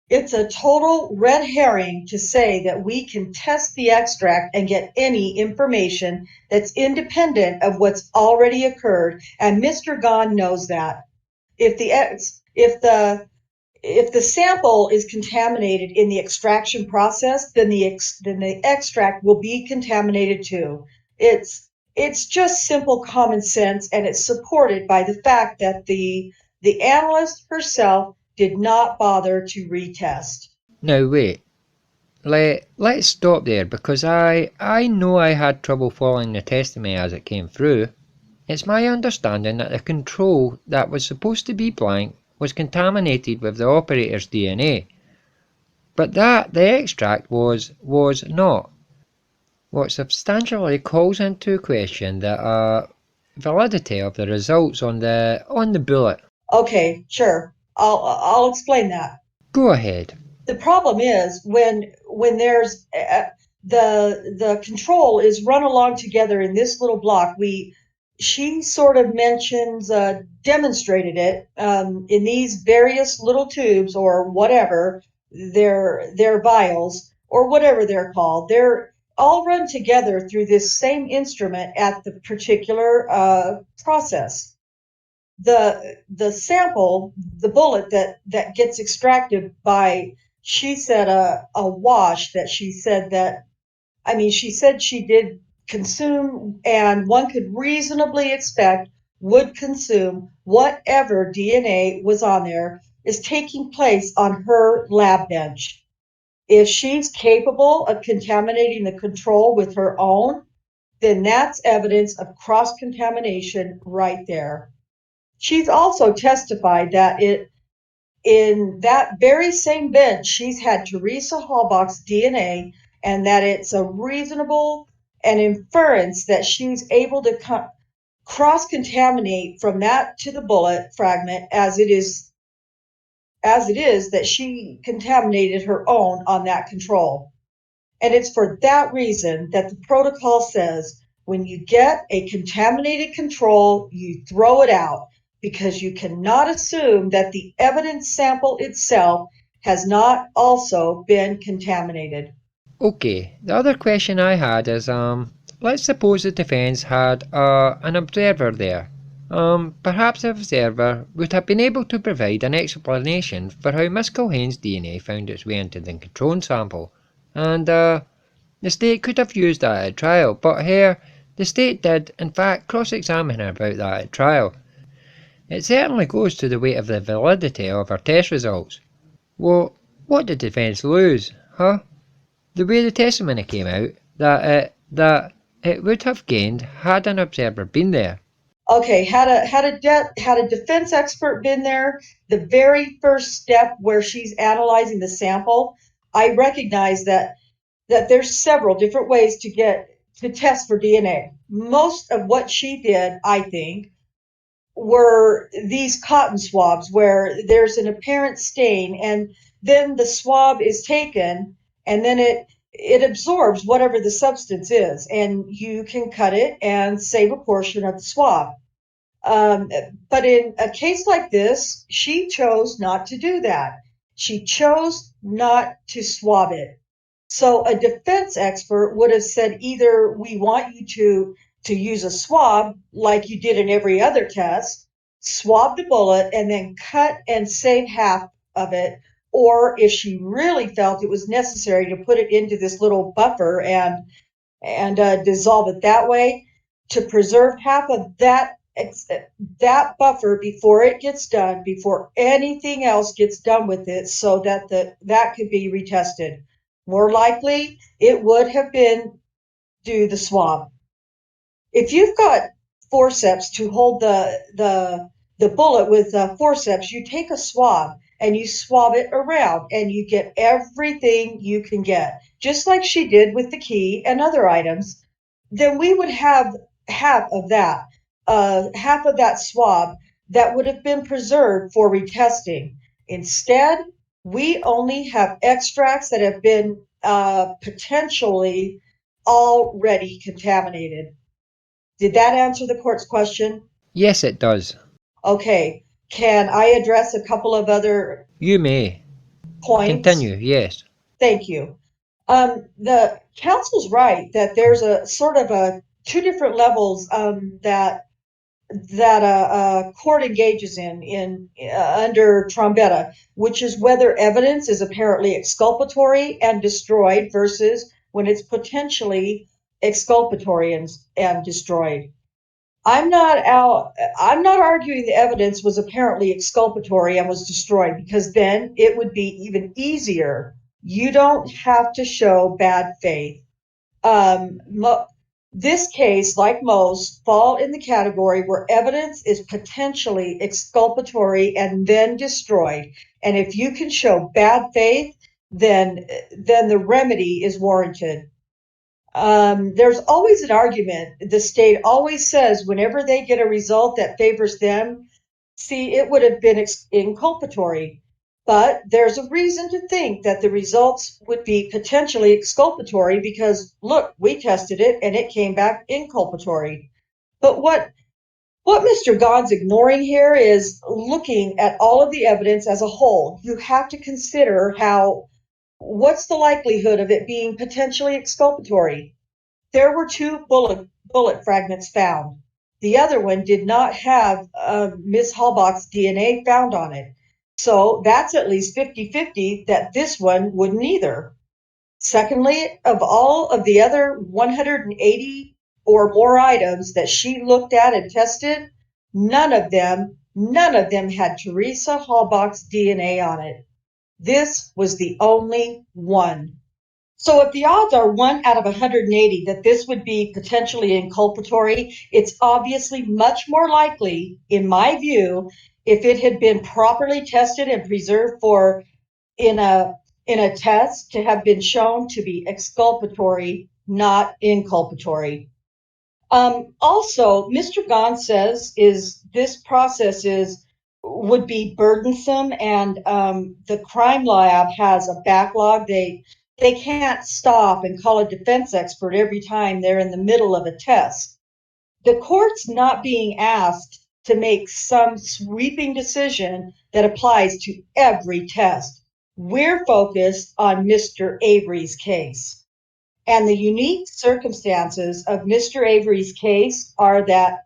it's a total red herring to say that we can test the extract and get any information that's independent of what's already occurred, and Mr. Gahn knows that. If the sample is contaminated in the extraction process, then the extract will be contaminated too. It's just simple common sense, and it's supported by the fact that the analyst herself did not bother to retest. Now wait, let's stop there because I know I had trouble following the testimony as it came through. It's my understanding that the control that was supposed to be blank was contaminated with the operator's DNA, but that the extract was not. What substantially calls into question the validity of the results on the bullet. Okay, sure. I'll explain that. Go ahead. The problem is when there's the control is run along together in this little block. She sort of mentions demonstrated it in these various little tubes or whatever, their vials. or whatever they're called. They're all run together through this same instrument at the particular process. The sample, the bullet that gets extracted by, she said a wash that she said that, I mean, she said she did consume, and one could reasonably expect would consume whatever DNA was on there, is taking place on her lab bench. If she's capable of contaminating the control with her own, then that's evidence of cross-contamination right there. She's also testified that in that very same bench, she's had Teresa Halbach's DNA, and that it's a reasonable an inference that she's able to cross-contaminate from that to the bullet fragment as it is that she contaminated her own on that control. And it's for that reason that the protocol says when you get a contaminated control, you throw it out, because you cannot assume that the evidence sample itself has not also been contaminated. Okay, the other question I had is, let's suppose the defense had an observer there. Perhaps the observer would have been able to provide an explanation for how Miss Culhane's DNA found its way into the control sample, and the state could have used that at trial, but here the state did in fact cross-examine her about that at trial. It certainly goes to the weight of the validity of her test results. Well, what did the defence lose, huh? The way the testimony came out, that it would have gained had an observer been there. Okay, had a defense expert been there, the very first step where she's analyzing the sample, I recognize that there's several different ways to test for DNA. Most of what she did, I think, were these cotton swabs where there's an apparent stain, and then the swab is taken, and then it absorbs whatever the substance is, and you can cut it and save a portion of the swab. But in a case like this, she chose not to do that. She chose not to swab it. So a defense expert would have said, either we want you to use a swab like you did in every other test, swab the bullet, and then cut and save half of it, or if she really felt it was necessary to put it into this little buffer and dissolve it that way, to preserve half of that buffer before it gets done, before anything else gets done with it, so that that could be retested. More likely, it would have been do the swab. If you've got forceps to hold the bullet with forceps, you take a swab and you swab it around, and you get everything you can get, just like she did with the key and other items. Then we would have half of that swab that would have been preserved for retesting. Instead, we only have extracts that have been potentially already contaminated. Did that answer the court's question? Yes, it does. Okay. Can I address a couple of other You may. points? Continue, yes. Thank you. The counsel's right that there's a sort of a two different levels that a court engages in under Trombetta, which is whether evidence is apparently exculpatory and destroyed versus when it's potentially exculpatory and destroyed. I'm not arguing the evidence was apparently exculpatory and was destroyed, because then it would be even easier. You don't have to show bad faith. This case, like most, fall in the category where evidence is potentially exculpatory and then destroyed. And if you can show bad faith, then the remedy is warranted. There's always an argument. The state always says whenever they get a result that favors them, see, it would have been inculpatory. But there's a reason to think that the results would be potentially exculpatory, because, look, we tested it and it came back inculpatory. But what Mr. Gahn's ignoring here is looking at all of the evidence as a whole. You have to consider how what's the likelihood of it being potentially exculpatory? There were 2 bullet fragments found. The other one did not have Miss Halbach's DNA found on it. So that's at least 50-50 that this one wouldn't either. Secondly, of all of the other 180 or more items that she looked at and tested, none of them had Teresa Halbach's DNA on it. This was the only one. So if the odds are 1 out of 180 that this would be potentially inculpatory, it's obviously much more likely, in my view, if it had been properly tested and preserved for in a test to have been shown to be exculpatory, not inculpatory. Also, Mr. Gahn says this process would be burdensome, and the crime lab has a backlog. They can't stop and call a defense expert every time they're in the middle of a test. The court's not being asked to make some sweeping decision that applies to every test. We're focused on Mr. Avery's case. And the unique circumstances of Mr. Avery's case are that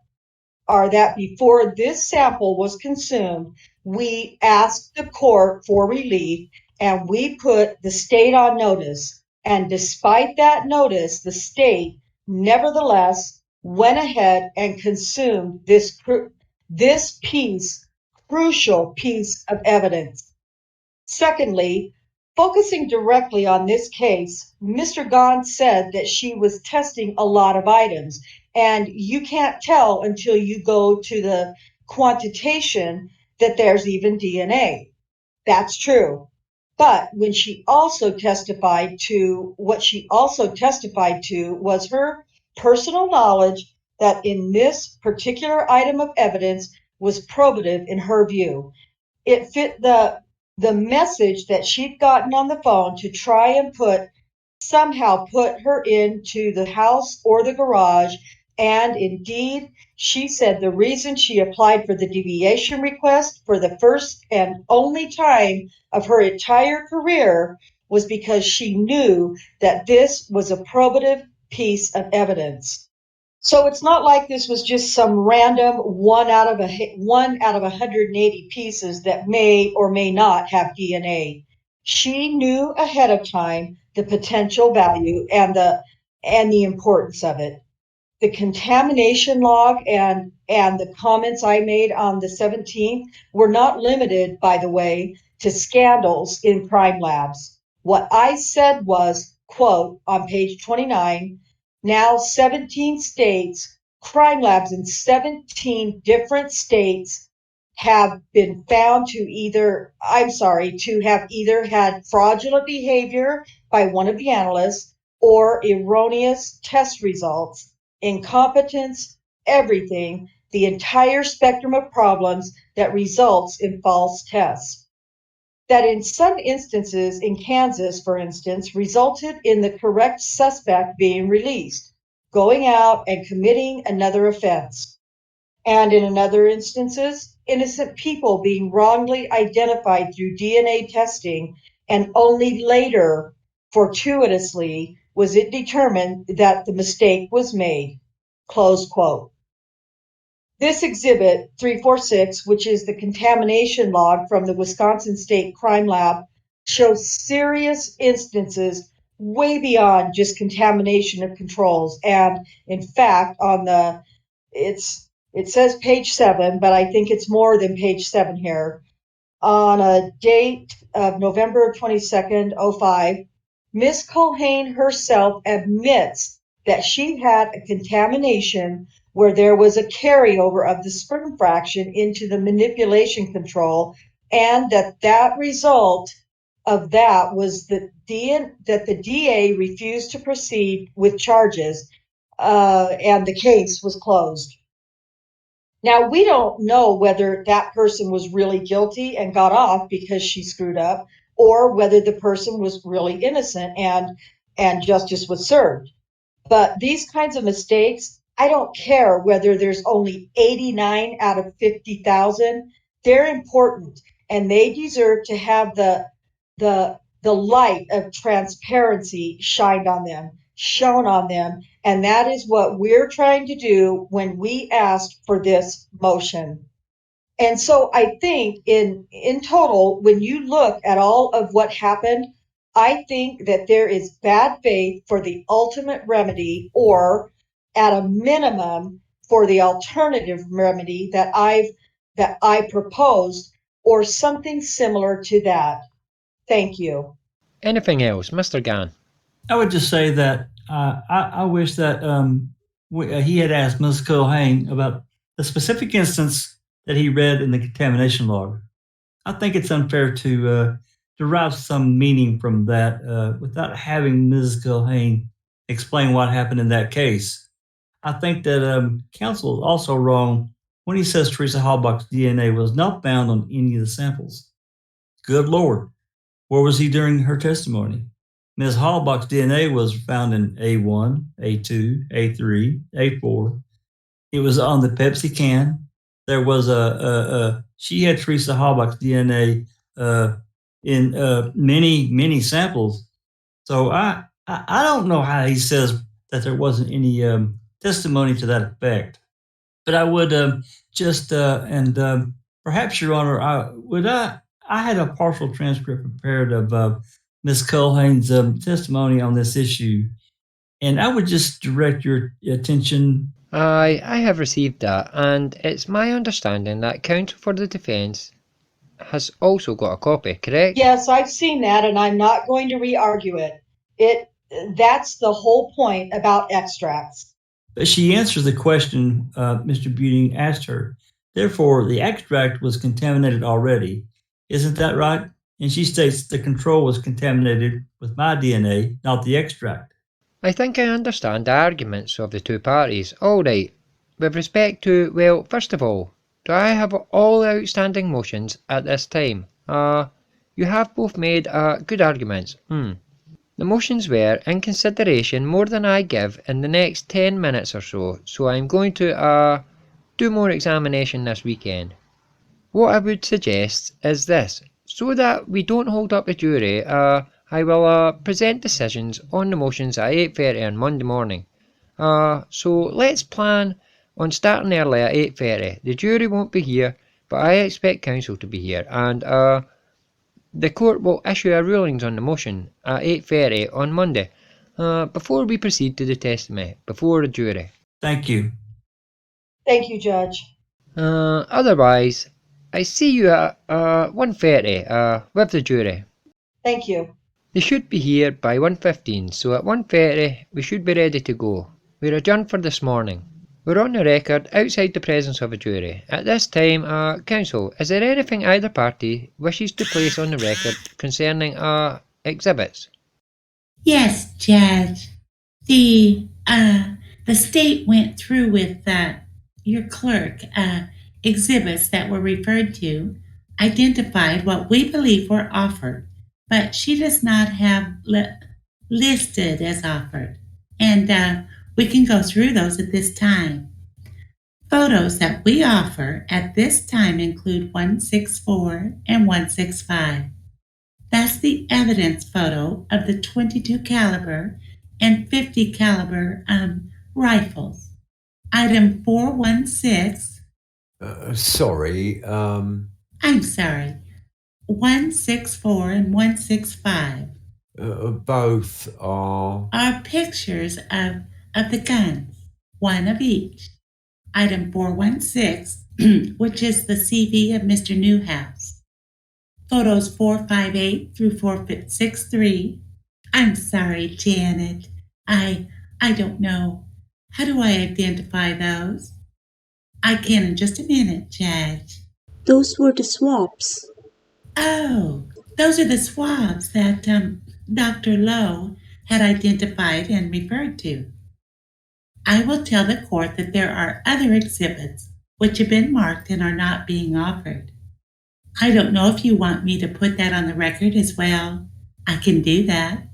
before this sample was consumed, we asked the court for relief and we put the state on notice. And despite that notice, the state nevertheless went ahead and consumed this crucial piece of evidence. Secondly, focusing directly on this case, Mr. Gahn said that she was testing a lot of items, and you can't tell until you go to the quantitation that there's even DNA. That's true. But when she also testified to, what she also testified to was her personal knowledge that in this particular item of evidence was probative in her view. It fit the message that she'd gotten on the phone to try and somehow put her into the house or the garage. And indeed, she said the reason she applied for the deviation request for the first and only time of her entire career was because she knew that this was a probative piece of evidence. So it's not like this was just some random 1 out of 180 pieces that may or may not have DNA. She knew ahead of time the potential value and the importance of it. The contamination log and the comments I made on the 17th were not limited, by the way, to scandals in crime labs. What I said was, quote, on page 29, now 17 states, crime labs in 17 different states have been found to have either had fraudulent behavior by one of the analysts or erroneous test results, incompetence, everything, the entire spectrum of problems that results in false tests. That in some instances in Kansas, for instance, resulted in the correct suspect being released, going out and committing another offense. And in other instances, innocent people being wrongly identified through DNA testing, and only later, fortuitously, was it determined that the mistake was made. Close quote. This exhibit 346, which is the contamination log from the Wisconsin State Crime Lab, shows serious instances way beyond just contamination of controls. And in fact, it says page 7, but I think it's more than page 7 here. On a date of November 22nd, 05, Miss Culhane herself admits that she had a contamination where there was a carryover of the sperm fraction into the manipulation control, and that result of that was that the DA refused to proceed with charges, and the case was closed. Now, we don't know whether that person was really guilty and got off because she screwed up, or whether the person was really innocent and justice was served. But these kinds of mistakes, I don't care whether there's only 89 out of 50,000. They're important, and they deserve to have the the light of transparency shined on them, shone on them. And that is what we're trying to do when we asked for this motion. And so I think in total, when you look at all of what happened, I think that there is bad faith for the ultimate remedy, or at a minimum for the alternative remedy that I proposed, or something similar to that. Thank you. Anything else, Mr. Gahn? I would just say that I wish that he had asked Ms. Culhane about the specific instance that he read in the contamination log. I think it's unfair to derive some meaning from that without having Ms. Culhane explain what happened in that case. I think that counsel is also wrong when he says Teresa Halbach's DNA was not found on any of the samples. Good Lord, where was he during her testimony? Ms. Halbach's DNA was found in A1, A2, A3, A4. It was on the Pepsi can. There was she had Teresa Halbach's DNA in many samples. So I don't know how he says that there wasn't any testimony to that effect. But I would perhaps, Your Honor, I had a partial transcript prepared of Ms. Culhane's testimony on this issue, and I would just direct your attention. I have received that, and it's my understanding that counsel for the defence has also got a copy, correct? Yes, I've seen that, and I'm not going to re-argue it. That's the whole point about extracts. But she answers the question Mr. Buting asked her. Therefore, the extract was contaminated already. Isn't that right? And she states the control was contaminated with my DNA, not the extract. I think I understand the arguments of the two parties. All right. With respect to, well, first of all, do I have all outstanding motions at this time? You have both made good arguments. The motions were in consideration more than I give in the next 10 minutes or so I'm going to do more examination this weekend. What I would suggest is this, so that we don't hold up the jury, I will present decisions on the motions at 8:30 on Monday morning. So let's plan on starting early at 8:30. The jury won't be here, but I expect counsel to be here, and the court will issue a rulings on the motion at 8:30 on Monday, before we proceed to the testimony, before the jury. Thank you. Thank you, Judge. Otherwise, I see you at 1:30 with the jury. Thank you. They should be here by 1:15, so at 1:30 we should be ready to go. We're adjourned for this morning. We're on the record outside the presence of a jury. At this time, counsel, is there anything either party wishes to place on the record concerning exhibits? Yes, Judge. The state went through with your clerk exhibits that were referred to, identified what we believe were offered, but she does not have listed as offered. And we can go through those at this time. Photos that we offer at this time include 164 and 165. That's the evidence photo of the 22 caliber and 50 caliber rifles. Item 416. Sorry. I'm sorry. 164 and 165. Both are pictures of the guns, one of each. Item 416, which is the CV of Mr. Newhouse. Photos 458 through 463. I'm sorry, Janet. I don't know. How do I identify those? I can in just a minute, Judge. Those were the swabs. Oh, those are the swabs that Dr. Lowe had identified and referred to. I will tell the court that there are other exhibits which have been marked and are not being offered. I don't know if you want me to put that on the record as well. I can do that.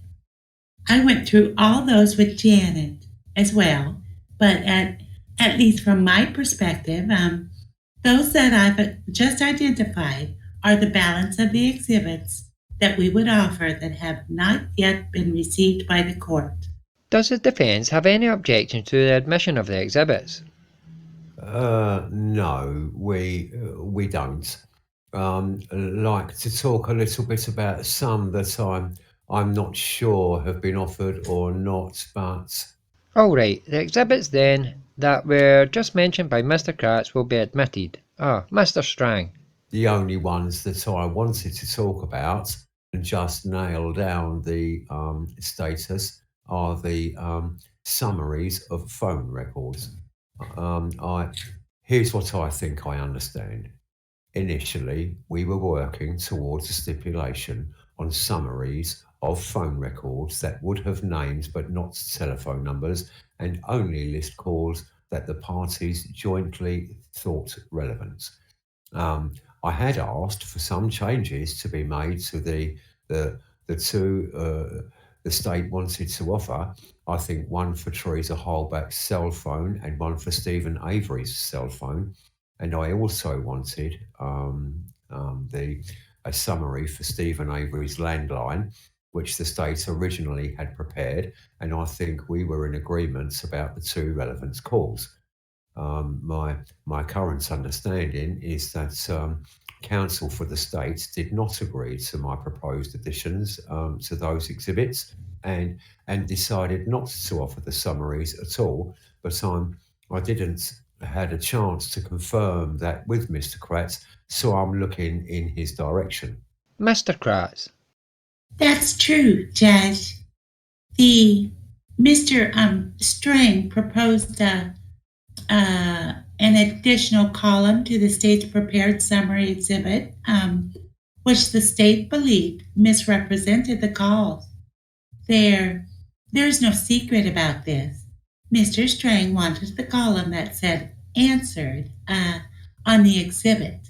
I went through all those with Janet as well, but at least from my perspective, those that I've just identified are the balance of the exhibits that we would offer that have not yet been received by the court. Does the defence have any objection to the admission of the exhibits? No, we don't. Like to talk a little bit about some that I'm not sure have been offered or not, but Alright, the exhibits then that were just mentioned by Mr. Kratz will be admitted. Mr. Strang. the only ones that I wanted to talk about and just nail down the status are the summaries of phone records. Here's what I think I understand. Initially, we were working towards a stipulation on summaries of phone records that would have names but not telephone numbers and only list calls that the parties jointly thought relevant. I had asked for some changes to be made to the two the state wanted to offer. I think one for Teresa Holbach's cell phone and one for Stephen Avery's cell phone. And I also wanted a summary for Stephen Avery's landline, which the state originally had prepared. And I think we were in agreement about the two relevant calls. My current understanding is that counsel for the state did not agree to my proposed additions to those exhibits and decided not to offer the summaries at all. But I didn't had a chance to confirm that with Mr. Kratz, so I'm looking in his direction. Mr. Kratz. That's true, Judge. The Mr. Strang proposed an additional column to the state's prepared summary exhibit, which the state believed misrepresented the calls. There's no secret about this. Mr. Strang wanted the column that said answered on the exhibit.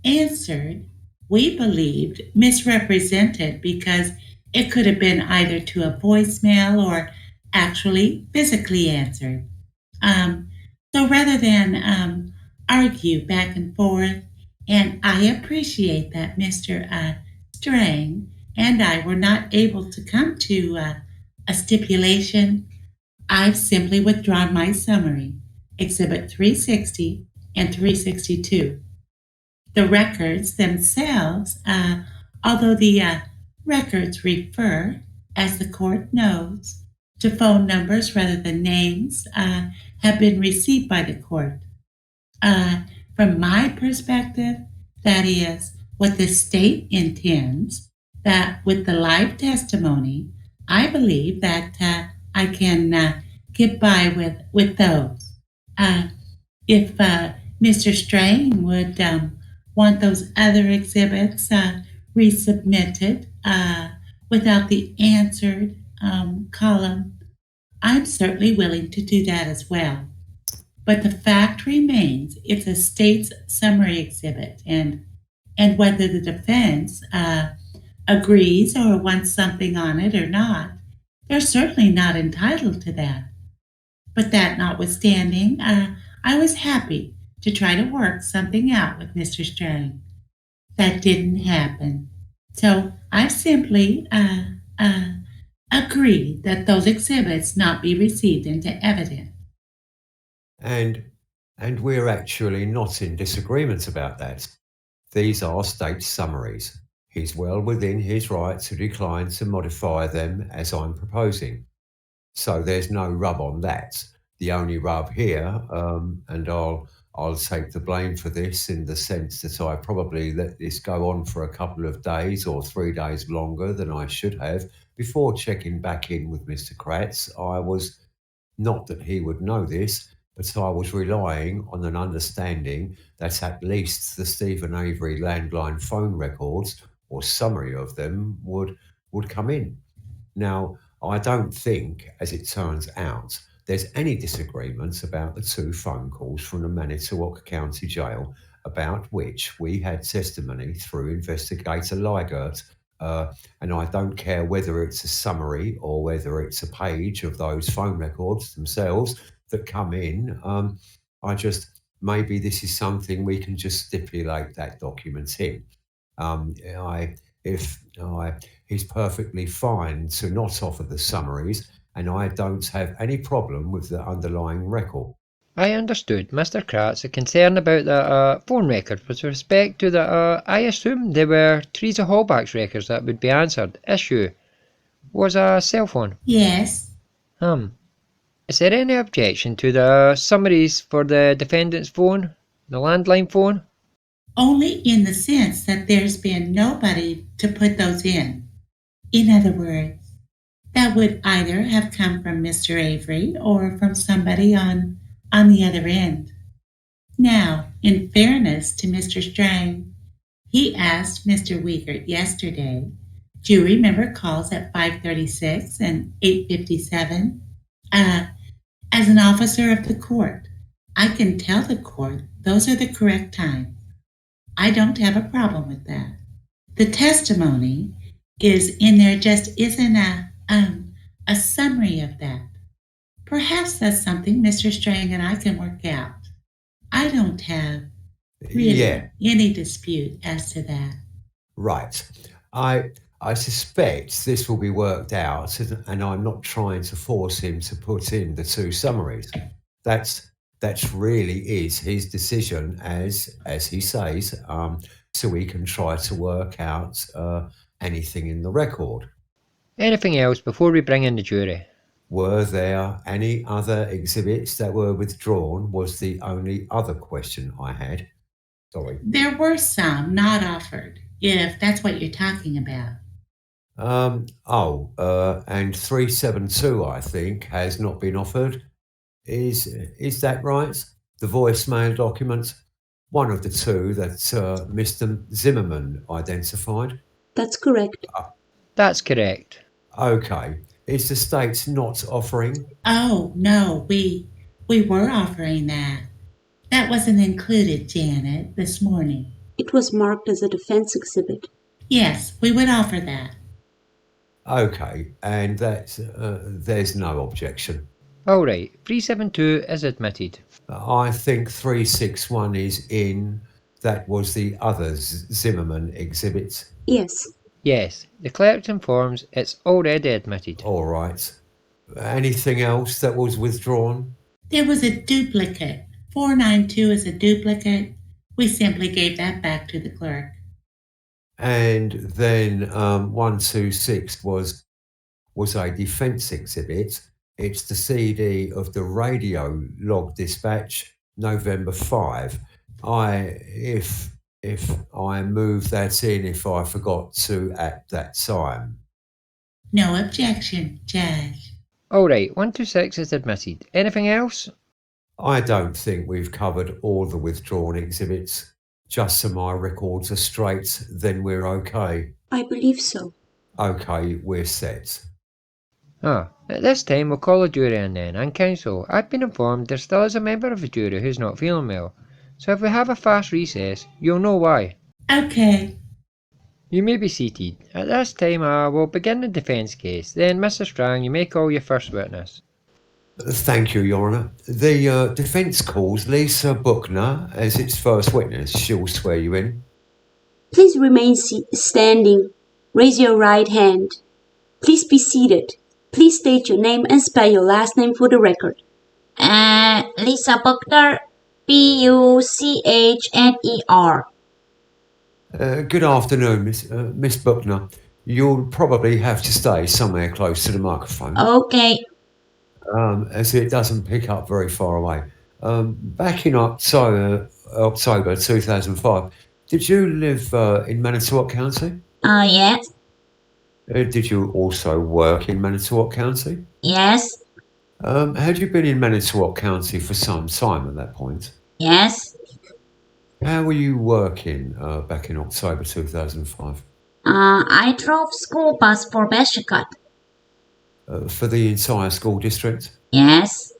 Answered, we believed, misrepresented because it could have been either to a voicemail or actually physically answered. So rather than argue back and forth, and I appreciate that Mr. Strang and I were not able to come to a stipulation, I've simply withdrawn my summary, Exhibit 360 and 362. The records themselves, although the records refer, as the court knows, to phone numbers rather than names, have been received by the court. From my perspective, that is what the state intends, that with the live testimony, I believe that I can get by with those. If Mr. Strang would want those other exhibits resubmitted without the answered column, I'm certainly willing to do that as well. But the fact remains, it's a state's summary exhibit, and whether the defense agrees or wants something on it or not, they're certainly not entitled to that. But that notwithstanding, I was happy to try to work something out with Mr. Strang. That didn't happen. So I simply agreed that those exhibits not be received into evidence. And we're actually not in disagreement about that. These are state summaries. He's well within his right to decline to modify them as I'm proposing. So there's no rub on that. The only rub here, and I'll take the blame for this in the sense that I probably let this go on for a couple of days or 3 days longer than I should have before checking back in with Mr. Kratz. I was, not that he would know this, but I was relying on an understanding that at least the Stephen Avery landline phone records or summary of them would come in. Now, I don't think, as it turns out, there's any disagreement about the two phone calls from the Manitowoc County Jail about which we had testimony through investigator Leugert, and I don't care whether it's a summary or whether it's a page of those phone records themselves that come in. Maybe this is something we can just stipulate that document in. He's perfectly fine to not offer the summaries, and I don't have any problem with the underlying record. I understood Mr. Kratz concern about the phone records with respect to the I assumed there were Teresa Hallback's records that would be answered. Issue was a cell phone. Yes. Is there any objection to the summaries for the defendant's phone, the landline phone? Only in the sense that there's been nobody to put those in. In other words, that would either have come from Mr. Avery or from somebody on the other end. Now, in fairness to Mr. Strang, he asked Mr. Wiegert yesterday, do you remember calls at 5:36 and 8:57? As an officer of the court, I can tell the court those are the correct times. I don't have a problem with that. The testimony is in there, just isn't a summary of that. Perhaps that's something Mr. Strang and I can work out. I don't have really any dispute as to that. Right. I suspect this will be worked out, and I'm not trying to force him to put in the two summaries. That's really is his decision, as he says, so we can try to work out anything in the record. Anything else before we bring in the jury? Were there any other exhibits that were withdrawn? Was the only other question I had. Sorry. There were some not offered, if that's what you're talking about. And 372, I think, has not been offered. Is that right? The voicemail document, one of the two that Mr. Zimmerman identified? That's correct. That's correct. Okay. Is the state not offering? Oh, no, we were offering that. That wasn't included, Janet, this morning. It was marked as a defense exhibit. Yes, we would offer that. Okay, and that there's no objection. All right, 372 is admitted. I think 361 is in. That was the other Zimmerman exhibit. Yes. Yes, the clerk informs it's already admitted. All right. Anything else that was withdrawn? There was a duplicate. 492 is a duplicate. We simply gave that back to the clerk. And then 126 was a defense exhibit. It's the CD of the radio log dispatch, November 5. If I move that in, if I forgot to at that time. No objection, Judge. All right, 126 is admitted. Anything else? I don't think we've covered all the withdrawn exhibits. Just so my records are straight, then we're okay. I believe so. Okay, we're set. At this time we'll call a jury in then, and counsel. I've been informed there still is a member of the jury who's not feeling well. So if we have a fast recess, you'll know why. Okay. You may be seated. At this time we'll begin the defence case. Then, Mr. Strang, you may call your first witness. Thank you, Your Honour. The defence calls Lisa Buchner as its first witness. She'll swear you in. Please remain standing. Raise your right hand. Please be seated. Please state your name and spell your last name for the record. Lisa Buchner, Buchner. Good afternoon, Miss Buchner. You'll probably have to stay somewhere close to the microphone. Okay. As it doesn't pick up very far away. Back in October 2005, did you live in Manitowoc County? Yes. Did you also work in Manitowoc County? Yes. Had you been in Manitowoc County for some time at that point? Yes. How were you working back in October 2005? I drove school bus for Beshikot. For the entire school district? Yes.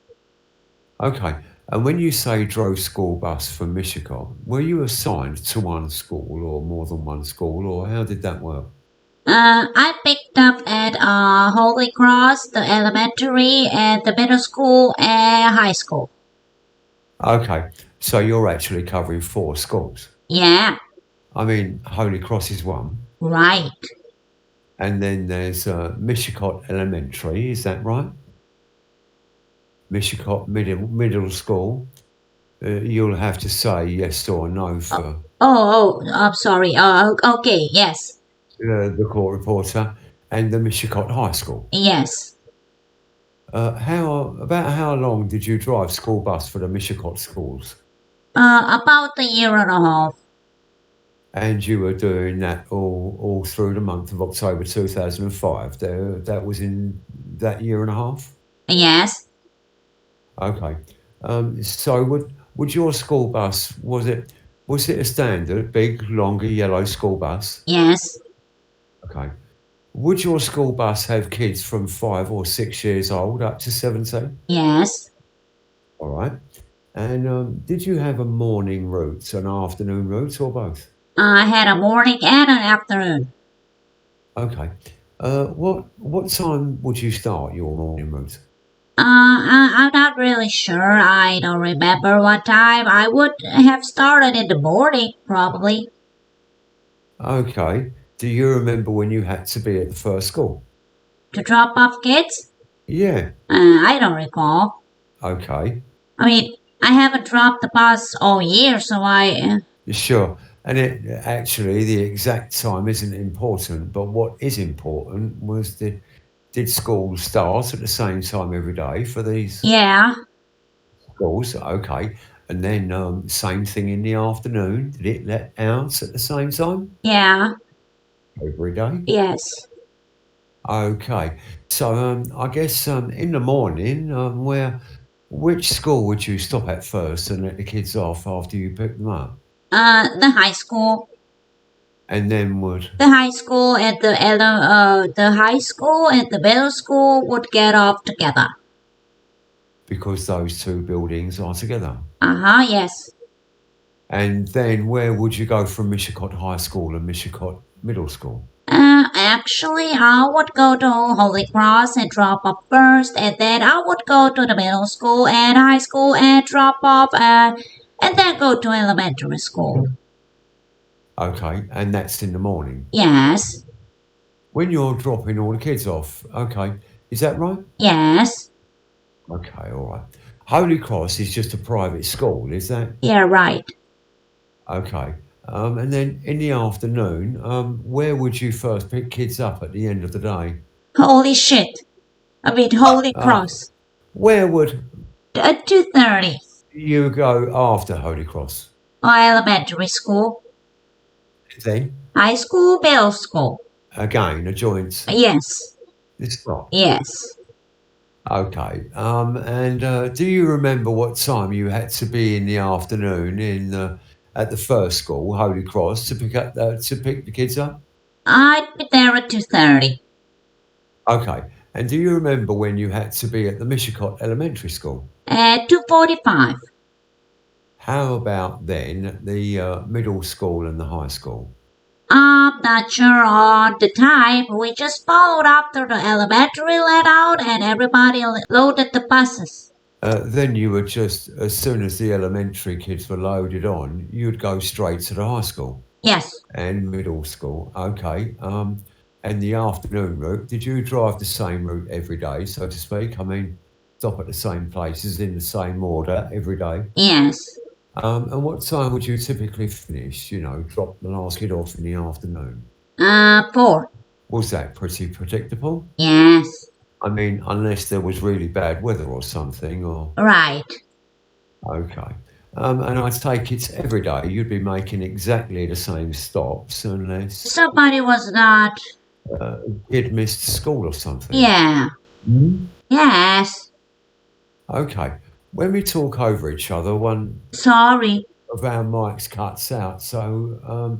Okay. And when you say drove school bus for Michigan, were you assigned to one school or more than one school, or how did that work? I picked up at Holy Cross, the elementary, and the middle school, and high school. Okay. So you're actually covering 4 schools? Yeah. I mean, Holy Cross is one. Right. And then there's Mishicot Elementary, is that right? Mishicot Middle School. You'll have to say yes or no for I'm sorry. Okay, yes. the court reporter. And the Mishicot High School. Yes. How long did you drive school bus for the Mishicot schools? About a year and a half. And you were doing that all through the month of October 2005. That was in that year and a half? Yes. Okay. So would your school bus, was it a standard, big, longer, yellow school bus? Yes. Okay. Would your school bus have kids from 5 or 6 years old up to 17? Yes. All right. And did you have a morning route, an afternoon route, or both? I had a morning and an afternoon. Okay. What time would you start your morning route? I'm not really sure. I don't remember what time. I would have started in the morning, probably. Okay. Do you remember when you had to be at the first school? To drop off kids? Yeah. I don't recall. Okay. I mean, I haven't dropped the bus all year, so I... Sure. And actually, the exact time isn't important, but what is important was did school start at the same time every day for these Yeah. schools? Okay. And then same thing in the afternoon. Did it let out at the same time? Yeah. Every day? Yes. Okay. So I guess in the morning, which school would you stop at first and let the kids off after you pick them up? The high school. And then would The high school and the high school and the middle school would get off together. because those two buildings are together. Yes. And then where would you go from Mishicot High School and Mishicot Middle School? Actually, I would go to Holy Cross and drop off first, and then I would go to the middle school and high school and drop off, and then go to elementary school. Okay, and that's in the morning. Yes. When you're dropping all the kids off, okay, is that right? Yes. Okay, all right. Holy Cross is just a private school, is that? Yeah, right. Okay. And then in the afternoon, where would you first pick kids up at the end of the day? Holy shit. I mean, Holy Cross. Where would 2:30. you go after Holy Cross? Elementary school. Then, High school, middle school. again, a joint Yes. stop. Yes. Okay. And do you remember what time you had to be in the afternoon at the first school, Holy Cross, to pick the kids up? I'd be there at 2:30. Okay. And do you remember when you had to be at the Mishicot Elementary School? At 2:45. How about then the middle school and the high school? I'm not sure on the time. We just followed after the elementary let out and everybody loaded the buses. Then you would just, as soon as the elementary kids were loaded on, you'd go straight to the high school. Yes. And middle school. Okay. And the afternoon route, did you drive the same route every day, so to speak? I mean, stop at the same places in the same order every day? Yes. And what time would you typically finish, drop the last kid off in the afternoon? 4. Was that pretty predictable? Yes. I mean, unless there was really bad weather or something, or... Right. Okay. And I take it's every day you'd be making exactly the same stops unless Somebody was not. kid missed school or something. Yeah. Yes. Okay. When we talk over each other, one Sorry. of our mics cuts out. So,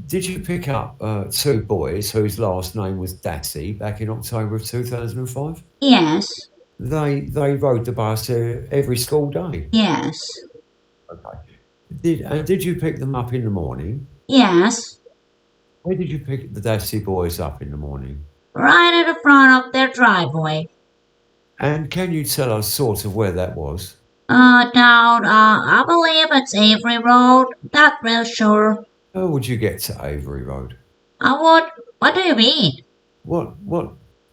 did you pick up 2 boys whose last name was Dassey back in October of 2005? Yes. They rode the bus every school day. Yes. Okay. Did you pick them up in the morning? Yes. Where did you pick the Dassey boys up in the morning? Right in the front of their driveway. And can you tell us sort of where that was? Down, I believe it's Avery Road. Not real sure. How would you get to Avery Road? What do you mean? What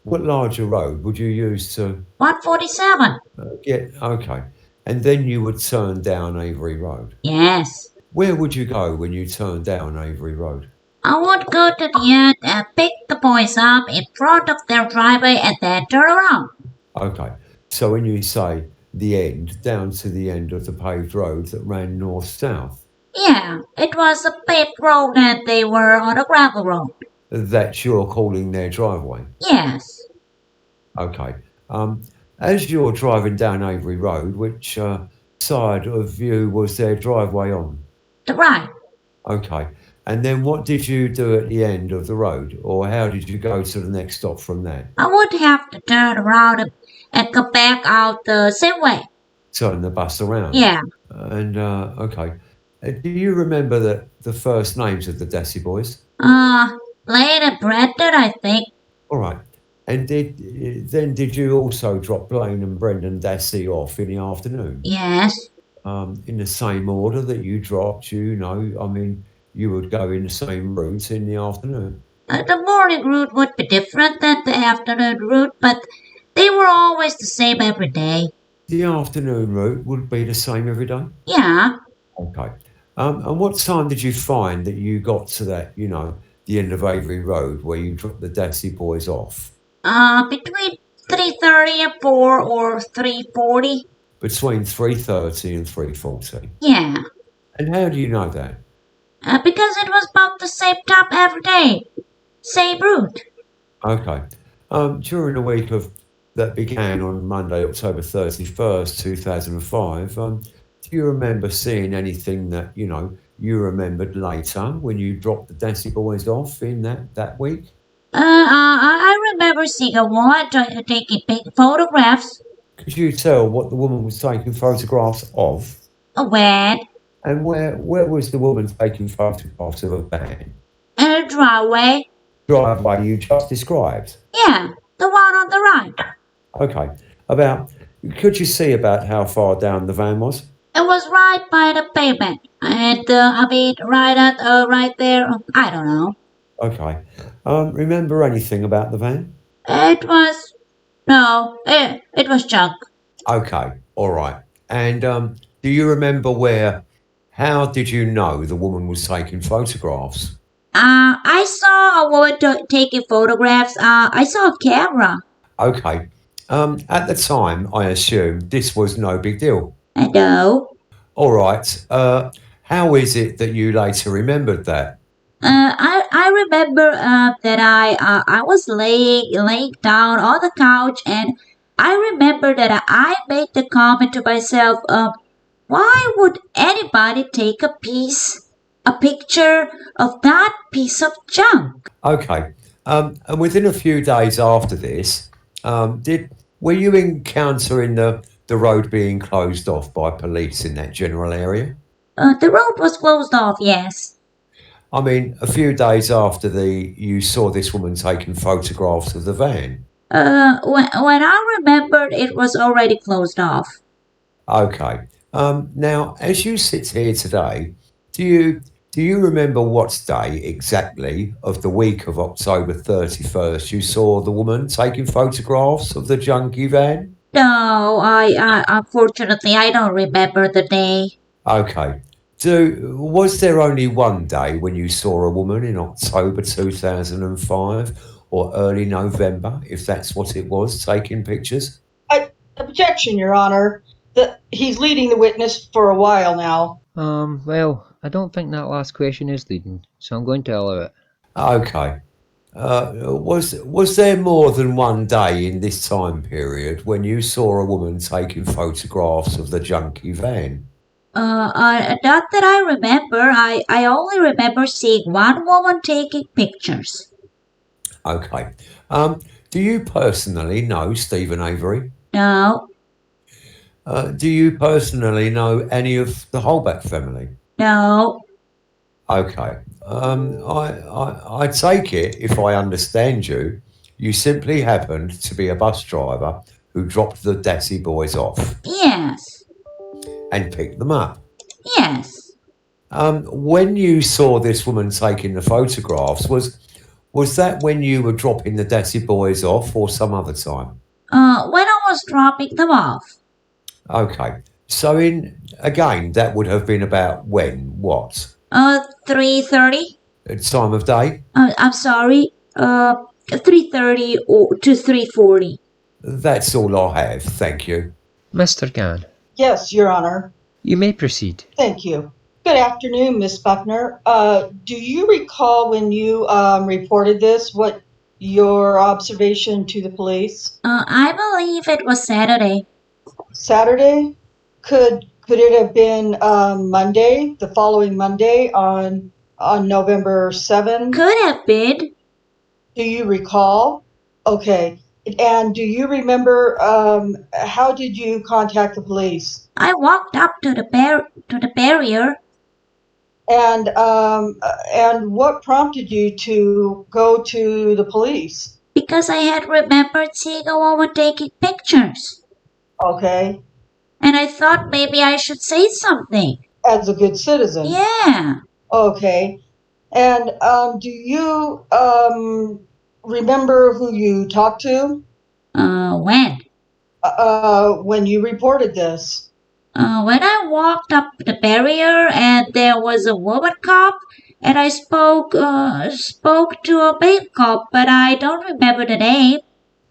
larger road would you use to 147? get? Okay, and then you would turn down Avery Road. Yes. Where would you go when you turn down Avery Road? I would go to the end and pick the boys up in front of their driveway and then turn around. Okay, so when you say the end, down to the end of the paved road that ran north-south, Yeah, it was a paved road and they were on a gravel road. that you're calling their driveway. Yes. Okay. As you're driving down Avery Road, which side of you was their driveway on? The right. Okay. And then what did you do at the end of the road? Or how did you go to the next stop from there? I would have to turn around and come back out the same way. Turn the bus around? Yeah. And, okay. Do you remember the first names of the Dassey boys? Glen and Brendan, I think. All right. And did you also drop Blaine and Brendan Dassey off in the afternoon? Yes. In the same order that you dropped, you would go in the same route in the afternoon. The morning route would be different than the afternoon route, but they were always the same every day. The afternoon route would be the same every day? Yeah. Okay. And what time did you find that you got to that, the end of Avery Road where you dropped the Dassey boys off? Between 3:30 and 4 or 3:40. Between 3:30 and 3:40. Yeah. And how do you know that? Because it was about the same time every day. Same route. Okay. During the week that began on Monday, October 31st, 2005, do you remember seeing anything that, you remembered later when you dropped the Dassey boys off in that week? I remember seeing a woman taking photographs. Could you tell what the woman was taking photographs of? When? And where was the woman taking photographs of a van? In a driveway. Driveway you just described? Yeah, the one on the right. Okay. Could you see about how far down the van was? It was right by the pavement. And, right there, I don't know. Okay. Remember anything about the van? It was junk. Okay. All right. And do you remember how did you know the woman was taking photographs? I saw a woman taking photographs. I saw a camera. Okay. At the time, I assume this was no big deal. No. All right. How is it that you later remembered that? I remember that I was laying down on the couch, and I remember that I made the comment to myself, why would anybody take a picture of that piece of junk? Okay. And within a few days after this, were you encountering the road being closed off by police in that general area? The road was closed off, yes. I mean, a few days after you saw this woman taking photographs of the van. When I remembered, it was already closed off. Okay. Now, as you sit here today, do you remember what day exactly of the week of October 31st you saw the woman taking photographs of the junkie van? No, unfortunately, I don't remember the day. Okay. Was there only one day when you saw a woman in October 2005 or early November, if that's what it was, taking pictures? Objection, Your Honor. He's leading the witness for a while now. Well, I don't think that last question is leading, so I'm going to allow it. Okay. Was there more than one day in this time period when you saw a woman taking photographs of the junkie van? Not that I remember. I only remember seeing one woman taking pictures. Okay. Do you personally know Stephen Avery? No. Do you personally know any of the Holbach family? No. Okay. I take it, if I understand you, you simply happened to be a bus driver who dropped the Dassey boys off. Yes. and picked them up. Yes. When you saw this woman taking the photographs, was that when you were dropping the Dassey boys off or some other time? When I was dropping them off. Okay. So again, that would have been about when? What? 3:30. Time of day? I'm sorry. 3:30 or to 3:40. That's all I have, thank you. Mr. Gahn, Yes, Your Honor. you may proceed. Thank you. Good afternoon, Miss Buckner. Do you recall when you reported this, what your observation to the police? I believe it was Saturday. Saturday? Could it have been Monday, the following Monday on November 7th? Could have been. Do you recall? Okay. And do you remember how did you contact the police? I walked up to the barrier. And what prompted you to go to the police? Because I had remembered seeing a woman taking pictures. Okay. And I thought maybe I should say something. As a good citizen. Yeah. Okay. And do you remember who you talked to? When? When you reported this. When I walked up the barrier and there was a woman cop, and I spoke to a male cop, but I don't remember the name.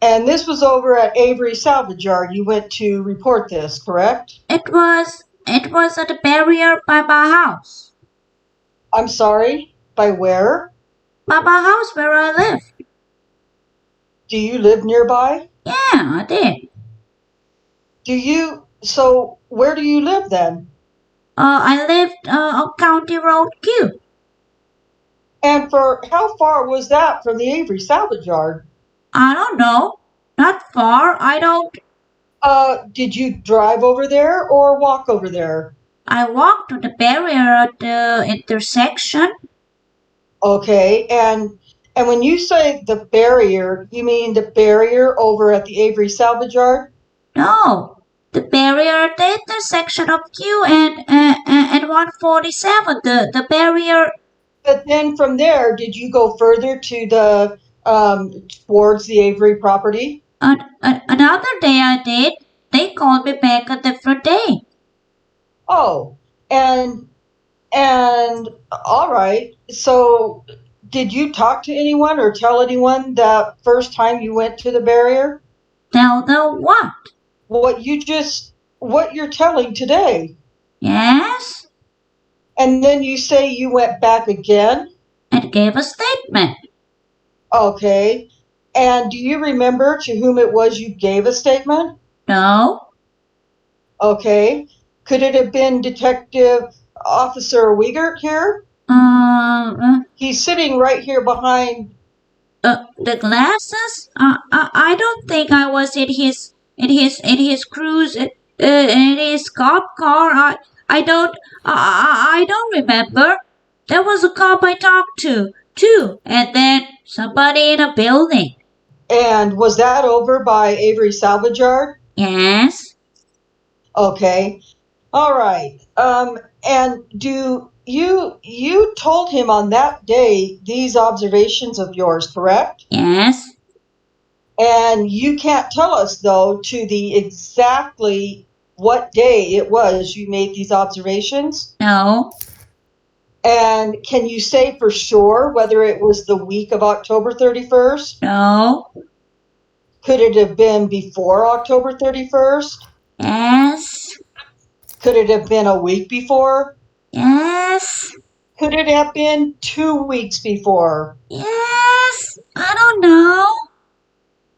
And this was over at Avery Salvage Yard. You went to report this, correct? It was at the barrier by my house. I'm sorry, by where? By my house where I live. Do you live nearby? Yeah, I did. So where do you live then? I lived on County Road Q. And for how far was that from the Avery Salvage Yard? I don't know. Not far. I don't. Did you drive over there or walk over there? I walked to the barrier at the intersection. Okay, and when you say the barrier, you mean the barrier over at the Avery Salvage Yard? No, the barrier at the intersection of Q and 147. The barrier. But then from there, did you go further to the towards the Avery property? Another day I did. They called me back a different day. Oh, and all right. So, did you talk to anyone or tell anyone that first time you went to the barrier? Tell them what? What you're telling today. Yes? And then you say you went back again? And gave a statement. Okay. And do you remember to whom it was you gave a statement? No. Okay. Could it have been Detective Officer Wiegert here? He's sitting right here behind. The glasses? I don't think I was in his cruise in his cop car. I don't remember. There was a cop I talked to too, and then somebody in a building. And was that over by Avery Salvage Yard? Yes. Okay. All right. And do you told him on that day these observations of yours, correct? Yes. And you can't tell us though to the exactly what day it was you made these observations? No. And can you say for sure whether it was the week of October 31st? No. Could it have been before October 31st? Yes. Could it have been a week before? Yes. Could it have been 2 weeks before? Yes. I don't know.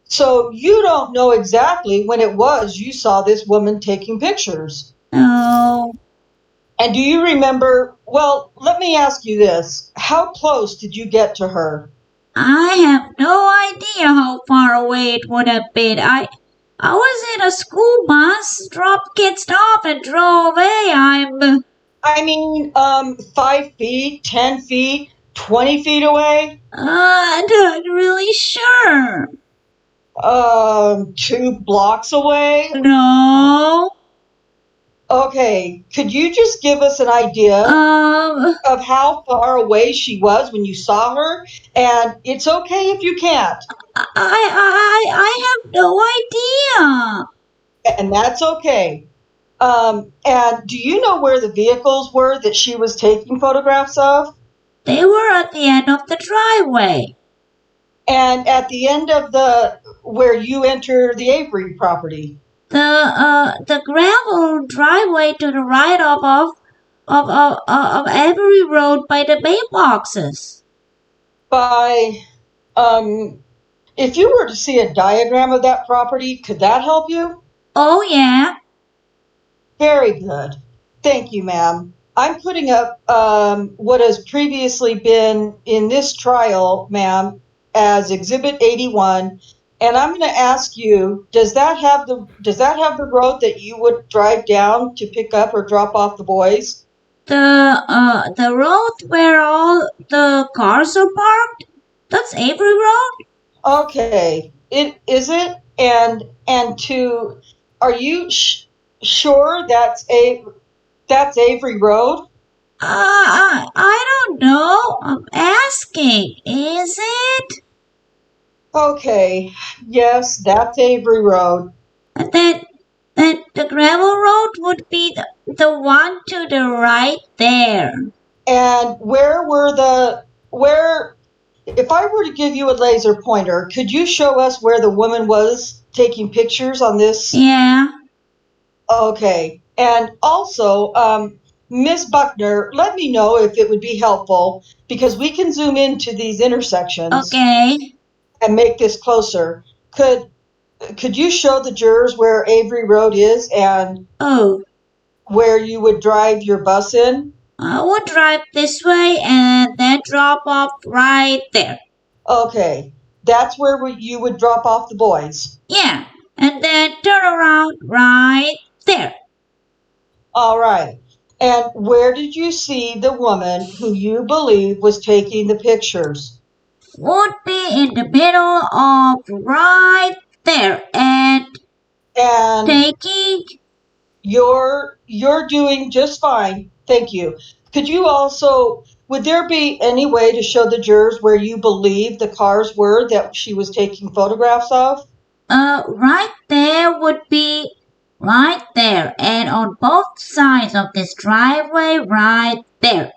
So you don't know exactly when it was you saw this woman taking pictures. No. And do you remember, well, let me ask you this. How close did you get to her? I have no idea how far away it would have been. I was in a school bus, dropped kids off, and drove away. I mean, 5 feet, 10 feet, 20 feet away? I'm not really sure. 2 blocks away? No. Okay, could you just give us an idea of how far away she was when you saw her? And it's okay if you can't. I have no idea. And that's okay. And do you know where the vehicles were that she was taking photographs of? They were at the end of the driveway. And at the end of where you enter the Avery property? The gravel driveway to the right of Avery Road by the mailboxes. If you were to see a diagram of that property, could that help you? Oh, yeah. Very good. Thank you, ma'am. I'm putting up what has previously been in this trial, ma'am, as Exhibit 81, and I'm going to ask you: does that have the road that you would drive down to pick up or drop off the boys? The road where all the cars are parked? That's Avery Road? Okay, is it? And are you sure that's Avery Road? I don't know. I'm asking. Is it? Okay, yes, that's Avery Road. And then the gravel road would be the one to the right there. And if I were to give you a laser pointer, could you show us where the woman was taking pictures on this? Yeah. Okay. And also, Miss Buchner, let me know if it would be helpful, because we can zoom into these intersections. Okay. And make this closer. Could you show the jurors where Avery Road is and where you would drive your bus in? I would drive this way and then drop off right there. Okay, that's where you would drop off the boys. Yeah, and then turn around right there. All right. And where did you see the woman who you believe was taking the pictures? Would be in the middle of right there and taking. You're doing just fine. Thank you. Would there be any way to show the jurors where you believe the cars were that she was taking photographs of? Right there would be right there, and on both sides of this driveway right there.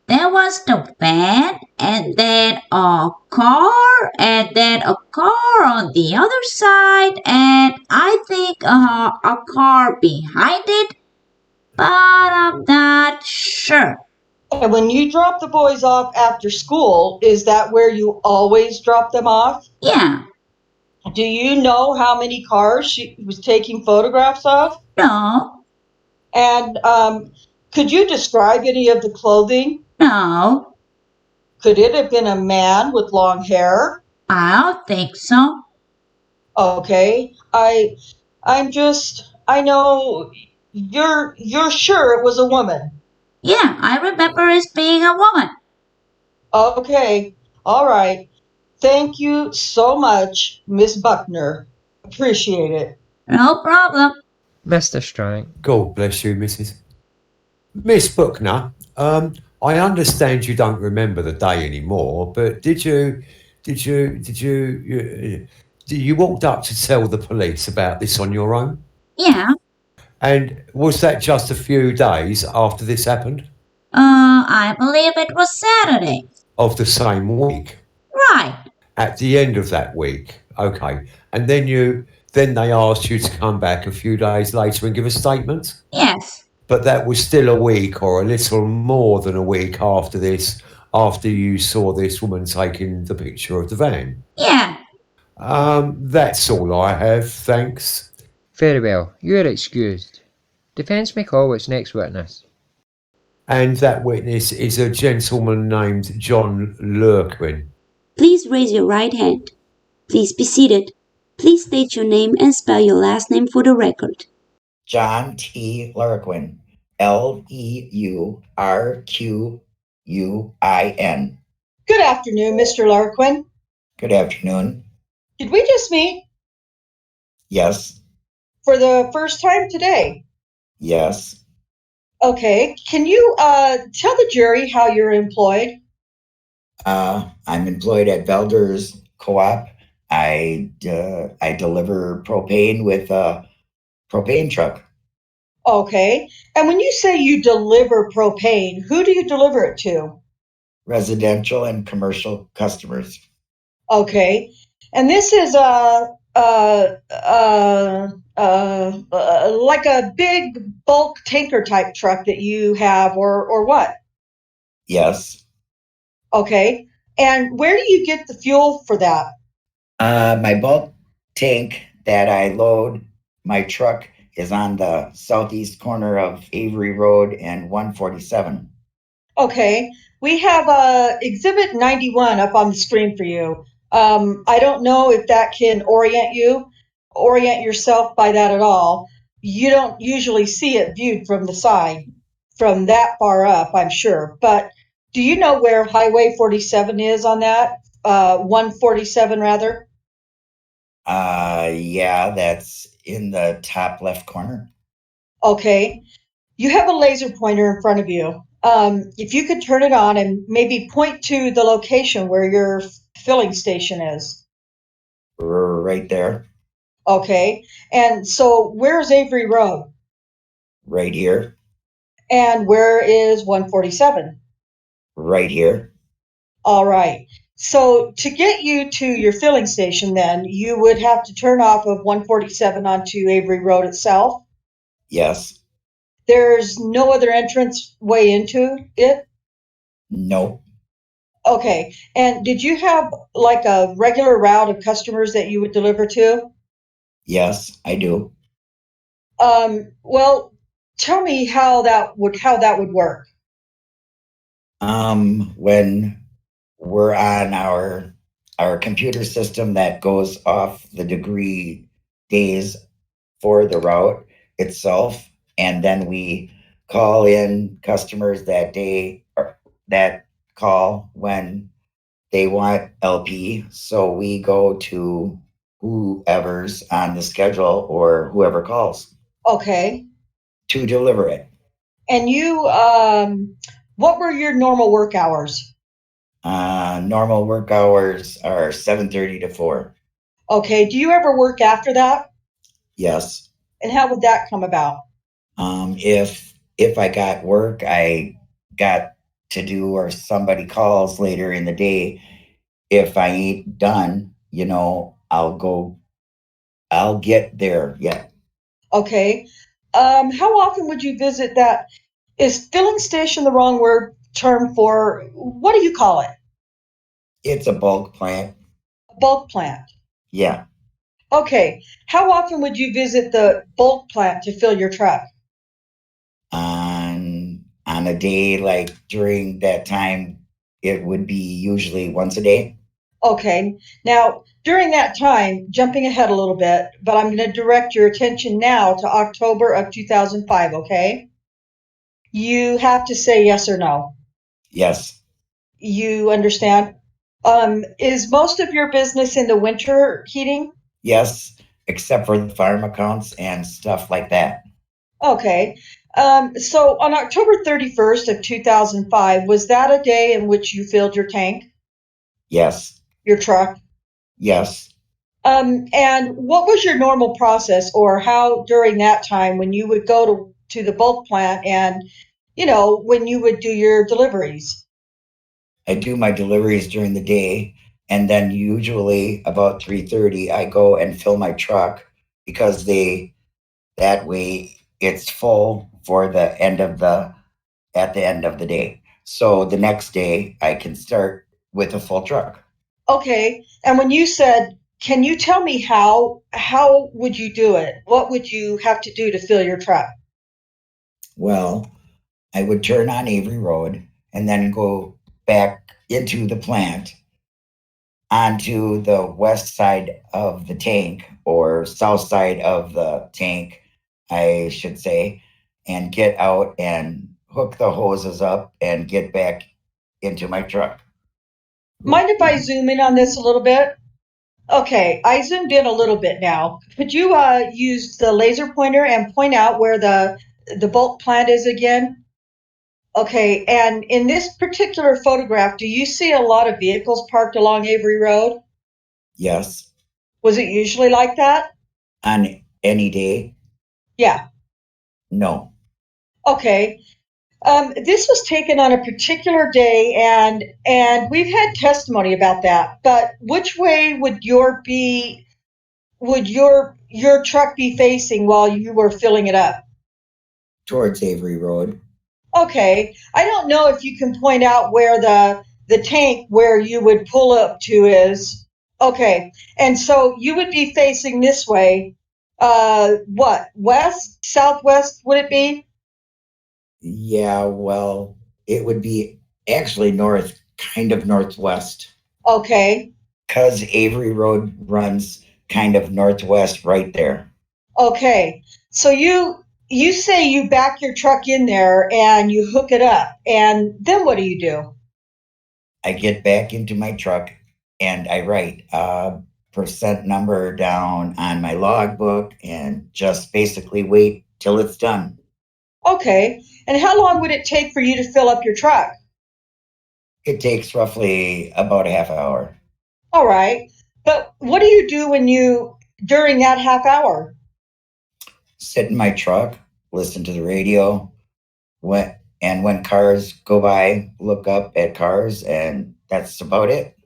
There was the van, and then a car, and then a car on the other side, and I think a car behind it, but I'm not sure. And when you drop the boys off after school, is that where you always drop them off? Yeah. Do you know how many cars she was taking photographs of? No. And could you describe any of the clothing? No. Could it have been a man with long hair? I don't think so. Okay. I know you're sure it was a woman. Yeah, I remember it being a woman. Okay. All right. Thank you so much, Miss Buchner. Appreciate it. No problem. Mr. Strang. God bless you, Mrs. Miss Buchner, I understand you don't remember the day anymore, but did you walked up to tell the police about this on your own? Yeah. And was that just a few days after this happened? I believe it was Saturday. Of the same week? Right. At the end of that week. Okay. And then they asked you to come back a few days later and give a statement? Yes. But that was still a week or a little more than a week after this, after you saw this woman taking the picture of the van? Yeah. That's all I have, thanks. Very well, you're excused. Defence may call its next witness. And that witness is a gentleman named John LEURQUIN. Please raise your right hand. Please be seated. Please state your name and spell your last name for the record. John T. LEURQUIN, LEURQUIN. Good afternoon, Mr. LEURQUIN. Good afternoon. Did we just meet? Yes. For the first time today? Yes. Okay. Can you tell the jury how you're employed? I'm employed at Velder's Co-op. I deliver propane with a propane truck. Okay. And when you say you deliver propane, who do you deliver it to? Residential and commercial customers. Okay. And this is like a big bulk tanker type truck that you have, or what? Yes. Okay. And where do you get the fuel for that? My bulk tank that I load my truck is on the southeast corner of Avery Road and 147. Okay. We have Exhibit 91 up on the screen for you. I don't know if that can orient yourself by that at all. You don't usually see it viewed from the side, from that far up, I'm sure. But do you know where Highway 47 is on that? 147 rather? Yeah, that's in the top left corner. Okay. You have a laser pointer in front of you. If you could turn it on and maybe point to the location where your filling station is. Right there. Okay. And so where's Avery Road? Right here. And where is 147? Right here. All right. So to get you to your filling station, then you would have to turn off of 147 onto Avery Road itself. Yes. There's no other entrance way into it? Nope. Okay. And did you have like a regular route of customers that you would deliver to? Yes, I do. Well, tell me how that would work. When we're on our computer system that goes off the degree days for the route itself, and then we call in customers that day or that call when they want LP. So we go to whoever's on the schedule or whoever calls Okay. to deliver it. And you, what were your normal work hours? Normal work hours are 7:30 to 4. Okay. Do you ever work after that? Yes. And how would that come about? If I got work I got to do or somebody calls later in the day, if I ain't done, I'll get there. Yeah. Okay. How often would you visit that? Is filling station the wrong term for, what do you call it? It's a bulk plant. A bulk plant. Yeah. Okay. How often would you visit the bulk plant to fill your truck? On a day like during that time, it would be usually once a day. Okay. Now, during that time, jumping ahead a little bit, but I'm going to direct your attention now to October of 2005, okay? You have to say yes or no. Yes. You understand? Is most of your business in the winter heating? Yes, except for the farm accounts and stuff like that. Okay. So on October 31st of 2005, was that a day in which you filled your tank, Yes. your truck? Yes. And what was your normal process, or how during that time when you would go to the bulk plant and, when you would do your deliveries? I do my deliveries during the day, and then usually about 3:30 I go and fill my truck because that way it's full for the end of at the end of the day. So the next day I can start with a full truck. Okay. And when you said, can you tell me how would you do it? What would you have to do to fill your truck? Well, I would turn on Avery Road and then go back into the plant onto the west side of the tank, or south side of the tank, I should say, and get out and hook the hoses up and get back into my truck. Mind if I zoom in on this a little bit? Okay, I zoomed in a little bit now. Could you use the laser pointer and point out where the the bulk plant is again? Okay, and in this particular photograph, do you see a lot of vehicles parked along Avery Road? Yes. Was it usually like that? On any day? Yeah. No. Okay. This was taken on a particular day, and we've had testimony about that. But which way would your truck be facing while you were filling it up? Towards Avery Road. Okay. I don't know if you can point out where the tank where you would pull up to is. Okay. And so you would be facing this way. What? West? Southwest would it be? Yeah, well, it would be actually north, kind of northwest. Okay. Because Avery Road runs kind of northwest right there. Okay. So you say you back your truck in there and you hook it up, and then what do? I get back into my truck and I write a percent number down on my logbook and just basically wait till it's done. Okay. And how long would it take for you to fill up your truck? It takes roughly about a half hour. All right. But what do you do during that half hour? Sit in my truck, listen to the radio, when cars go by, look up at cars, and that's about it.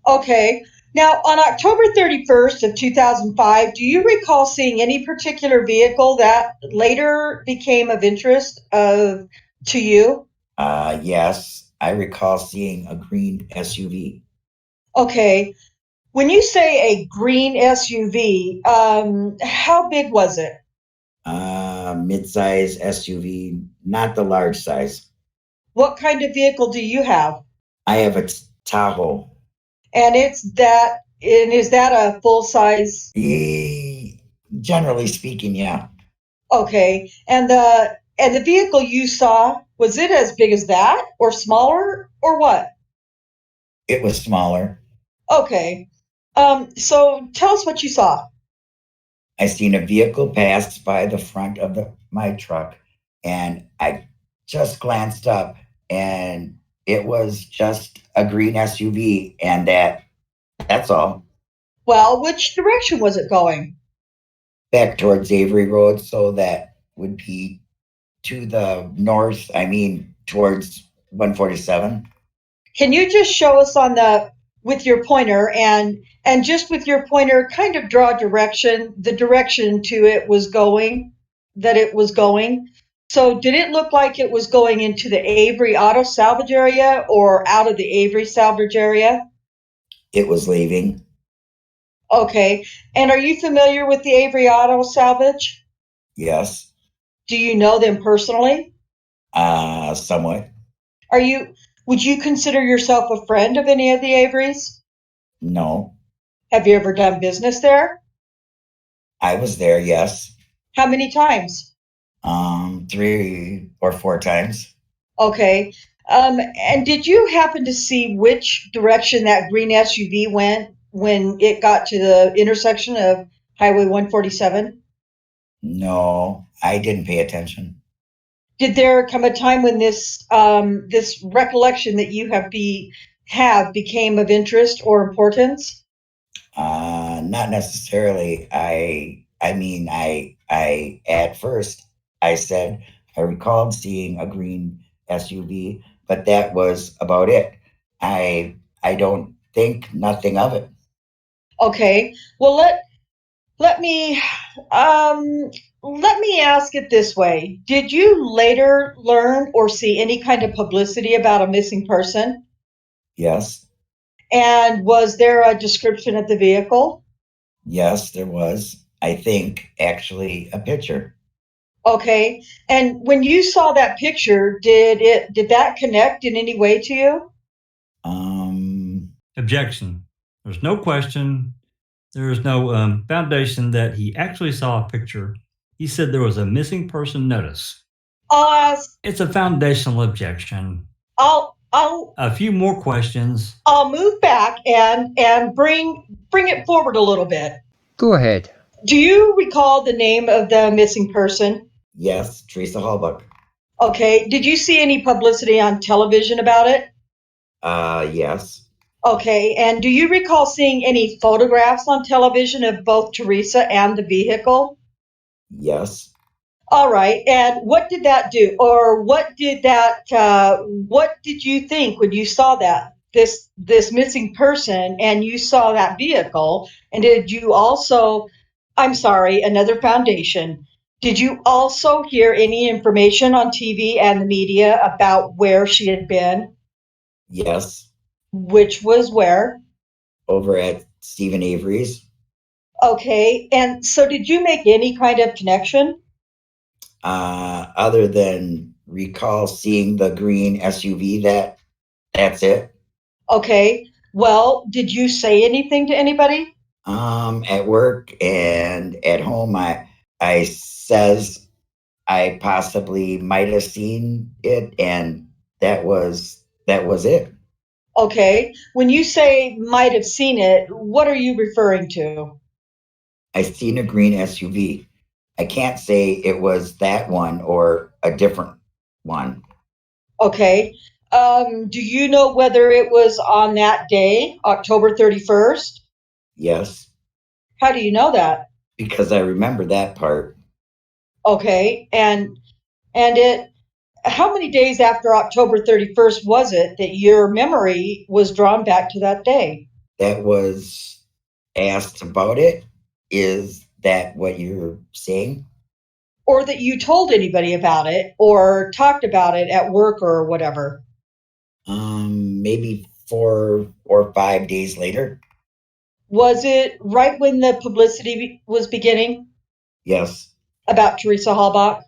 Okay. Now, on October 31st of 2005, do you recall seeing any particular vehicle that later became of interest to you? Yes, I recall seeing a green SUV. Okay. When you say a green SUV, how big was it? Mid-size SUV, not the large size. What kind of vehicle do you have? I have a Tahoe. And is that a full size? Generally speaking, yeah. Okay. And the vehicle you saw, was it as big as that or smaller or what? It was smaller. Okay. So tell us what you saw. I seen a vehicle pass by the front of my truck, and I just glanced up, and it was just a green SUV, and that's all. Well, which direction was it going? Back towards Avery Road, so that would be to the north, towards 147. Can you just show us with your pointer and just with your pointer kind of draw the direction to it was going? So did it look like it was going into the Avery auto salvage area or out of the Avery salvage area? It was leaving. Okay. And are you familiar with the Avery auto salvage? Yes. Do you know them personally? Somewhat. Would you consider yourself a friend of any of the Averys? No. Have you ever done business there? I was there, yes. How many times? 3 or 4 times. Okay. And did you happen to see which direction that green SUV went when it got to the intersection of Highway 147? No, I didn't pay attention. Did there come a time when this recollection that you have became of interest or importance? Not necessarily. I at first I said I recalled seeing a green SUV, but that was about it. I don't think nothing of it. Okay. Well, let me ask it this way. Did you later learn or see any kind of publicity about a missing person? Yes. And was there a description of the vehicle? Yes, there was. I think actually a picture. Okay. And when you saw that picture, did that connect in any way to you? Objection. There's no question. There is no foundation that he actually saw a picture. He said there was a missing person notice. It's a foundational objection. A few more questions. I'll move back and bring it forward a little bit. Go ahead. Do you recall the name of the missing person? Yes, Teresa Hallbuck. Okay. Did you see any publicity on television about it? Yes. Okay. And do you recall seeing any photographs on television of both Teresa and the vehicle? Yes. All right. And what did that do? Or what did you think when you saw this missing person and you saw that vehicle? And did you also, I'm sorry, another foundation. Did you also hear any information on TV and the media about where she had been? Yes. Which was where? Over at Stephen Avery's. Okay. And so did you make any kind of connection? Other than recall seeing the green SUV, that's it. Okay. Well, did you say anything to anybody? At work and at home, I says I possibly might have seen it, and that was it. Okay. When you say might have seen it, what are you referring to? I seen a green SUV. I can't say it was that one or a different one. Okay. Do you know whether it was on that day, October 31st? Yes, How do you know that? because I remember that part. Okay. And it how many days after October 31st was it that your memory was drawn back to that day? That was asked about it. Is that what you're saying? Or that you told anybody about it or talked about it at work or whatever? Maybe 4 or 5 days later. Was it right when the publicity was beginning Yes, about Teresa Halbach?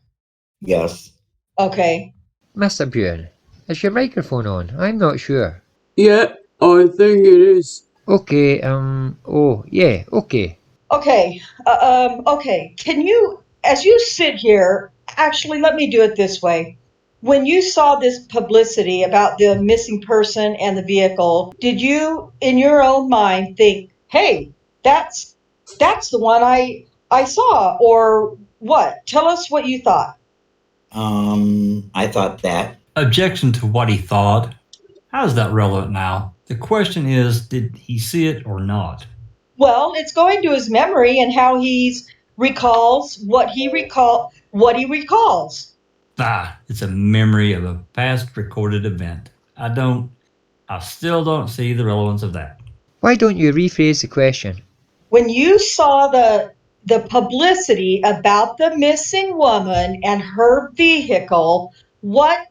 yes. Okay. Mr. Bjorn, is your microphone on? I'm not sure. Yeah, I think it is. Okay, oh, yeah, okay. Okay. Okay. Can you, as you sit here, actually, let me do it this way. When you saw this publicity about the missing person and the vehicle, did you, in your own mind, think, "Hey, that's the one I saw," or what? Tell us what you thought. I thought that. Objection to what he thought. How is that relevant now? The question is, did he see it or not? Well, it's going to his memory and how he's recalls what he recalls. It's a memory of a past recorded event. I still don't see the relevance of that. Why don't you rephrase the question? When you saw the publicity about the missing woman and her vehicle, what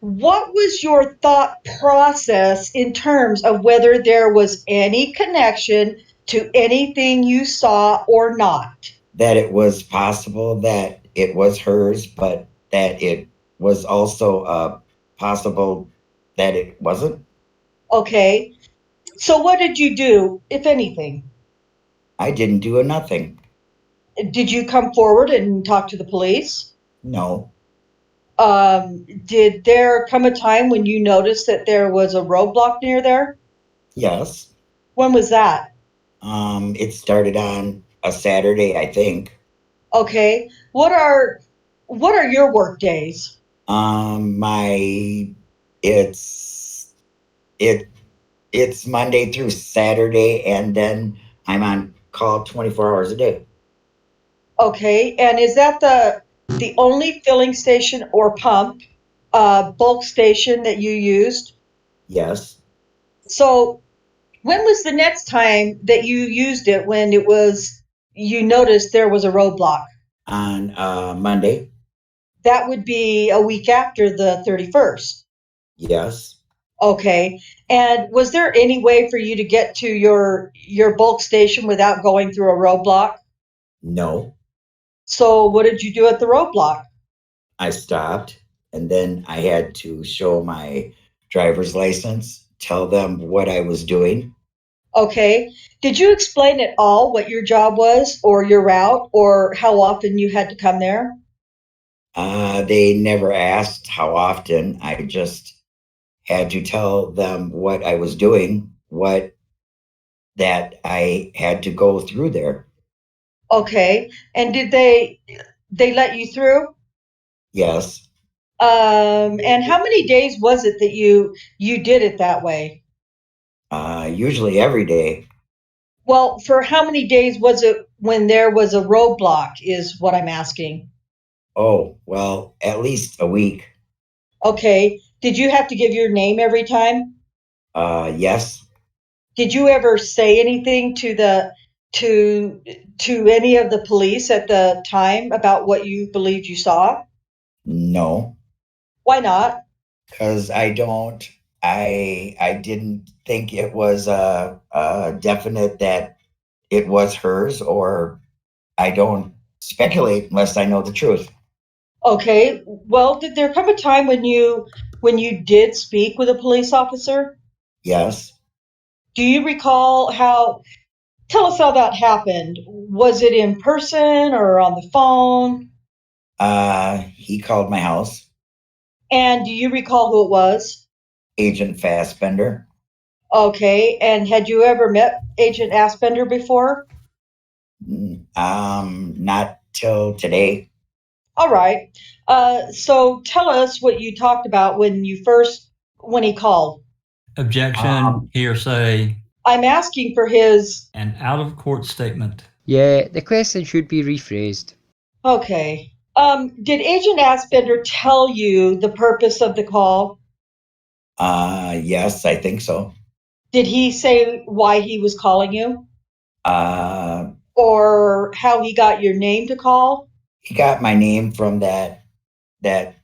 was your thought process in terms of whether there was any connection to anything you saw or not? That it was possible that it was hers, but that it was also possible that it wasn't. Okay. So what did you do, if anything? I didn't do a nothing. Did you come forward and talk to the police? No. Did there come a time when you noticed that there was a roadblock near there? Yes. When was that? It started on a Saturday, I think. Okay. What are your work days? My it's it it's Monday through Saturday, and then I'm on call 24 hours a day. Okay. And is that the only filling station or pump bulk station that you used? Yes. So when was the next time that you used it when you noticed there was a roadblock? On Monday. That would be a week after the 31st. Yes. Okay. And was there any way for you to get to your bulk station without going through a roadblock? No. So what did you do at the roadblock? I stopped, and then I had to show my driver's license, tell them what I was doing. Okay. Did you explain at all what your job was or your route or how often you had to come there? They never asked how often. I just had to tell them what I was doing, that I had to go through there. Okay. And did they let you through? Yes. And how many days was it that you did it that way? Usually every day. Well, for how many days was it when there was a roadblock is what I'm asking. Oh, well, at least a week. Okay. Did you have to give your name every time? Yes. Did you ever say anything to the to any of the police at the time about what you believed you saw? No, Why not? because I didn't think it was a definite that it was hers, or I don't speculate unless I know the truth. Okay. Well, did there come a time when you did speak with a police officer? Yes. Do you recall how tell us how that happened? Was it in person or on the phone? He called my house. And do you recall who it was? Agent Fassbender. Okay. And had you ever met Agent Aspender before? Not till today. All right. So tell us what you talked about when he called. Objection, hearsay, I'm asking for his. an out of court statement. Yeah, the question should be rephrased. Okay. Did Agent Aspender tell you the purpose of the call? Yes, I think so. Did he say why he was calling you? Uh, Or how he got your name to call? he got my name from that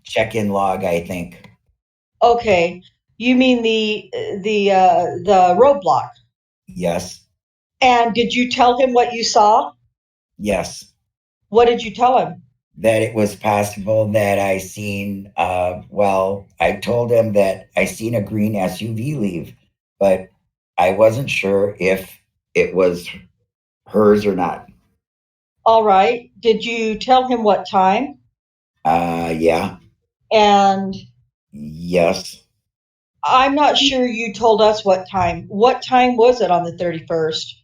check-in log, I think. Okay. You mean the roadblock? Yes. And did you tell him what you saw? Yes. What did you tell him? That it was possible that I seen, I told him that I seen a green SUV leave, but I wasn't sure if it was hers or not. All right. Did you tell him what time? Yeah. And Yes. I'm not sure you told us what time. What time was it on the 31st?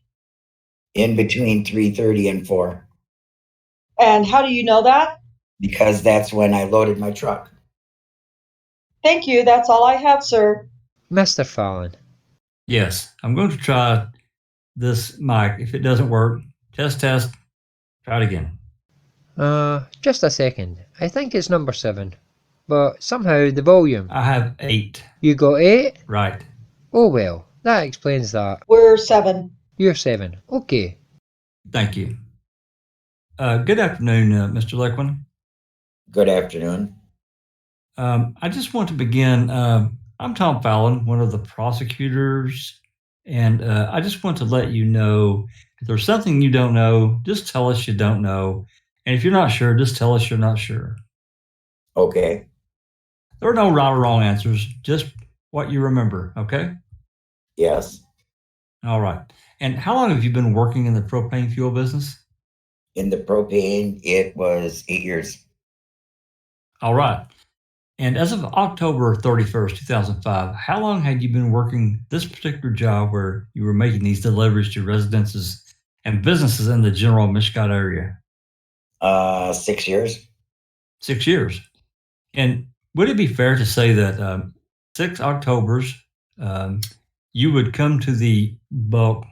In between 3:30 and 4, And how do you know that? because that's when I loaded my truck. Thank you. That's all I have, sir. Mr. Fallon. Yes, I'm going to try this mic. If it doesn't work, test, try it again. Just a second. I think it's number 7. But somehow the volume. I have 8. You got 8? Right. Oh well, that explains that. We're 7. You're 7. Okay. Thank you. Good afternoon, Mr. LEURQUIN. Good afternoon. I just want to begin. I'm Tom Fallon, one of the prosecutors, and I just want to let you know if there's something you don't know, just tell us you don't know. And if you're not sure, just tell us you're not sure. Okay. There are no right or wrong answers, just what you remember, okay? Yes. All right. And how long have you been working in the propane fuel business? In the propane, it was 8 years. All right. And as of October 31st, 2005, how long had you been working this particular job where you were making these deliveries to residences and businesses in the general Mishkat area? 6 years. 6 years. And would it be fair to say that 6 Octobers, you would come to the bulk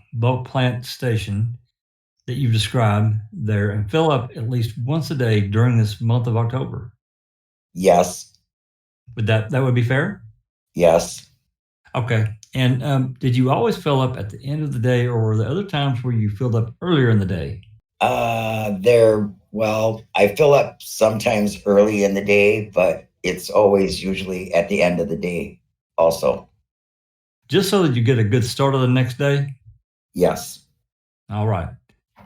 plant station that you've described there and fill up at least once a day during this month of October? Yes. Would that would be fair? Yes. Okay. And did you always fill up at the end of the day, or were there other times where you filled up earlier in the day? I fill up sometimes early in the day, but it's always usually at the end of the day also. Just so that you get a good start of the next day? Yes. All right.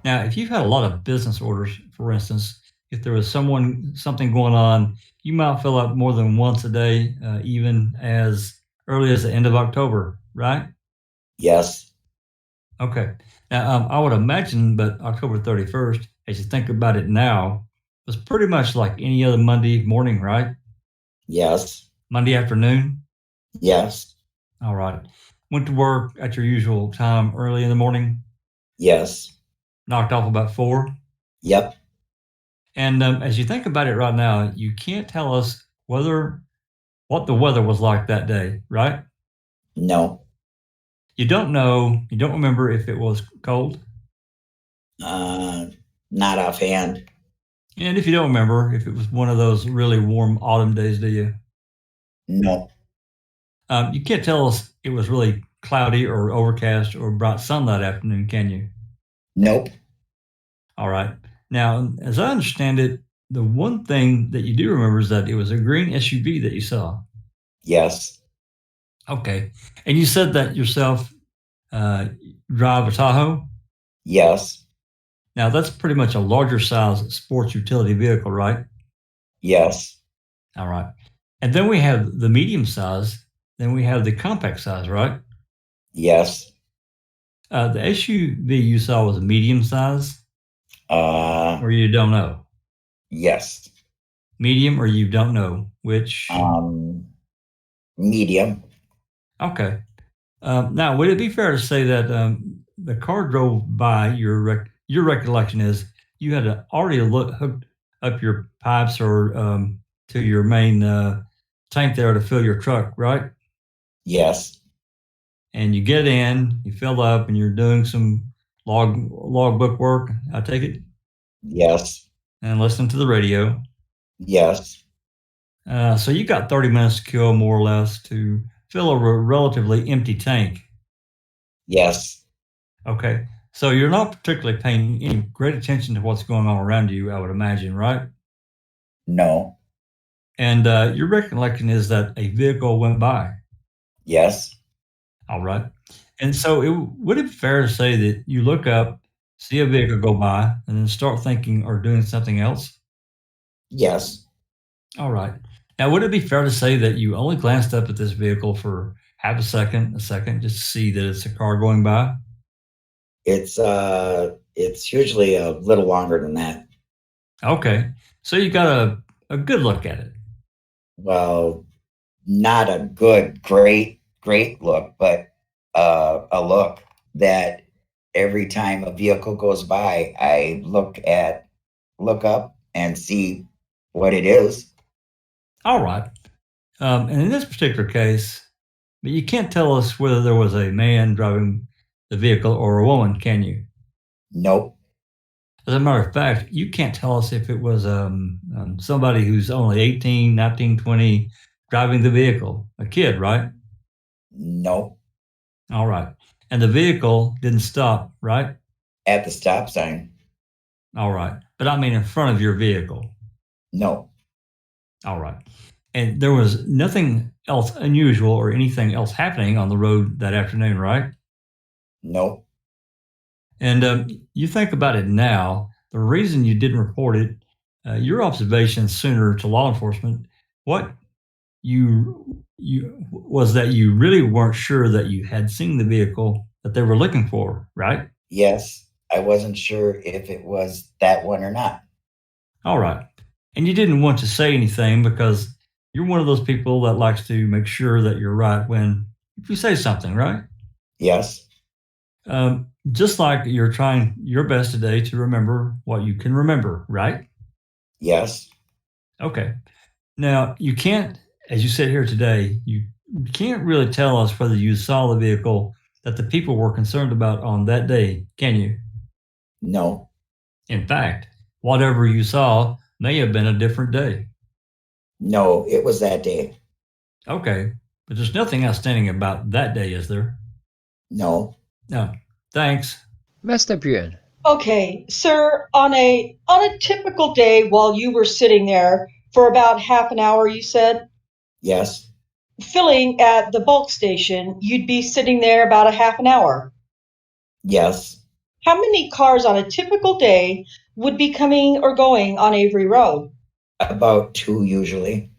Now, if you've had a lot of business orders, for instance, if there was something going on, you might fill up more than once a day, even as early as the end of October, right? Yes. Okay. Now, I would imagine, but October 31st, as you think about it now, was pretty much like any other Monday morning, right? Yes. Monday afternoon? Yes. All right. Went to work at your usual time early in the morning? Yes. Knocked off about 4? Yep. And as you think about it right now, you can't tell us what the weather was like that day, right? No. You don't remember if it was cold? Not offhand. And if you don't remember if it was one of those really warm autumn days, do you? No. You can't tell us it was really cloudy or overcast or bright sun that afternoon, can you? Nope. All right. Now, as I understand it, the one thing that you do remember is that it was a green SUV that you saw. Yes. Okay. And you said that yourself drive a Tahoe? Yes. Now, that's pretty much a larger size sports utility vehicle, right? Yes. All right. And then we have the medium size, then we have the compact size, right? Yes. The SUV you saw was a medium size, or you don't know? Yes. Medium, or you don't know which? Medium. Okay. Now, would it be fair to say that the car drove by, your recollection is you had already hooked up your pipes or to your main tank there to fill your truck, right? Yes. And you get in, you fill up, and you're doing some logbook work, I take it? Yes. And listening to the radio. Yes. So you got 30 minutes to kill, more or less, to fill a relatively empty tank. Yes. Okay. So you're not particularly paying any great attention to what's going on around you, I would imagine, right? No. And your recollection is that a vehicle went by. Yes. All right. And so would it be fair to say that you look up, see a vehicle go by, and then start thinking or doing something else? Yes. All right. Now, would it be fair to say that you only glanced up at this vehicle for half a second, just to see that it's a car going by? It's usually a little longer than that. Okay. So you got a good look at it. Well, not a good, great look, but a look that every time a vehicle goes by, I look up and see what it is. All right. And in this particular case, but you can't tell us whether there was a man driving the vehicle or a woman, can you? Nope. As a matter of fact, you can't tell us if it was somebody who's only 18, 19, 20 driving the vehicle, a kid, right? Nope. All right. And the vehicle didn't stop, right? At the stop sign. All right. But I mean in front of your vehicle. No. All right. And there was nothing else unusual or anything else happening on the road that afternoon, right? Nope. And you think about it now, the reason you didn't report it, your observation sooner to law enforcement, what you was that you really weren't sure that you had seen the vehicle that they were looking for, right? Yes. I wasn't sure if it was that one or not. All right. And you didn't want to say anything because you're one of those people that likes to make sure that you're right if you say something, right? Yes. Just like you're trying your best today to remember what you can remember, right? Yes. Okay. Now, you can't, as you sit here today, you can't really tell us whether you saw the vehicle that the people were concerned about on that day, can you? No. In fact, whatever you saw may have been a different day. No, it was that day. Okay. But there's nothing outstanding about that day, is there? No. No. Thanks. Mr. Buin. Okay, sir, on a typical day while you were sitting there for about half an hour, you said? Yes. Filling at the bulk station, you'd be sitting there about a half an hour. Yes. How many cars on a typical day would be coming or going on Avery Road? About 2 usually.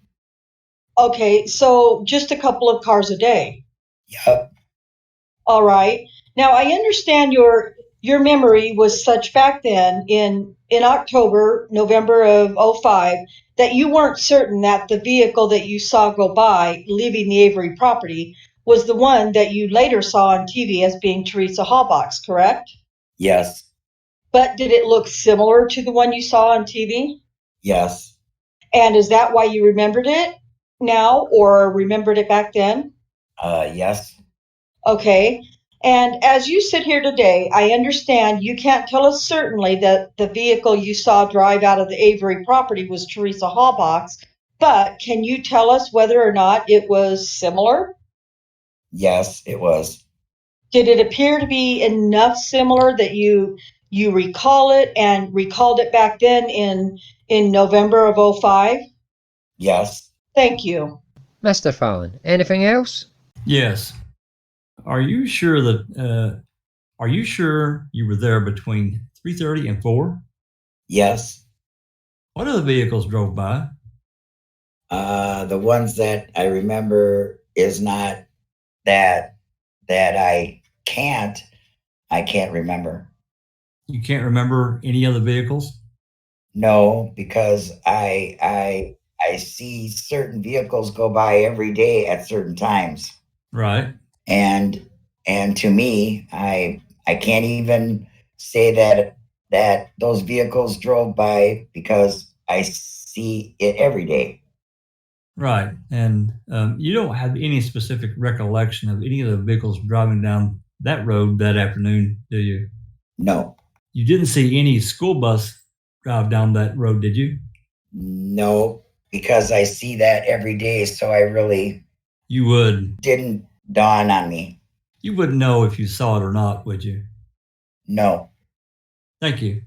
Okay, so just a couple of cars a day. Yep. All right. Now I understand your memory was such back then in October, November of 05 that you weren't certain that the vehicle that you saw go by leaving the Avery property was the one that you later saw on TV as being Teresa Hallbox, correct? Yes. But did it look similar to the one you saw on TV? Yes. And is that why you remembered it now or remembered it back then? Yes. Okay. And as you sit here today, I understand you can't tell us certainly that the vehicle you saw drive out of the Avery property was Teresa Hawbox, but can you tell us whether or not it was similar? Yes, it was. Did it appear to be enough similar that you recall it and recalled it back then in November of 05? Yes. Thank you. Mr. Fallon, anything else? Yes. Are you sure you were there between 3:30 and 4? Yes. What other vehicles drove by? The ones that I remember is not that I can't remember. You can't remember any other vehicles? No, because I see certain vehicles go by every day at certain times. Right. And to me, I can't even say that those vehicles drove by because I see it every day. Right. And you don't have any specific recollection of any of the vehicles driving down that road that afternoon, do you? No. You didn't see any school bus drive down that road, did you? No, because I see that every day, so I really You would. didn't dawn on me. You wouldn't know if you saw it or not, would you? No. Thank you.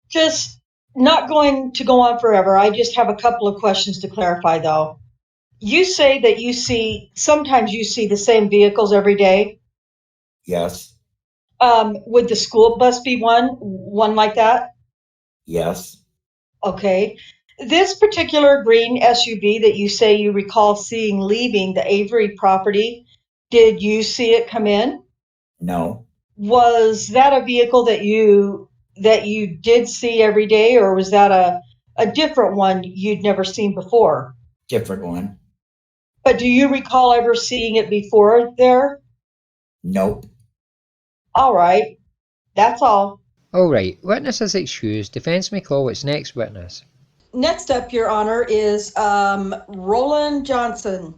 Just not going to go on forever. I just have a couple of questions to clarify, though. You say that sometimes you see the same vehicles every day. Yes. Would the school bus be one like that? Yes. Okay. This particular green SUV that you say you recall seeing leaving the Avery property, did you see it come in? No. Was that a vehicle that you did see every day, or was that a different one you'd never seen before? Different one. But do you recall ever seeing it before there? Nope. All right. That's all. All right, witness is excused. Defense may call its next witness. Next up, Your Honor, is Roland Johnson.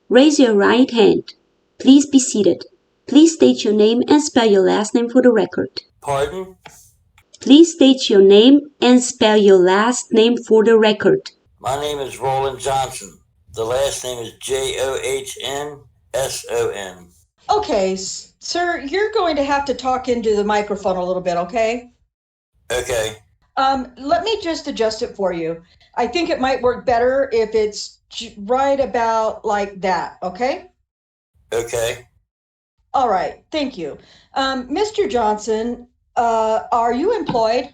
Raise your right hand. Please be seated. Please state your name and spell your last name for the record. Pardon? Please state your name and spell your last name for the record. My name is Roland Johnson. The last name is Johnsson. Okay, sir, you're going to have to talk into the microphone a little bit, okay? Okay. Let me just adjust it for you. I think it might work better if it's right about like that, okay? Okay. All right, thank you. Mr. Johnson, are you employed?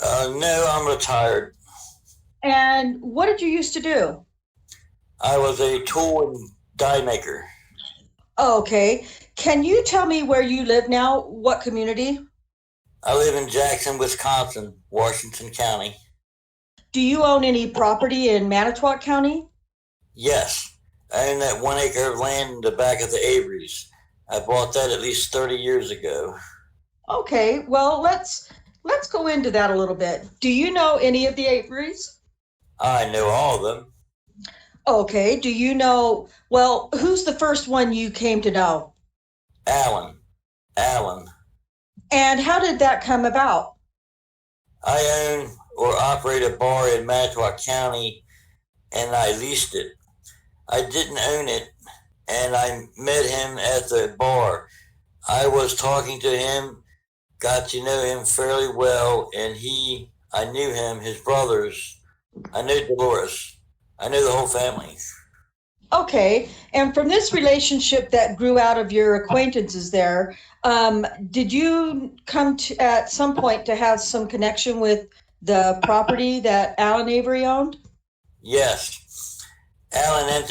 No, I'm retired. And what did you used to do? I was a tool and die maker. Okay. Can you tell me where you live now? What community? I live in Jackson, Wisconsin, Washington County. Do you own any property in Manitowoc County? Yes. I own that 1 acre of land in the back of the Averys. I bought that at least 30 years ago. Okay, well, let's go into that a little bit. Do you know any of the Averys? I know all of them. Okay, do you know, well, who's the first one you came to know? Alan. And how did that come about? I own or operate a bar in Manitowoc County, and I leased it. I didn't own it, and I met him at the bar. I was talking to him, got to know him fairly well, and I knew him, his brothers. I knew Dolores. I knew the whole family. Okay, and from this relationship that grew out of your acquaintances there, did you come to, at some point, to have some connection with the property that Alan Avery owned? Yes. Alan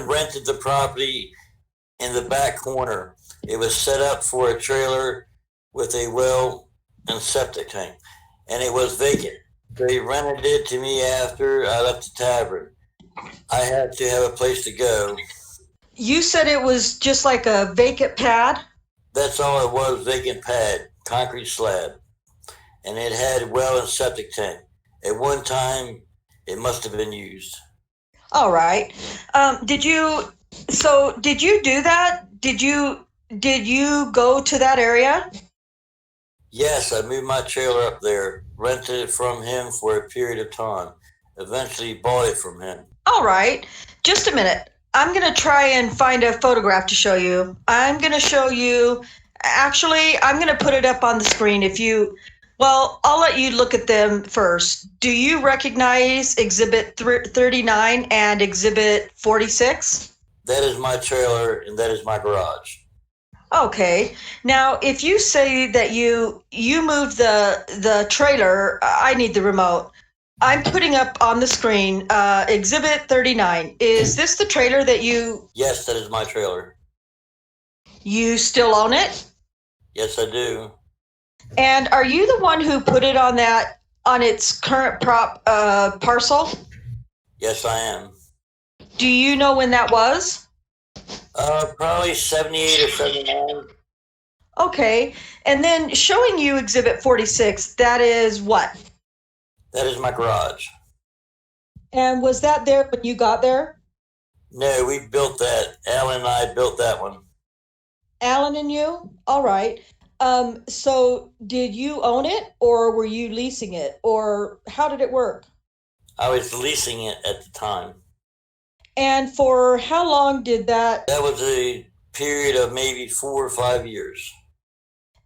rented the property in the back corner. It was set up for a trailer with a well and septic tank, and it was vacant. They rented it to me after I left the tavern. I had to have a place to go. You said it was just like a vacant pad? That's all it was, vacant pad, concrete slab. And it had well and septic tank. At one time, it must have been used. All right. Did you do that? Did you go to that area? Yes, I moved my trailer up there, rented it from him for a period of time, eventually bought it from him. All right. Just a minute. I'm going to try and find a photograph to show you. I'm going to show you. Actually, I'm going to put it up on the screen well, I'll let you look at them first. Do you recognize Exhibit 39 and Exhibit 46? That is my trailer and that is my garage. Okay. Now, if you say that you moved the trailer, I need the remote. I'm putting up on the screen Exhibit 39. Is this the trailer that you... Yes, that is my trailer. You still own it? Yes, I do. And are you the one who put it on its current parcel? Yes, I am. Do you know when that was? Probably 78 or 79. Okay. And then showing you Exhibit 46, that is what? That is my garage. And was that there when you got there? No, we built that. Alan and I built that one. Alan and you? All right. So did you own it or were you leasing it or how did it work? I was leasing it at the time. And for how long did that? That was a period of maybe 4 or 5 years.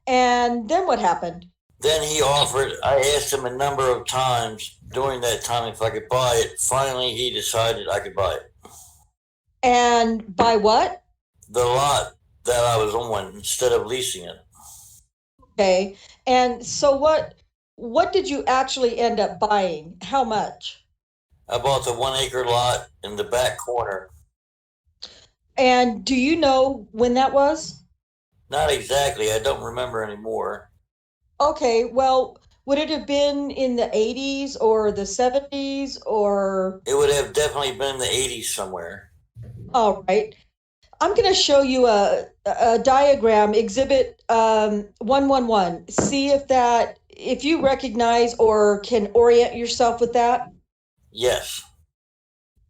And then what happened? Then he offered, I asked him a number of times during that time if I could buy it. Finally, he decided I could buy it. And buy what? The lot that I was on instead of leasing it. Okay. And so what did you actually end up buying? How much? I bought the 1 acre lot in the back corner. And do you know when that was? Not exactly. I don't remember anymore. Okay. Well, would it have been in the 80s or the 70s or? It would have definitely been in the 80s somewhere. All right. I'm going to show you a diagram, Exhibit 111. See if you recognize or can orient yourself with that. Yes.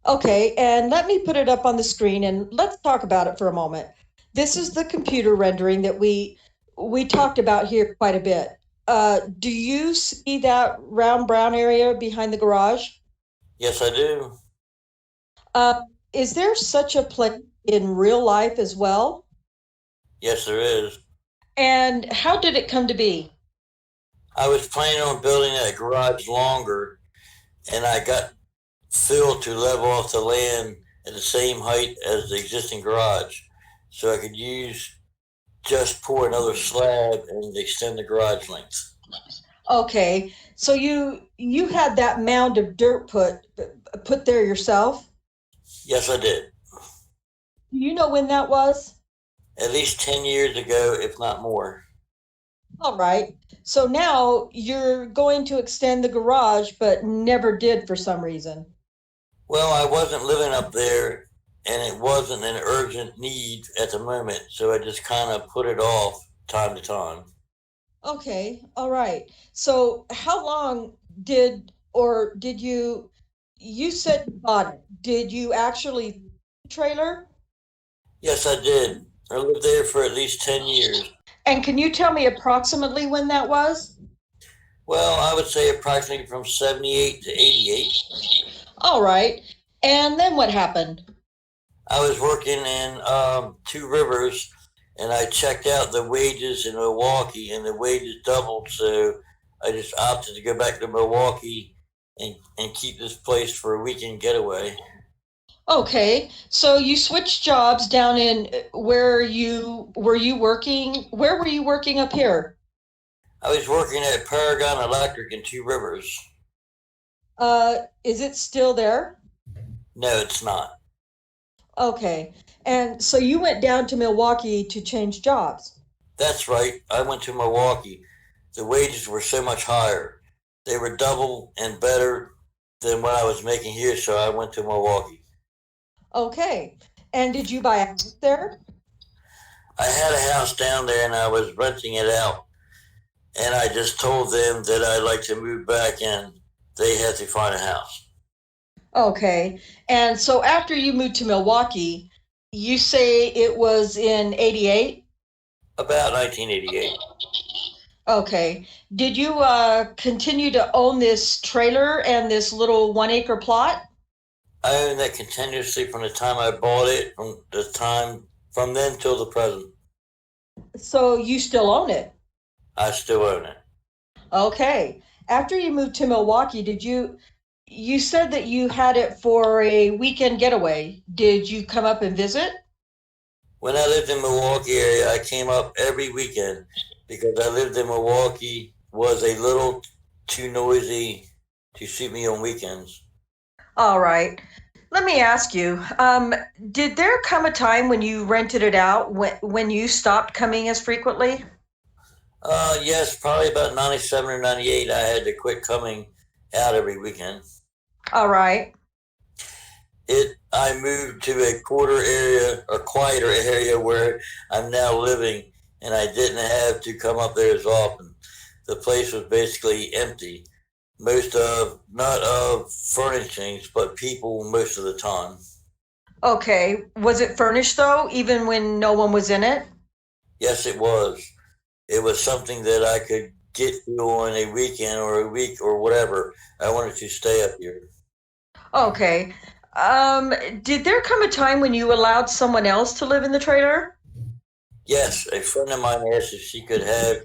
Okay, and let me put it up on the screen and let's talk about it for a moment. This is the computer rendering that we talked about here quite a bit. Do you see that round brown area behind the garage? Yes, I do. Is there such a place in real life as well? Yes, there is. And how did it come to be? I was planning on building that garage longer, and I got Phil to level off the land at the same height as the existing garage, so I could just pour another slab and extend the garage length. Okay, so you had that mound of dirt put there yourself? Yes, I did. Do you know when that was? At least 10 years ago, if not more. All right. So now you're going to extend the garage, but never did for some reason. Well, I wasn't living up there, and it wasn't an urgent need at the moment, so I just kind of put it off time to time. Okay. All right. So how long did you said you bought it. Did you actually trailer? Yes, I did. I lived there for at least 10 years. And can you tell me approximately when that was? Well, I would say approximately from 78 to 88. All right. And then what happened? I was working in Two Rivers, and I checked out the wages in Milwaukee, and the wages doubled, so I just opted to go back to Milwaukee and keep this place for a weekend getaway. Okay, so you switched jobs down in where were you working? Where were you working up here? I was working at Paragon Electric in Two Rivers. Is it still there? No, it's not. Okay, and so you went down to Milwaukee to change jobs? That's right. I went to Milwaukee. The wages were so much higher. They were double and better than what I was making here, so I went to Milwaukee. Okay, and did you buy a house there? I had a house down there and I was renting it out, and I just told them that I'd like to move back in. they had to find a house. Okay. And so after you moved to Milwaukee, you say it was in 88? About 1988. Okay. Did you continue to own this trailer and this little 1 acre plot? I owned that continuously from the time I bought it, from then till the present. So you still own it? I still own it. Okay. After you moved to Milwaukee, you said that you had it for a weekend getaway. Did you come up and visit? When I lived in Milwaukee area, I came up every weekend because I lived in Milwaukee, was a little too noisy to suit me on weekends. All right. Let me ask you, did there come a time when you rented it out when you stopped coming as frequently? Yes, probably about 97 or 98, I had to quit coming out every weekend. All right. I moved to a quieter area where I'm now living, and I didn't have to come up there as often. The place was basically empty. Not of furnishings, but people most of the time. Okay. Was it furnished though, even when no one was in it? Yes, it was. It was something that I could get to on a weekend or a week or whatever. I wanted to stay up here. Okay. Did there come a time when you allowed someone else to live in the trailer? Yes, a friend of mine asked if she could have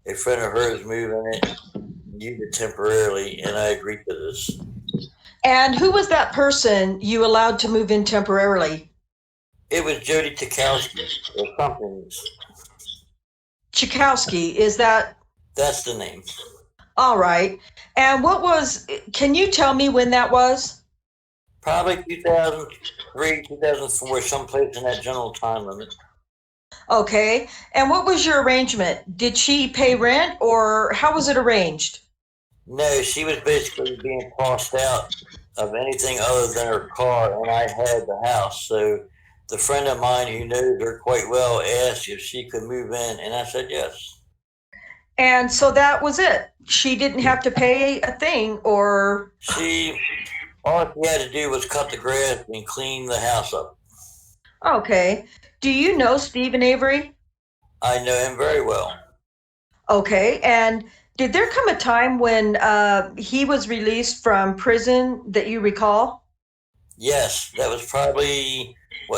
a friend of hers move in it, use it temporarily, and I agreed to this. And who was that person you allowed to move in temporarily? It was Jody Tukowski or something. Chakowski, is that? That's the name. All right. And can you tell me when that was? Probably 2003, 2004, someplace in that general time limit. Okay. And what was your arrangement? Did she pay rent or how was it arranged? No, she was basically being tossed out of anything other than her car, and I had the house. So the friend of mine who knows her quite well asked if she could move in, and I said yes. And so that was it. She didn't have to pay a thing or? All she had to do was cut the grass and clean the house up. Okay. Do you know Steve and Avery? I know him very well. Okay. And did there come a time when he was released from prison that you recall? Yes, that was probably,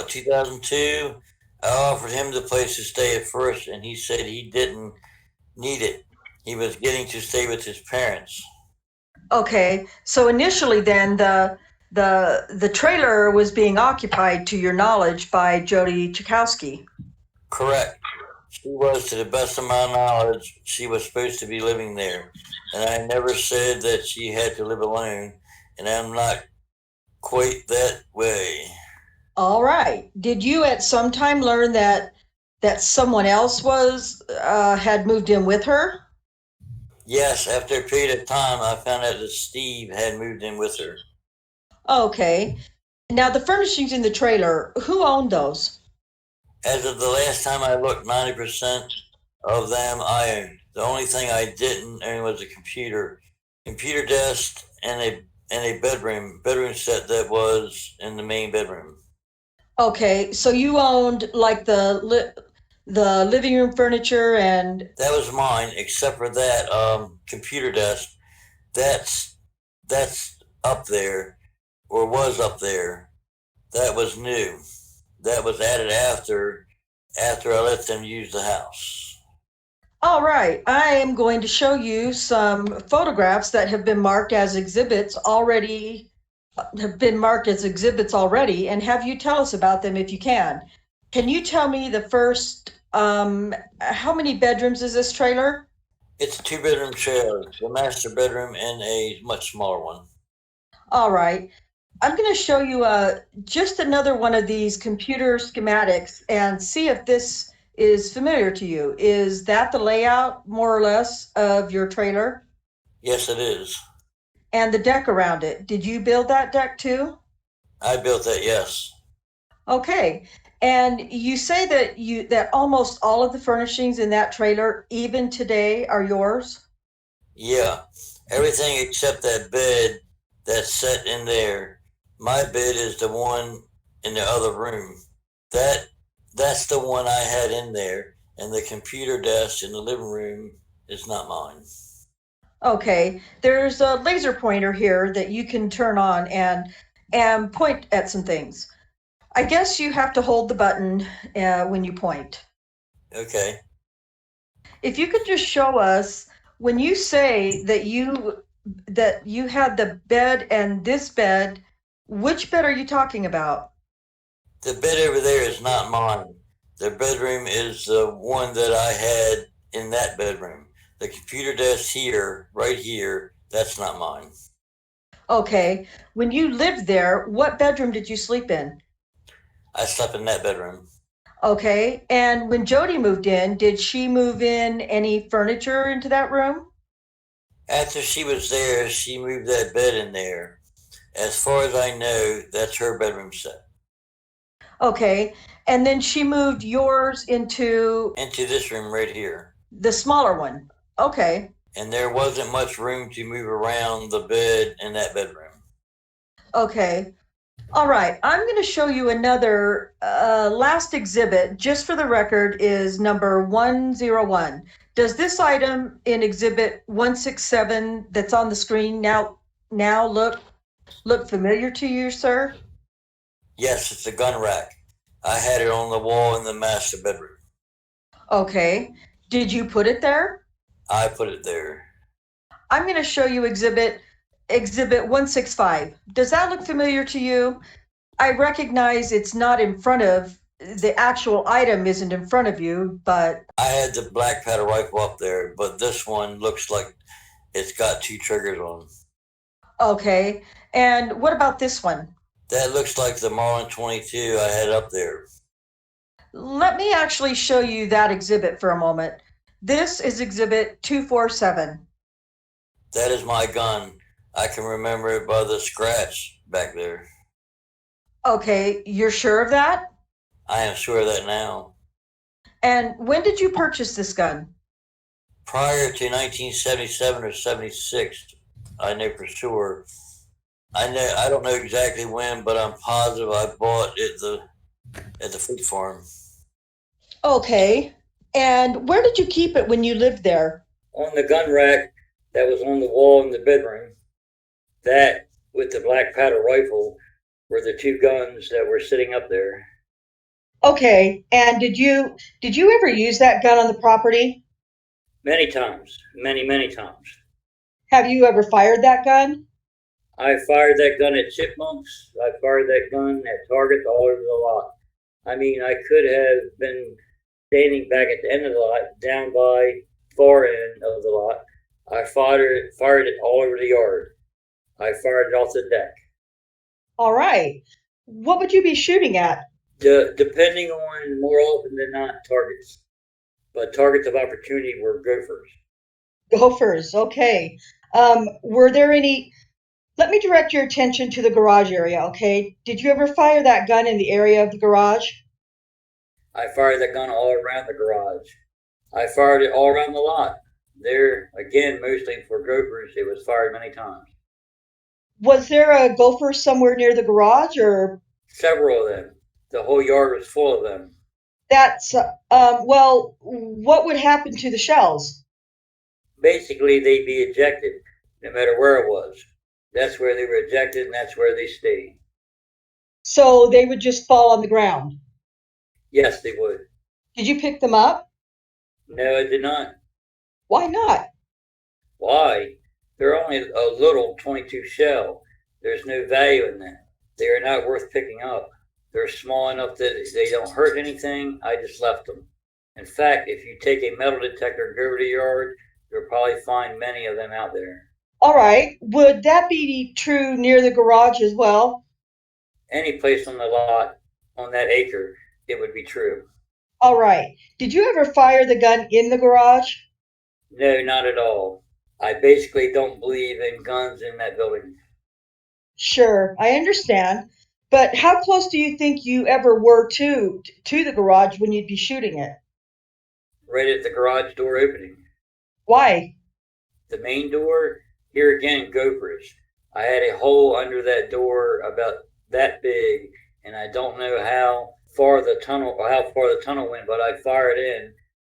2002? I offered him the place to stay at first, and he said he didn't need it. He was getting to stay with his parents. Okay, so initially then the trailer was being occupied, to your knowledge, by Jody Chakowski. Correct. She was, to the best of my knowledge, she was supposed to be living there. And I never said that she had to live alone, and I'm not quite that way. All right. Did you at some time learn that someone else had moved in with her? Yes, after a period of time, I found out that Steve had moved in with her. Okay. Now, the furnishings in the trailer, who owned those? As of the last time I looked, 90% of them I owned. The only thing I didn't own was a computer desk, and a bedroom set that was in the main bedroom. Okay, so you owned like the living room furniture and... That was mine, except for that computer desk. That's up there, or was up there. That was new. That was added after I let them use the house. All right, I am going to show you some photographs that have been marked as exhibits already, and have you tell us about them if you can. Can you tell me the first, how many bedrooms is this trailer? It's a 2-bedroom trailer, the master bedroom and a much smaller one. All right. I'm going to show you just another one of these computer schematics and see if this is familiar to you. Is that the layout, more or less, of your trailer? Yes, it is. And the deck around it. Did you build that deck too? I built that, yes. Okay. And you say that almost all of the furnishings in that trailer, even today, are yours? Yeah. Everything except that bed that's set in there. My bed is the one in the other room. That's the one I had in there, and the computer desk in the living room is not mine. Okay, there's a laser pointer here that you can turn on and point at some things. I guess you have to hold the button when you point. Okay. If you could just show us when you say that you had the bed and this bed, which bed are you talking about? The bed over there is not mine. The bedroom is the one that I had in that bedroom. The computer desk here, right here, that's not mine. Okay, when you lived there, what bedroom did you sleep in? I slept in that bedroom. Okay, and when Jody moved in, did she move in any furniture into that room? After she was there, she moved that bed in there. As far as I know, that's her bedroom set. Okay, and then she moved yours into this room right here. the smaller one. Okay. And there wasn't much room to move around the bed in that bedroom. Okay. All right. I'm going to show you another last exhibit, just for the record, is number 101. Does this item in exhibit 167 that's on the screen now look familiar to you, sir? Yes, it's a gun rack. I had it on the wall in the master bedroom. Okay. Did you put it there? I put it there. I'm going to show you exhibit 165. Does that look familiar to you? I recognize it's not in front of, the actual item isn't in front of you, but I had the black powder rifle up there, but this one looks like it's got 2 triggers on. okay. And what about this one? That looks like the Marlin 22 I had up there. Let me actually show you that exhibit for a moment. This is exhibit 247. That is my gun. I can remember it by the scratch back there. Okay, you're sure of that? I am sure of that now. And when did you purchase this gun? Prior to 1977 or 76, I know for sure. I don't know exactly when, but I'm positive I bought it at the Fleet Farm. Okay. And where did you keep it when you lived there? On the gun rack that was on the wall in the bedroom. That, with the black powder rifle, were the 2 guns that were sitting up there. Okay. And did you ever use that gun on the property? Many times. Many times. Have you ever fired that gun? I fired that gun at chipmunks. I fired that gun at targets all over the lot. I mean, I could have been standing back at the end of the lot, down by far end of the lot. I fired it all over the yard. I fired it off the deck. All right. What would you be shooting at? Depending on, more often than not, targets. But targets of opportunity were gophers. Gophers, okay. Were there any... Let me direct your attention to the garage area, okay? Did you ever fire that gun in the area of the garage? I fired that gun all around the garage. I fired it all around the lot. There, again, mostly for gophers, it was fired many times. Was there a gopher somewhere near the garage, or? Several of them. The whole yard was full of them. That's, well, what would happen to the shells? Basically, they'd be ejected, no matter where it was. That's where they were ejected, and that's where they stayed. So they would just fall on the ground? Yes, they would. Did you pick them up? No, I did not. Why not? Why? They're only a little 22 shell. There's no value in them. They are not worth picking up. They're small enough that they don't hurt anything. I just left them. In fact, if you take a metal detector and go over the yard, you'll probably find many of them out there. All right. Would that be true near the garage as well? Any place on the lot, on that acre, it would be true. All right. Did you ever fire the gun in the garage? No, not at all. I basically don't believe in guns in that building. Sure, I understand. But how close do you think you ever were to the garage when you'd be shooting it? Right at the garage door opening. Why? The main door, Here again, gophers. I had a hole under that door about that big, and I don't know how far the tunnel went, but I fired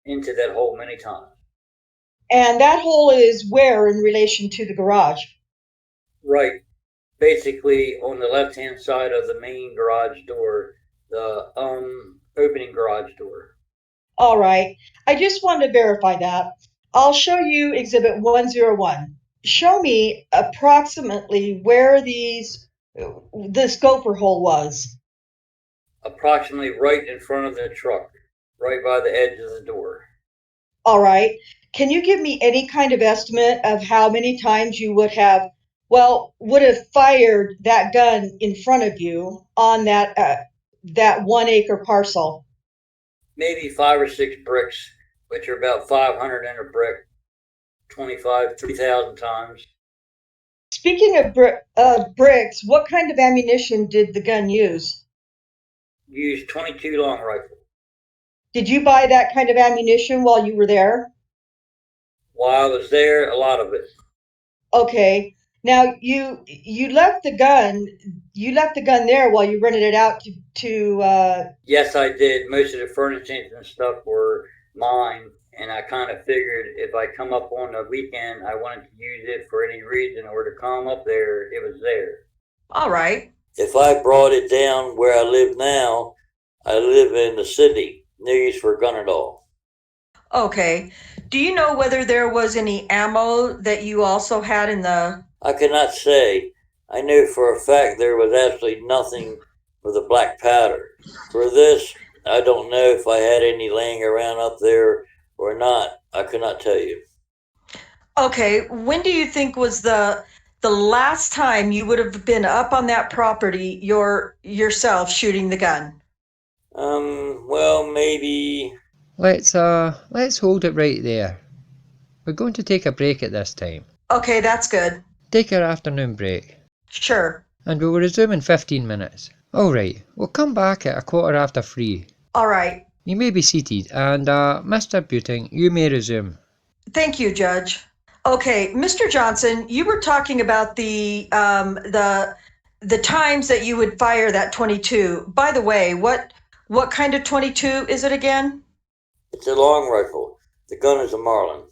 into that hole many times. And that hole is where in relation to the garage? Right. Basically on the left-hand side of the main garage door, the opening garage door. All right. I just wanted to verify that. I'll show you Exhibit 101. Show me approximately where this gopher hole was. Approximately right in front of the truck, right by the edge of the door. All right. Can you give me any kind of estimate of how many times you would have fired that gun in front of you on that 1 acre parcel? Maybe 5 or 6 bricks, which are about 500 in a brick, 3,000 times. Speaking of bricks, what kind of ammunition did the gun use? Used 22 long rifle. Did you buy that kind of ammunition while you were there? While I was there, a lot of it. Okay. Now you left the gun there while you rented it out to Yes, I did. Most of the furnishings and stuff were mine, and I kind of figured if I come up on the weekend, I wanted to use it for any reason or to come up there, it was there. All right. If I brought it down where I live now, I live in the city. No use for a gun at all. Okay. Do you know whether there was any ammo that you also had in the... I cannot say. I know for a fact there was absolutely nothing with the black powder. For this, I don't know if I had any laying around up there or not. I could not tell you. Okay. When do you think was the last time you would have been up on that property yourself shooting the gun? Well, maybe... Let's hold it right there. We're going to take a break at this time. Okay, that's good. Take our afternoon break. Sure. And we will resume in 15 minutes. Alright, we'll come back at 3:15. All right. You may be seated, and Mr. Buting, you may resume. Thank you, Judge. Okay, Mr. Johnson, you were talking about the times that you would fire that 22. By the way, what kind of 22 is it again? It's a long rifle. The gun is a Marlin.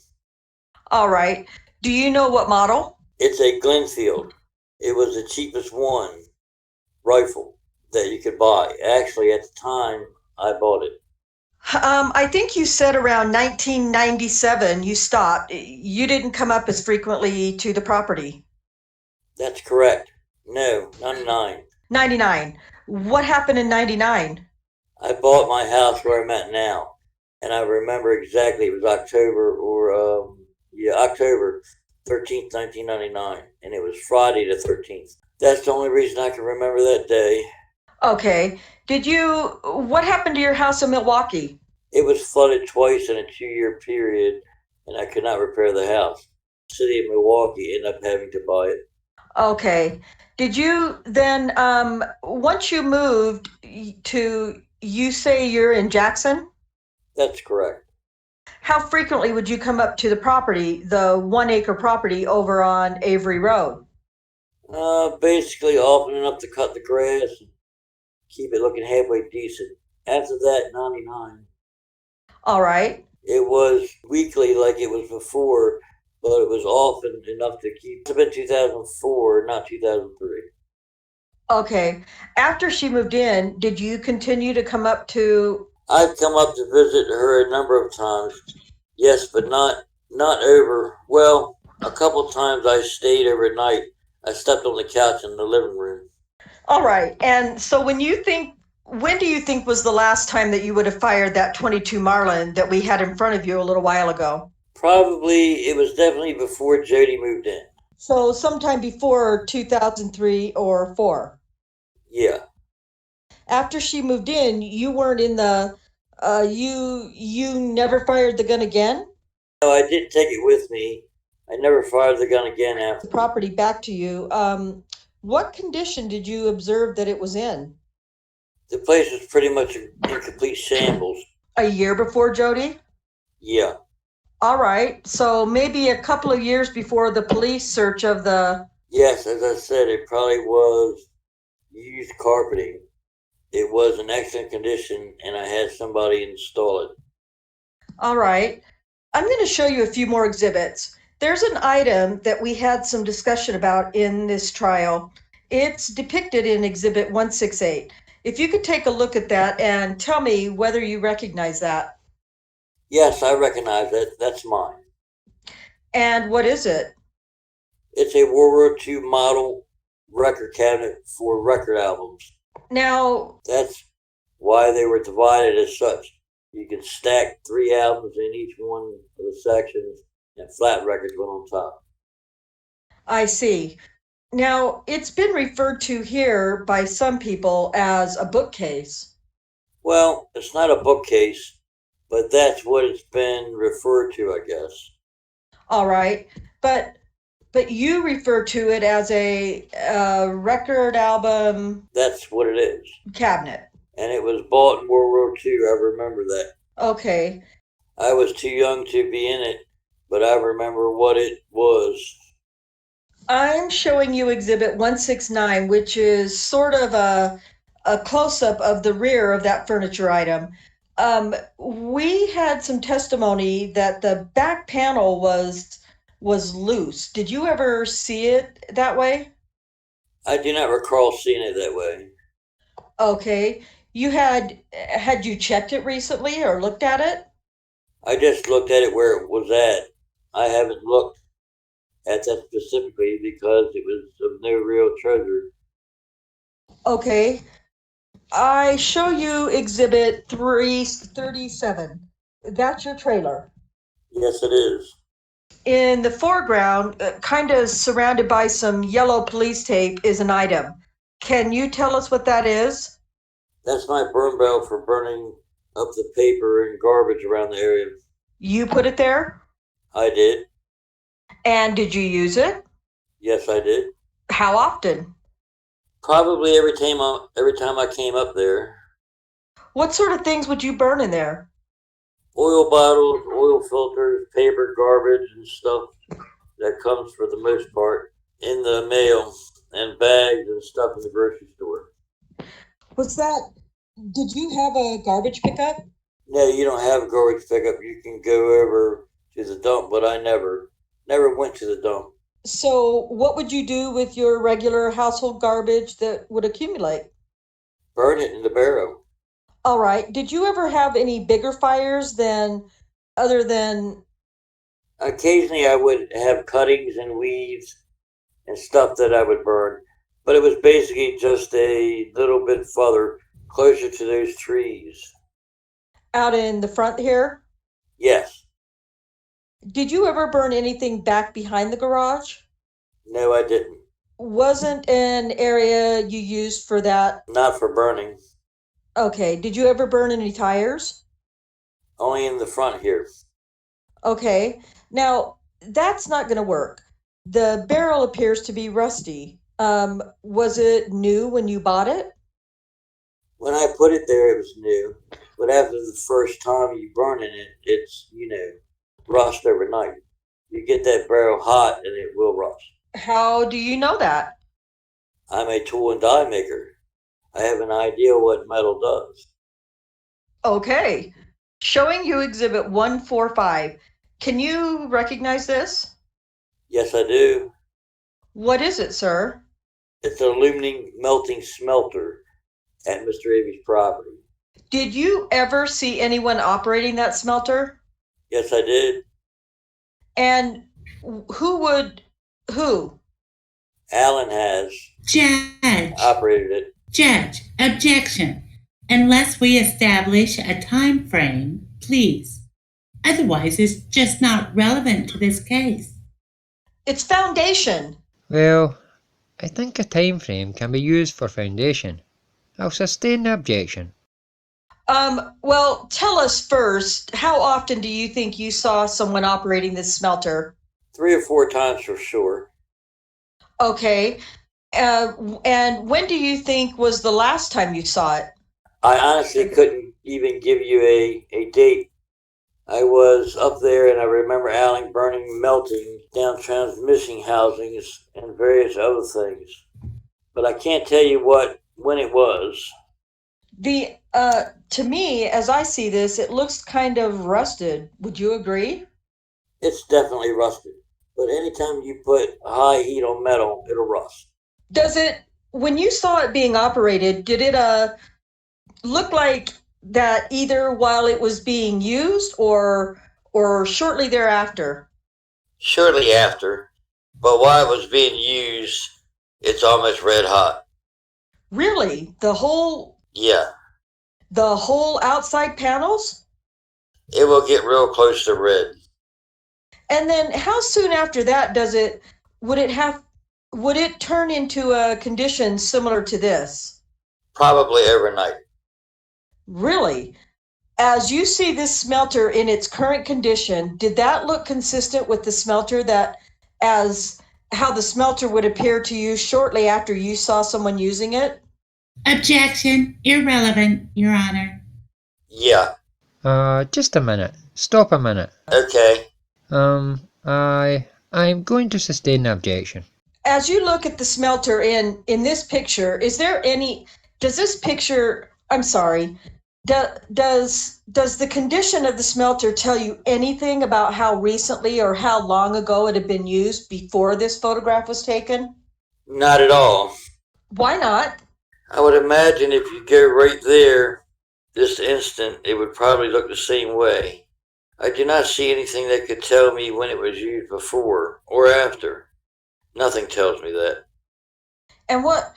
All right. Do you know what model? It's a Glenfield. It was the cheapest rifle that you could buy. Actually, at the time, I bought it. I think you said around 1997 you stopped. You didn't come up as frequently to the property. That's correct. No, 99. 99. What happened in 99? I bought my house where I'm at now. And I remember exactly, it was October 13th, 1999. And it was Friday the 13th. That's the only reason I can remember that day. Okay. What happened to your house in Milwaukee? It was flooded twice in a 2-year period, and I could not repair the house. The city of Milwaukee ended up having to buy it. Okay. Did you then, once you moved you say you're in Jackson? That's correct. How frequently would you come up to the property, the 1 acre property over on Avery Road? Basically often enough to cut the grass and keep it looking halfway decent. After that, 99. All right. It was weekly like it was before, but it was often enough to keep. It's been 2004, not 2003. Okay. After she moved in, did you continue to come up to... I've come up to visit her a number of times. Yes, but not over. Well, a couple times I stayed overnight. I slept on the couch in the living room. All right. And so when do you think was the last time that you would have fired that 22 Marlin that we had in front of you a little while ago? Probably, it was definitely before Jody moved in. So sometime before 2003 or 4? Yeah. After she moved in, you weren't in the, you never fired the gun again? No, I did take it with me. I never fired the gun again after. The property back to you. What condition did you observe that it was in? The place was pretty much in complete shambles. A year before Jody? Yeah. All right. So maybe a couple of years before the police search of the... Yes, as I said, it probably was used carpeting. It was in excellent condition, and I had somebody install it. All right. I'm going to show you a few more exhibits. There's an item that we had some discussion about in this trial. It's depicted in Exhibit 168. If you could take a look at that and tell me whether you recognize that. Yes, I recognize that. That's mine. And what is it? It's a World War II model record cabinet for record albums. Now, that's why they were divided as such. You can stack 3 albums in each one of the sections, and flat records went on top. I see. Now, it's been referred to here by some people as a bookcase. Well, it's not a bookcase, but that's what it's been referred to, I guess. All right, but you refer to it as a record album. That's what it is. Cabinet. And it was bought in World War II. I remember that. Okay. I was too young to be in it, but I remember what it was. I'm showing you Exhibit 169, which is sort of a close-up of the rear of that furniture item. We had some testimony that the back panel was loose. Did you ever see it that way? I do not recall seeing it that way. Okay. You had you checked it recently or looked at it? I just looked at it where it was at. I haven't looked at that specifically because it was of no real treasure. Okay. I show you Exhibit 337. That's your trailer. Yes, it is. In the foreground, kind of surrounded by some yellow police tape, is an item. Can you tell us what that is? That's my burn barrel for burning up the paper and garbage around the area. You put it there? I did. And did you use it? Yes, I did. How often? Probably every time I came up there. What sort of things would you burn in there? Oil bottles, oil filters, paper, garbage, and stuff that comes for the most part in the mail, and bags and stuff in the grocery store. Did you have a garbage pickup? No, you don't have a garbage pickup. You can go over to the dump, but I never went to the dump. So what would you do with your regular household garbage that would accumulate? Burn it in the barrel. All right. Did you ever have any bigger fires other than... Occasionally I would have cuttings and weeds and stuff that I would burn, but it was basically just a little bit further, closer to those trees. Out in the front here? Yes. Did you ever burn anything back behind the garage? No, I didn't. Wasn't an area you used for that? Not for burning. Okay. Did you ever burn any tires? Only in the front here. Okay. Now, that's not going to work. The barrel appears to be rusty. Was it new when you bought it? When I put it there, it was new. But after the first time you burn in it, it's, rust overnight. You get that barrel hot and it will rust. How do you know that? I'm a tool and die maker. I have an idea what metal does. Okay. Showing you Exhibit 145. Can you recognize this? Yes, I do. What is it, sir? It's an aluminum melting smelter at Mr. Avery's property. Did you ever see anyone operating that smelter? Yes, I did. And who? Alan has Judge. operated it. Judge, objection. Unless we establish a time frame, please. Otherwise, it's just not relevant to this case. It's foundation. Well, I think a time frame can be used for foundation. I'll sustain the objection. Well, tell us first, how often do you think you saw someone operating this smelter? 3 or 4 times for sure. Okay. And when do you think was the last time you saw it? I honestly couldn't even give you a date. I was up there and I remember Allen burning, melting down transmission housings and various other things. But I can't tell you when it was. To me, as I see this, it looks kind of rusted. Would you agree? It's definitely rusted. But anytime you put high heat on metal, it'll rust. When you saw it being operated, did it look like that either while it was being used or shortly thereafter? Shortly after. But while it was being used, it's almost red hot. Really? Yeah. The whole outside panels? It will get real close to red. And then how soon after that would it turn into a condition similar to this? Probably overnight. Really? As you see this smelter in its current condition, did that look consistent with the smelter as how the smelter would appear to you shortly after you saw someone using it? Objection. Irrelevant, Your Honor. Yeah. Just a minute. Stop a minute. Okay. I'm going to sustain the objection. As you look at the smelter in this picture, does the condition of the smelter tell you anything about how recently or how long ago it had been used before this photograph was taken? Not at all. Why not? I would imagine if you go right there, this instant, it would probably look the same way. I do not see anything that could tell me when it was used before or after. Nothing tells me that. And what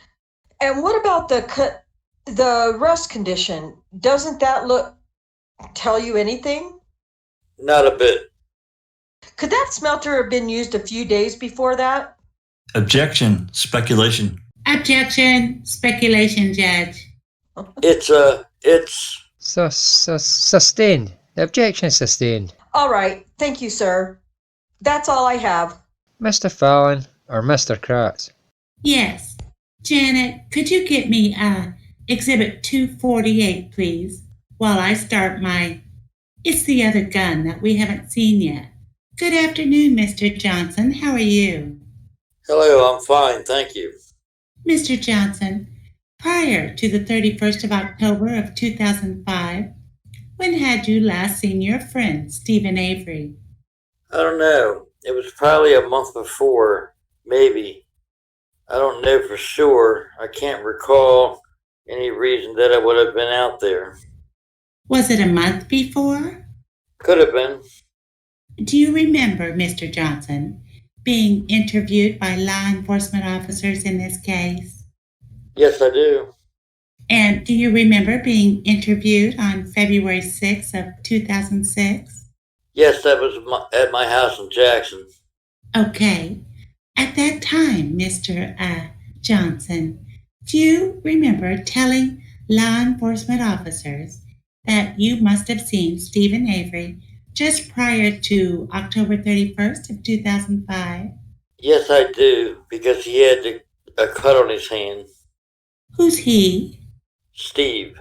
about the rust condition? Doesn't that tell you anything? Not a bit. Could that smelter have been used a few days before that? Objection. Speculation. Objection. Speculation, Judge. It's Sustained. The objection is sustained. All right. Thank you, sir. That's all I have. Mr. Fallon or Mr. Kratz? Yes. Janet, could you get me Exhibit 248, please, while I start it's the other gun that we haven't seen yet. Good afternoon, Mr. Johnson. How are you? Hello, I'm fine, thank you. Mr. Johnson, prior to the 31st of October of 2005, when had you last seen your friend, Stephen Avery? I don't know. It was probably a month before, maybe. I don't know for sure. I can't recall any reason that I would have been out there. Was it a month before? Could have been. Do you remember, Mr. Johnson, being interviewed by law enforcement officers in this case? Yes, I do. And do you remember being interviewed on February 6th of 2006? Yes, that was at my house in Jackson. Okay. At that time, Mr. Johnson, do you remember telling law enforcement officers that you must have seen Stephen Avery just prior to October 31st of 2005? Yes, I do, because he had a cut on his hand. Who's he? Steve.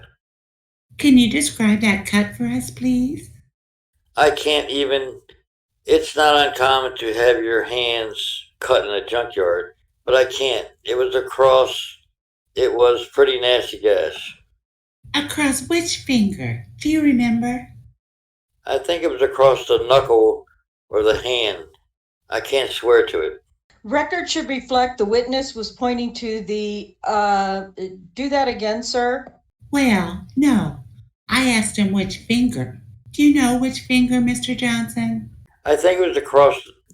Can you describe that cut for us, please? I can't even. It's not uncommon to have your hands cut in a junkyard, but I can't. It was pretty nasty gas. Across which finger? Do you remember? I think it was across the knuckle or the hand. I can't swear to it. Record should reflect the witness was pointing to the, do that again, sir? Well, no. I asked him which finger. Do you know which finger, Mr. Johnson? I think it was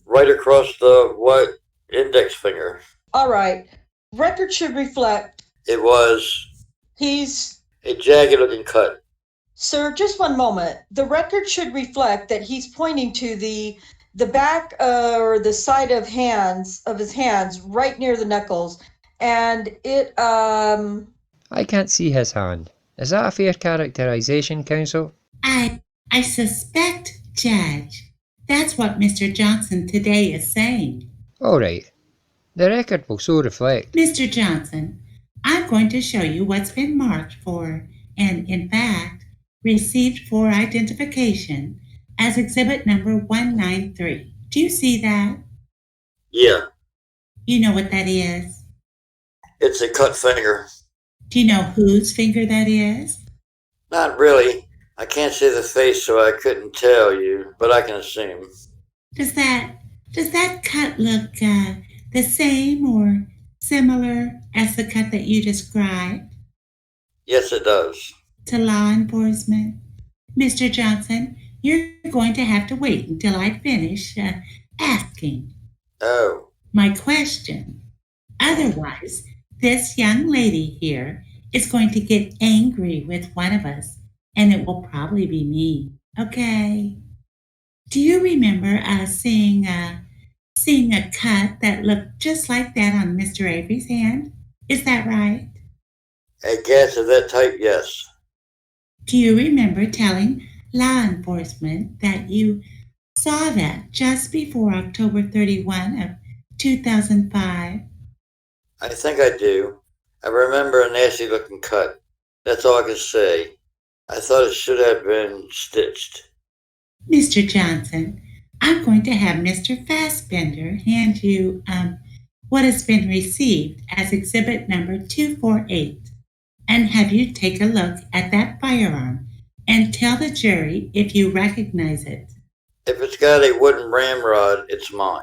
right across the index finger. All right. Record should reflect. It was. He's. A jagged looking cut. Sir, just one moment. The record should reflect that he's pointing to the back or the side of his hands right near the knuckles. And it, I can't see his hand. Is that a fair characterization, counsel? I suspect, Judge. That's what Mr. Johnson today is saying. All right. The record will so reflect. Mr. Johnson, I'm going to show you what's been marked for, and in fact, received for identification as exhibit number 193. Do you see that? Yeah, You know what that is? it's a cut finger. Do you know whose finger that is? Not really. I can't see the face, so I couldn't tell you, but I can assume. Does that cut look the same or similar as the cut that you described Yes, it does. to law enforcement? Mr. Johnson, you're going to have to wait until I finish asking Oh, my question. Otherwise, this young lady here is going to get angry with one of us, and it will probably be me. Okay? Do you remember seeing a cut that looked just like that on Mr. Avery's hand? Is that right? a gas of that type, yes. Do you remember telling law enforcement that you saw that just before October 31 of 2005? I think I do. I remember a nasty looking cut. That's all I can say. I thought it should have been stitched. Mr. Johnson, I'm going to have Mr. Fassbender hand you what has been received as exhibit number 248 and have you take a look at that firearm and tell the jury if you recognize it. If it's got a wooden ramrod, it's mine.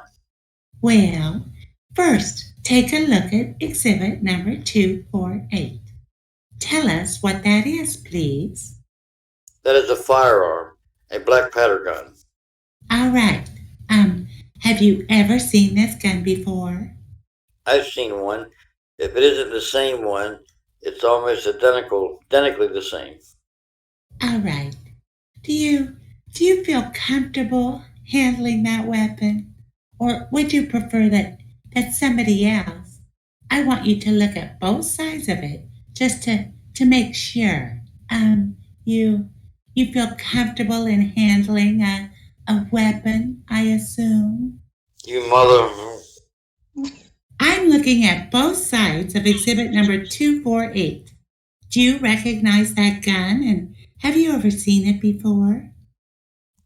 Well, first, take a look at exhibit number 248. Tell us what that is, please. That is a firearm, a black powder gun. All right. Have you ever seen this gun before? I've seen one. If it isn't the same one, it's almost identically the same. All right. Do you feel comfortable handling that weapon? Or would you prefer that somebody else? I want you to look at both sides of it just to make sure. You feel comfortable in handling a weapon, I assume? You mother... I'm looking at both sides of exhibit number 248. Do you recognize that gun, and have you ever seen it before?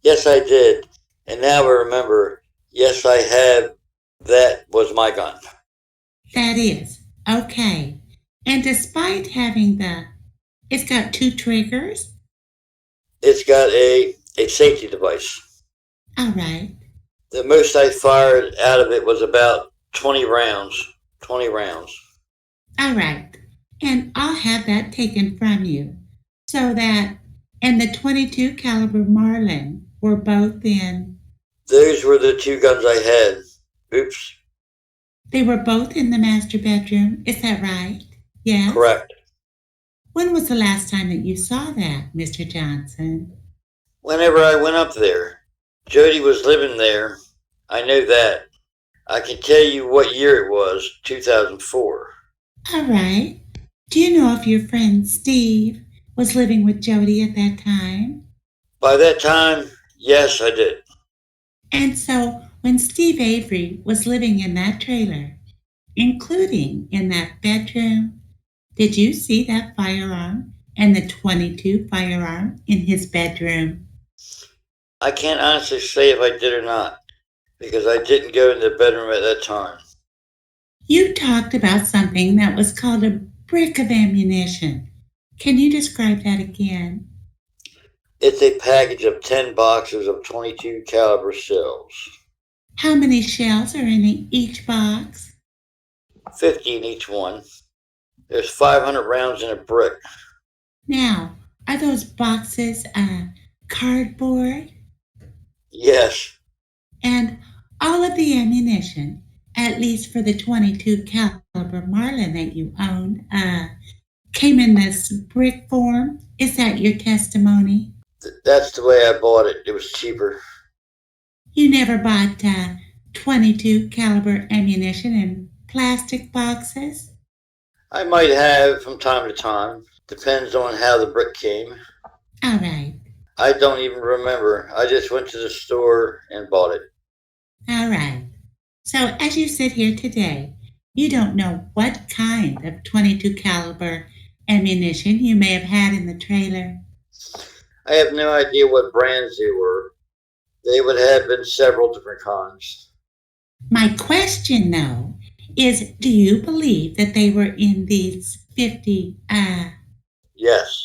Yes, I did. And now I remember, yes, I have. That was my gun. That is. Okay. And despite having it's got 2 triggers? It's got a safety device. All right. The most I fired out of it was about 20 rounds. 20 rounds. All right. And I'll have that taken from you. So that, and the 22 caliber Marlin were both in. Those were the 2 guns I had. Oops. They were both in the master bedroom. Is that right? Yes? Correct. When was the last time that you saw that, Mr. Johnson? Whenever I went up there. Jody was living there. I know that. I can tell you what year it was, 2004. All right. Do you know if your friend Steve was living with Jody at that time? By that time, yes, I did. And so when Steve Avery was living in that trailer, including in that bedroom, did you see that firearm and the .22 firearm in his bedroom? I can't honestly say if I did or not, because I didn't go in the bedroom at that time. You talked about something that was called a brick of ammunition. Can you describe that again? It's a package of 10 boxes of .22 caliber shells. How many shells are in each box? 50 in each one. There's 500 rounds in a brick. Now, are those boxes cardboard? Yes. And all of the ammunition, at least for the .22 caliber Marlin that you owned, came in this brick form? Is that your testimony? That's the way I bought it. It was cheaper. You never bought .22 caliber ammunition in plastic boxes? I might have from time to time. Depends on how the brick came. All right. I don't even remember. I just went to the store and bought it. All right. So as you sit here today, you don't know what kind of .22 caliber ammunition you may have had in the trailer. I have no idea what brands they were. They would have been several different kinds. My question, though, is do you believe that they were in these 50 Yes.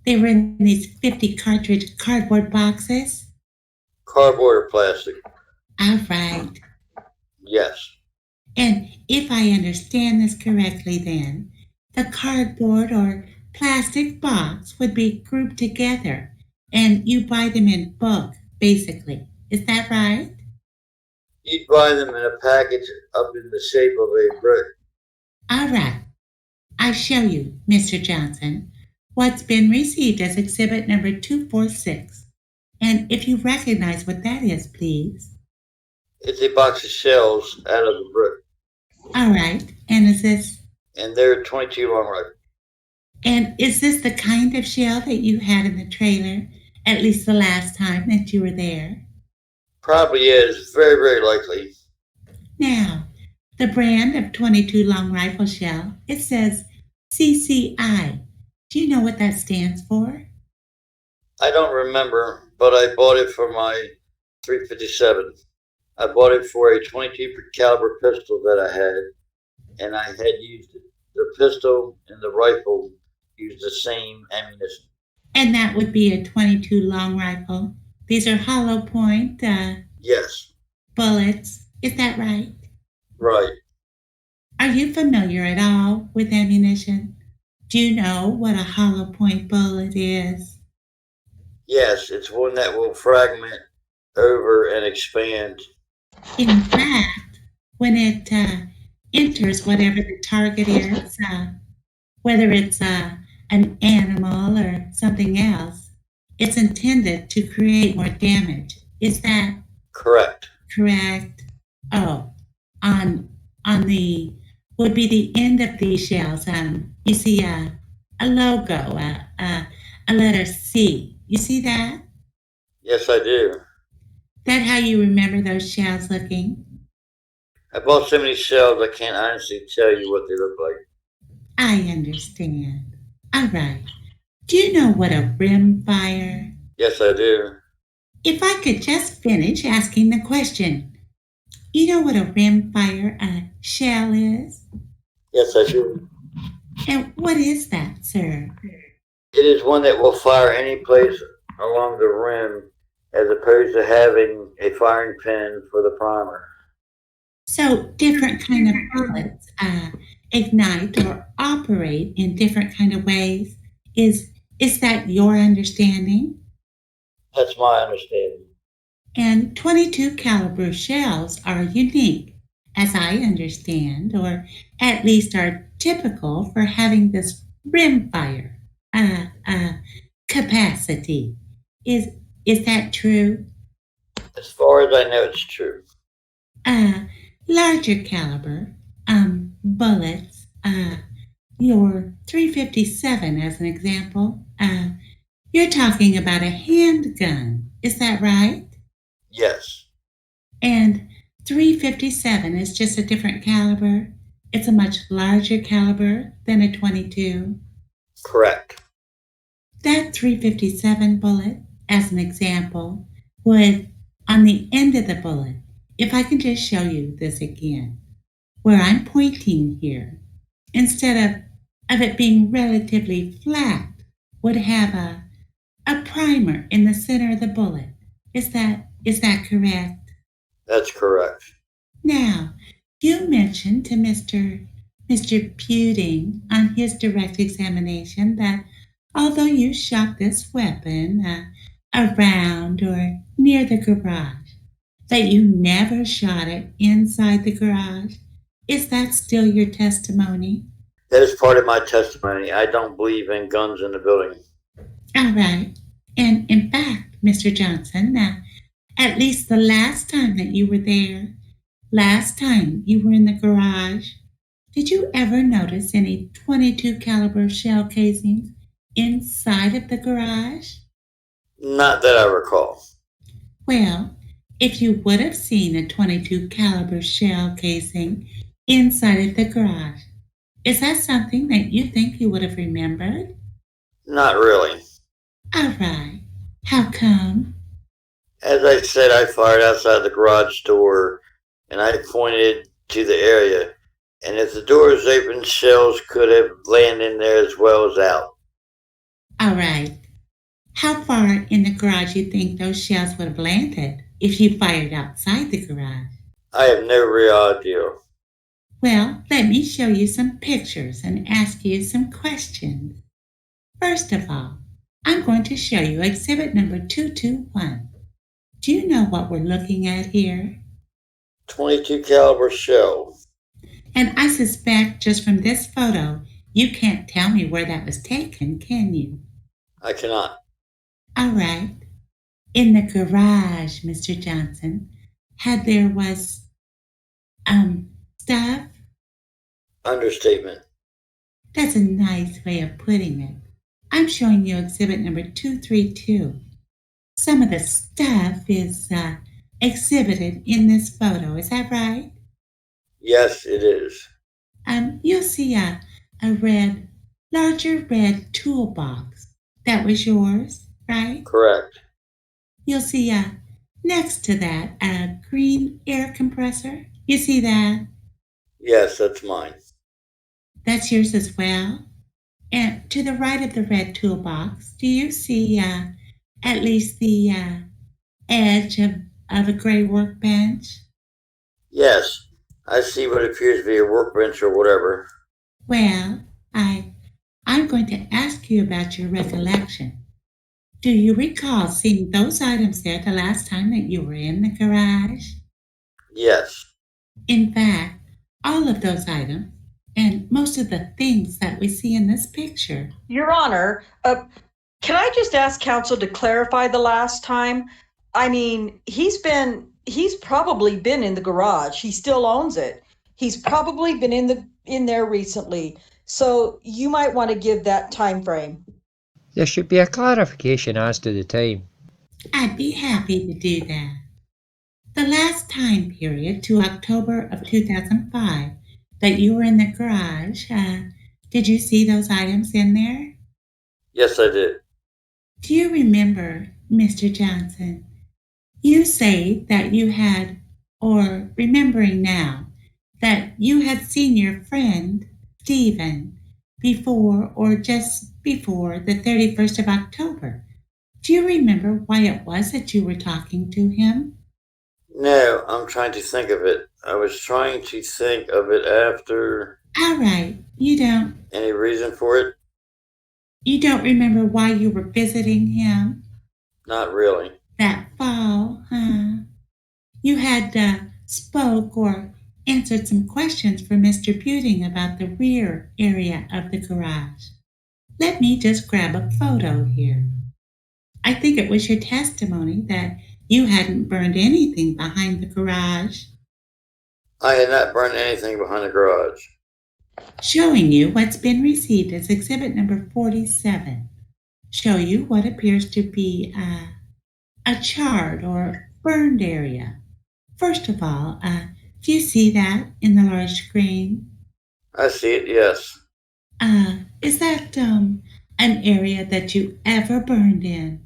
they were in these 50 cartridge cardboard boxes? Cardboard or plastic? All right. Yes. And if I understand this correctly, then the cardboard or plastic box would be grouped together and you buy them in bulk, basically. Is that right? You'd buy them in a package up in the shape of a brick. All right. I show you, Mr. Johnson, what's been received as exhibit number 246. And if you recognize what that is, please. It's a box of shells out of a brick. All right. And is this? And they're 22 long rifle. And is this the kind of shell that you had in the trailer, at least the last time that you were there? Probably is. Very, very likely. Now, the brand of 22 long rifle shell, it says CCI. Do you know what that stands for? I don't remember, but I bought it for my 357. I bought it for a 22 caliber pistol that I had, and I had used it. The pistol and the rifle used the same ammunition. And that would be a 22 long rifle. These are hollow point yes. bullets. Is that right? Right. Are you familiar at all with ammunition? Do you know what a hollow point bullet is? Yes, it's one that will fragment over and expand. In fact, when it enters whatever the target is, whether it's an animal or something else, it's intended to create more damage. Is that correct? Correct. Oh, on the would be the end of these shells. You see a logo, a letter C. You see that? Yes, I do. That how you remember those shells looking? I bought so many shells I can't honestly tell you what they look like. I understand. All right. Do you know what a rim fire? Yes, I do. If I could just finish asking the question. You know what a rim fire shell is? Yes, I do. And what is that, sir? It is one that will fire any place along the rim as opposed to having a firing pin for the primer. So different kind of bullets ignite or operate in different kind of ways. Is that your understanding? That's my understanding. And 22 caliber shells are unique, as I understand, or at least are typical for having this rimfire capacity. Is that true? As far as I know, it's true. Larger caliber bullets, your 357 as an example, you're talking about a handgun, is that right? Yes. And 357 is just a different caliber. It's a much larger caliber than a 22. Correct. That 357 bullet, as an example, would, on the end of the bullet, if I can just show you this again, where I'm pointing here, instead of it being relatively flat, would have a primer in the center of the bullet. Is that correct? That's correct. Now, you mentioned to Mr. Pudding on his direct examination that although you shot this weapon around or near the garage, that you never shot it inside the garage. Is that still your testimony? That is part of my testimony. I don't believe in guns in the building. All right. And in fact, Mr. Johnson, at least the last time that you were there, last time you were in the garage, did you ever notice any 22 caliber shell casings inside of the garage? Not that I recall. Well, if you would have seen a 22 caliber shell casing inside of the garage, is that something that you think you would have remembered? Not really. All right. How come? As I said, I fired outside the garage door, and I pointed to the area. And if the door is open, shells could have landed in there as well as out. All right. How far in the garage you think those shells would have landed if you fired outside the garage? I have no real idea. Well, let me show you some pictures and ask you some questions. First of all, I'm going to show you exhibit number 221. Do you know what we're looking at here? .22 caliber shell. And I suspect just from this photo, you can't tell me where that was taken, can you? I cannot. All right. In the garage, Mr. Johnson, there was stuff? Understatement. That's a nice way of putting it. I'm showing you exhibit number 232. Some of the stuff is exhibited in this photo. Is that right? Yes, it is. You'll see a larger red toolbox. That was yours, right? Correct. You'll see next to that a green air compressor. You see that? Yes, that's mine. That's yours as well. And to the right of the red toolbox, do you see at least the edge of a gray workbench? Yes, I see what appears to be a workbench or whatever. Well, I'm going to ask you about your recollection. Do you recall seeing those items there the last time that you were in the garage? Yes. In fact, all of those items and most of the things that we see in this picture. Your Honor, can I just ask counsel to clarify the last time? I mean, he's probably been in the garage. He still owns it. He's probably been in there recently. So you might want to give that time frame. There should be a clarification as to the time. I'd be happy to do that. The last time period to October of 2005 that you were in the garage, did you see those items in there? Yes, I did. Do you remember, Mr. Johnson, you say that you had, or remembering now, that you had seen your friend, Stephen, before or just before the 31st of October. Do you remember why it was that you were talking to him? No, I'm trying to think of it. I was trying to think of it after. All right, you don't. Any reason for it? You don't remember why you were visiting him? Not really. That fall, huh? You had spoke or answered some questions for Mr. Buting about the rear area of the garage. Let me just grab a photo here. I think it was your testimony that you hadn't burned anything behind the garage. I had not burned anything behind the garage. Showing you what's been received as exhibit number 47. Show you what appears to be a charred or burned area. First of all, do you see that in the large screen? I see it, yes. Is that an area that you ever burned in?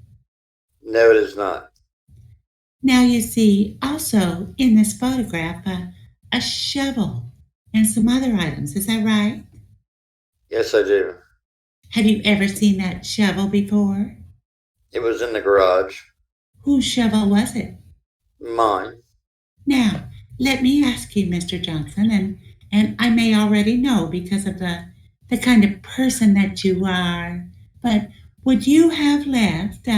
No, it is not. Now you see also in this photograph a shovel and some other items. Is that right? Yes, I do. Have you ever seen that shovel before? It was in the garage. Whose shovel was it? Mine. Now, let me ask you, Mr. Johnson, and I may already know because of the kind of person that you are, but would you have left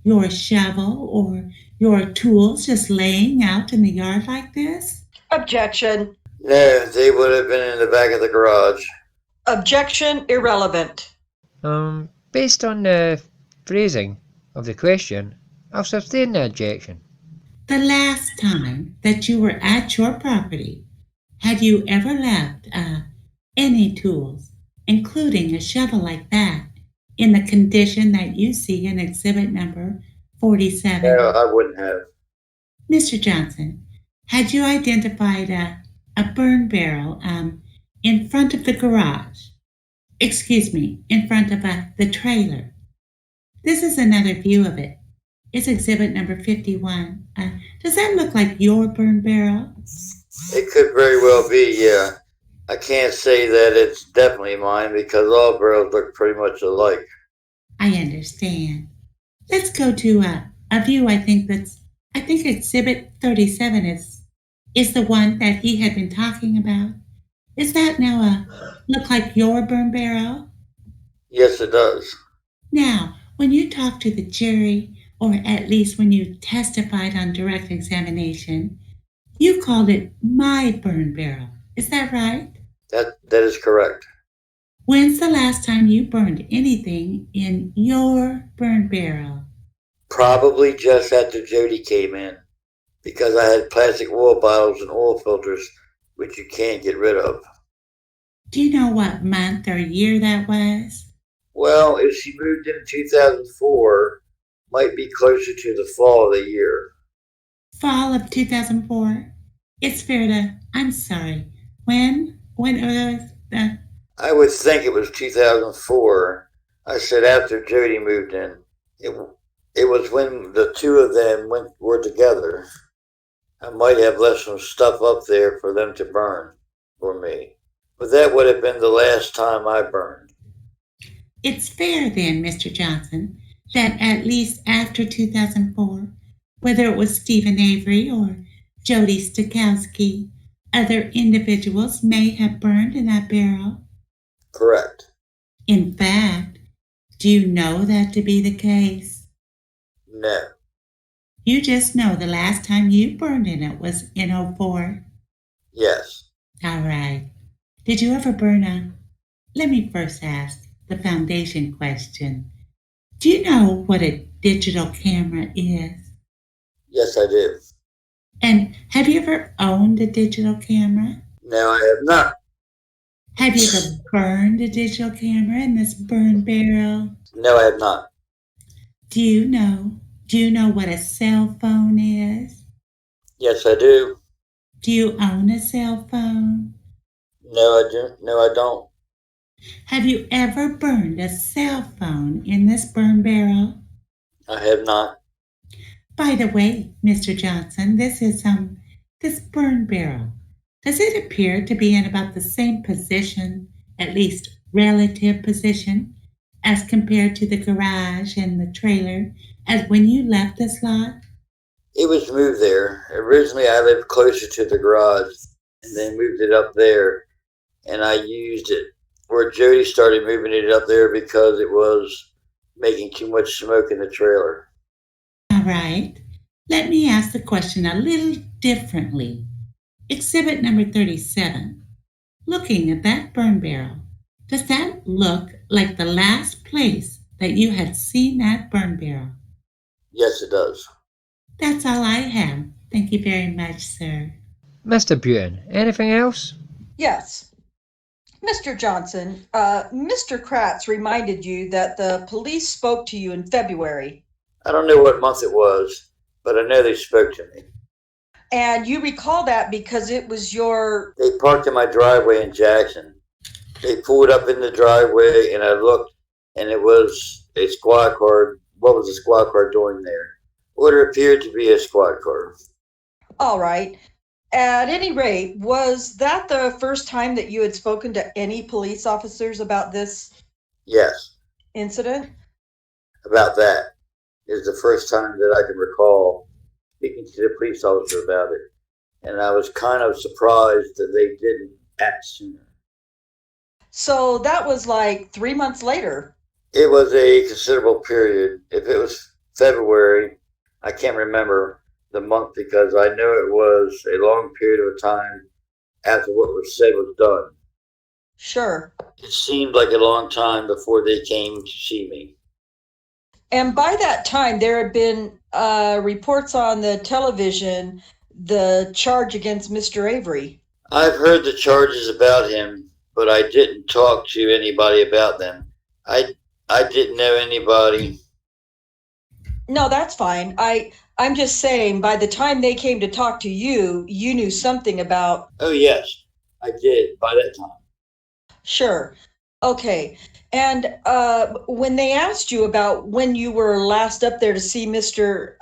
your shovel or your tools just laying out in the yard like this? Objection. No, they would have been in the back of the garage. Objection irrelevant. Based on the phrasing of the question, I'll sustain the objection. The last time that you were at your property, had you ever left any tools, including a shovel like that, in the condition that you see in exhibit number 47? No, I wouldn't have. Mr. Johnson, had you identified a burn barrel in front of the garage? Excuse me, in front of the trailer. This is another view of it. It's exhibit number 51. Does that look like your burn barrel? It could very well be, yeah. I can't say that it's definitely mine because all barrels look pretty much alike. I understand. Let's go to a view. I think exhibit 37 is the one that he had been talking about. Is that now look like your burn barrel? Yes, it does. Now, when you talked to the jury, or at least when you testified on direct examination, you called it my burn barrel. Is that right? That is correct. When's the last time you burned anything in your burn barrel? Probably just after Jody came in, because I had plastic oil bottles and oil filters, which you can't get rid of. Do you know what month or year that was? Well, if she moved in 2004, might be closer to the fall of the year. Fall of 2004? It's fair to, I'm sorry. When was the... I would think it was 2004. I said after Jody moved in. It was when the two of them were together. I might have left some stuff up there for them to burn for me. But that would have been the last time I burned. It's fair then, Mr. Johnson, that at least after 2004, whether it was Stephen Avery or Jody Stokowski, other individuals may have burned in that barrel. Correct. In fact, do you know that to be the case? No. You just know the last time you burned in it was in 04? Yes. All right. Did you ever burn let me first ask the foundation question. Do you know what a digital camera is? Yes, I do. And have you ever owned a digital camera? No, I have not. Have you ever burned a digital camera in this burn barrel? No, I have not. Do you know what a cell phone is? Yes, I do. Do you own a cell phone? No, I don't. Have you ever burned a cell phone in this burn barrel? I have not. By the way, Mr. Johnson, this burn barrel. Does it appear to be in about the same position, at least relative position, as compared to the garage and the trailer as when you left this lot? It was moved there. Originally, I lived closer to the garage and then moved it up there, and I used it. Where Jody started moving it up there because it was making too much smoke in the trailer. All right. Let me ask the question a little differently. Exhibit number 37. Looking at that burn barrel, does that look like the last place that you had seen that burn barrel? Yes, it does. That's all I have. Thank you very much, sir. Mr. Butin, anything else? Yes. Mr. Johnson, Mr. Kratz reminded you that the police spoke to you in February. I don't know what month it was, but I know they spoke to me. And you recall that because it was your... They parked in my driveway in Jackson. They pulled up in the driveway and I looked and it was a squad car. What was the squad car doing there? What appeared to be a squad car. All right. At any rate, was that the first time that you had spoken to any police officers about this? Yes. Incident? About that. It was the first time that I can recall speaking to the police officer about it. And I was kind of surprised that they didn't act sooner. So that was like 3 months later. It was a considerable period. If it was February, I can't remember the month because I know it was a long period of time after what was said was done. Sure. It seemed like a long time before they came to see me. And by that time, there had been reports on the television, the charge against Mr. Avery. I've heard the charges about him, but I didn't talk to anybody about them. I didn't know anybody. No, that's fine. I'm just saying, by the time they came to talk to you, you knew something about... Oh, yes, I did by that time. Sure. Okay. And when they asked you about when you were last up there to see Mr.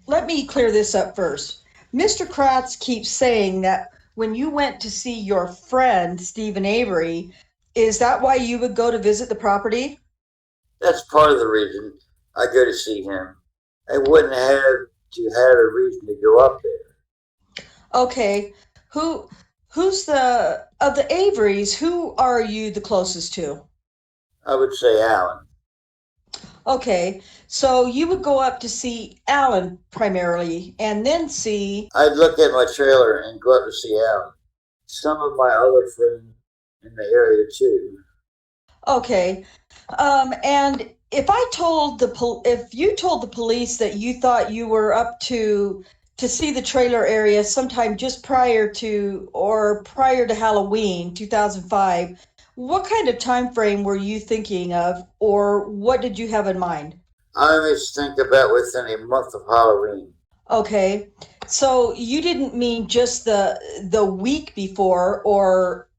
Let me clear this up first. Mr. Kratz keeps saying that when you went to see your friend Stephen Avery, is that why you would go to visit the property? That's part of the reason I go to see him. I wouldn't have to have a reason to go up there. Okay. Who's of the Averys, who are you the closest to? I would say Alan. Okay, so you would go up to see Alan primarily and then see. I'd look at my trailer and go up to see Alan. Some of my other friends in the area too. Okay, and if you told the police that you thought you were up to see the trailer area sometime just prior to Halloween 2005, what kind of time frame were you thinking of, or what did you have in mind? I always think about within a month of Halloween. Okay, so you didn't mean just the week before, or?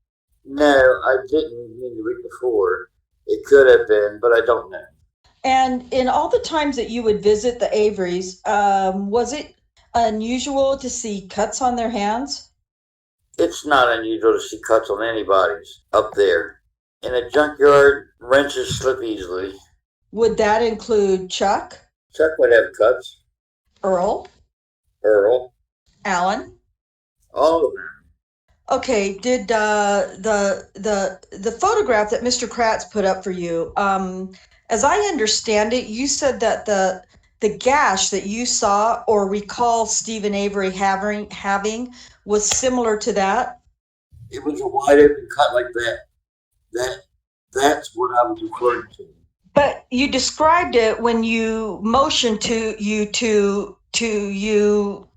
No, I didn't mean the week before. It could have been, but I don't know. And in all the times that you would visit the Averys, was it unusual to see cuts on their hands? It's not unusual to see cuts on anybody's up there. In a junkyard, wrenches slip easily. Would that include Chuck? Chuck would have cuts. Earl? Alan? All of them. Okay, did the photograph that Mr. Kratz put up for you, as I understand it, you said that the gash that you saw or recall Stephen Avery having was similar to that? It was a wide open cut like that. That's what I was referring to. But you described it when you motioned to you.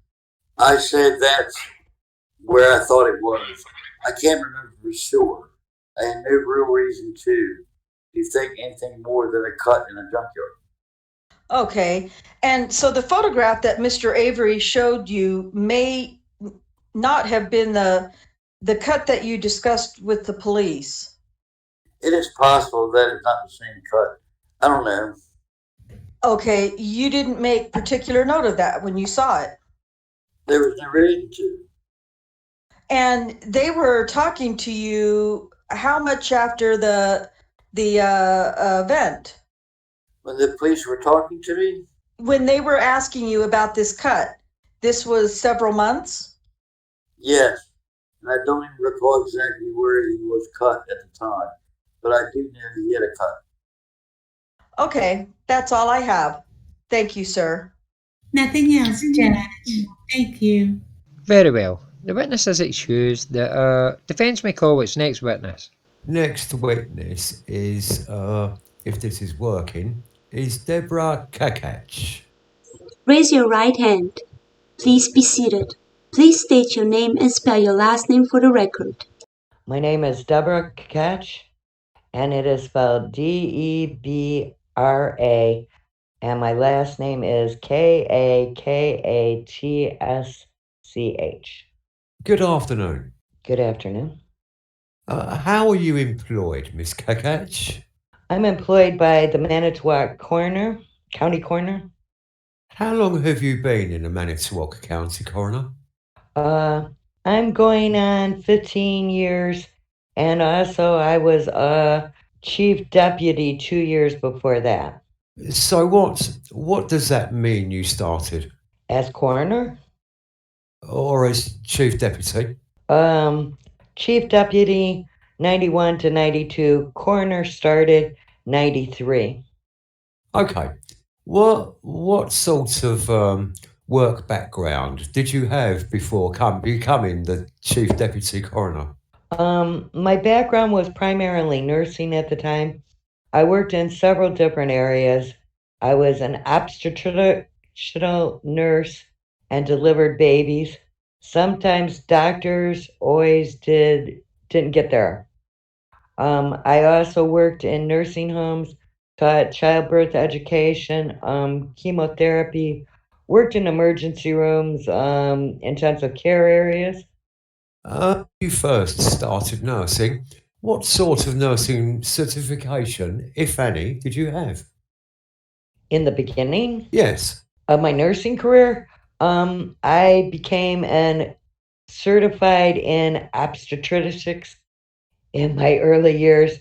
I said that's where I thought it was. I can't remember for sure. I had no real reason to think anything more than a cut in a junkyard. Okay, and so the photograph that Mr. Avery showed you may not have been the cut that you discussed with the police. It is possible that it's not the same cut. I don't know. Okay, you didn't make particular note of that when you saw it. There was no reason to. And they were talking to you how much after the event? When the police were talking to me? When they were asking you about this cut, this was several months? Yes, and I don't even recall exactly where he was cut at the time, but I do know he had a cut. Okay, that's all I have. Thank you, sir. Nothing else, Judge. Thank you. Very well. The witness is excused. The defence may call its next witness. Next witness is, if this is working, is DEBRA KAKATSCH. Raise your right hand. Please be seated. Please state your name and spell your last name for the record. My name is DEBRA KAKATSCH, and it is spelled DEBRA, and my last name is KAKATSCH. Good afternoon. Good afternoon. How are you employed, Miss KAKATSCH? I'm employed by the Manitowoc Coroner, County Coroner. How long have you been in the Manitowoc County Coroner? I'm going on 15 years, and also I was a chief deputy 2 years before that. So what does that mean you started? As coroner? Or as chief deputy? Chief deputy 91 to 92, coroner started 93. Okay. What sort of work background did you have before becoming the chief deputy coroner? My background was primarily nursing at the time. I worked in several different areas. I was an obstetrical nurse and delivered babies. Sometimes doctors always didn't get there. I also worked in nursing homes, taught childbirth education, chemotherapy, worked in emergency rooms, intensive care areas. You first started nursing. What sort of nursing certification, if any, did you have? In the beginning Yes. of my nursing career, I became an certified in obstetrics in my early years.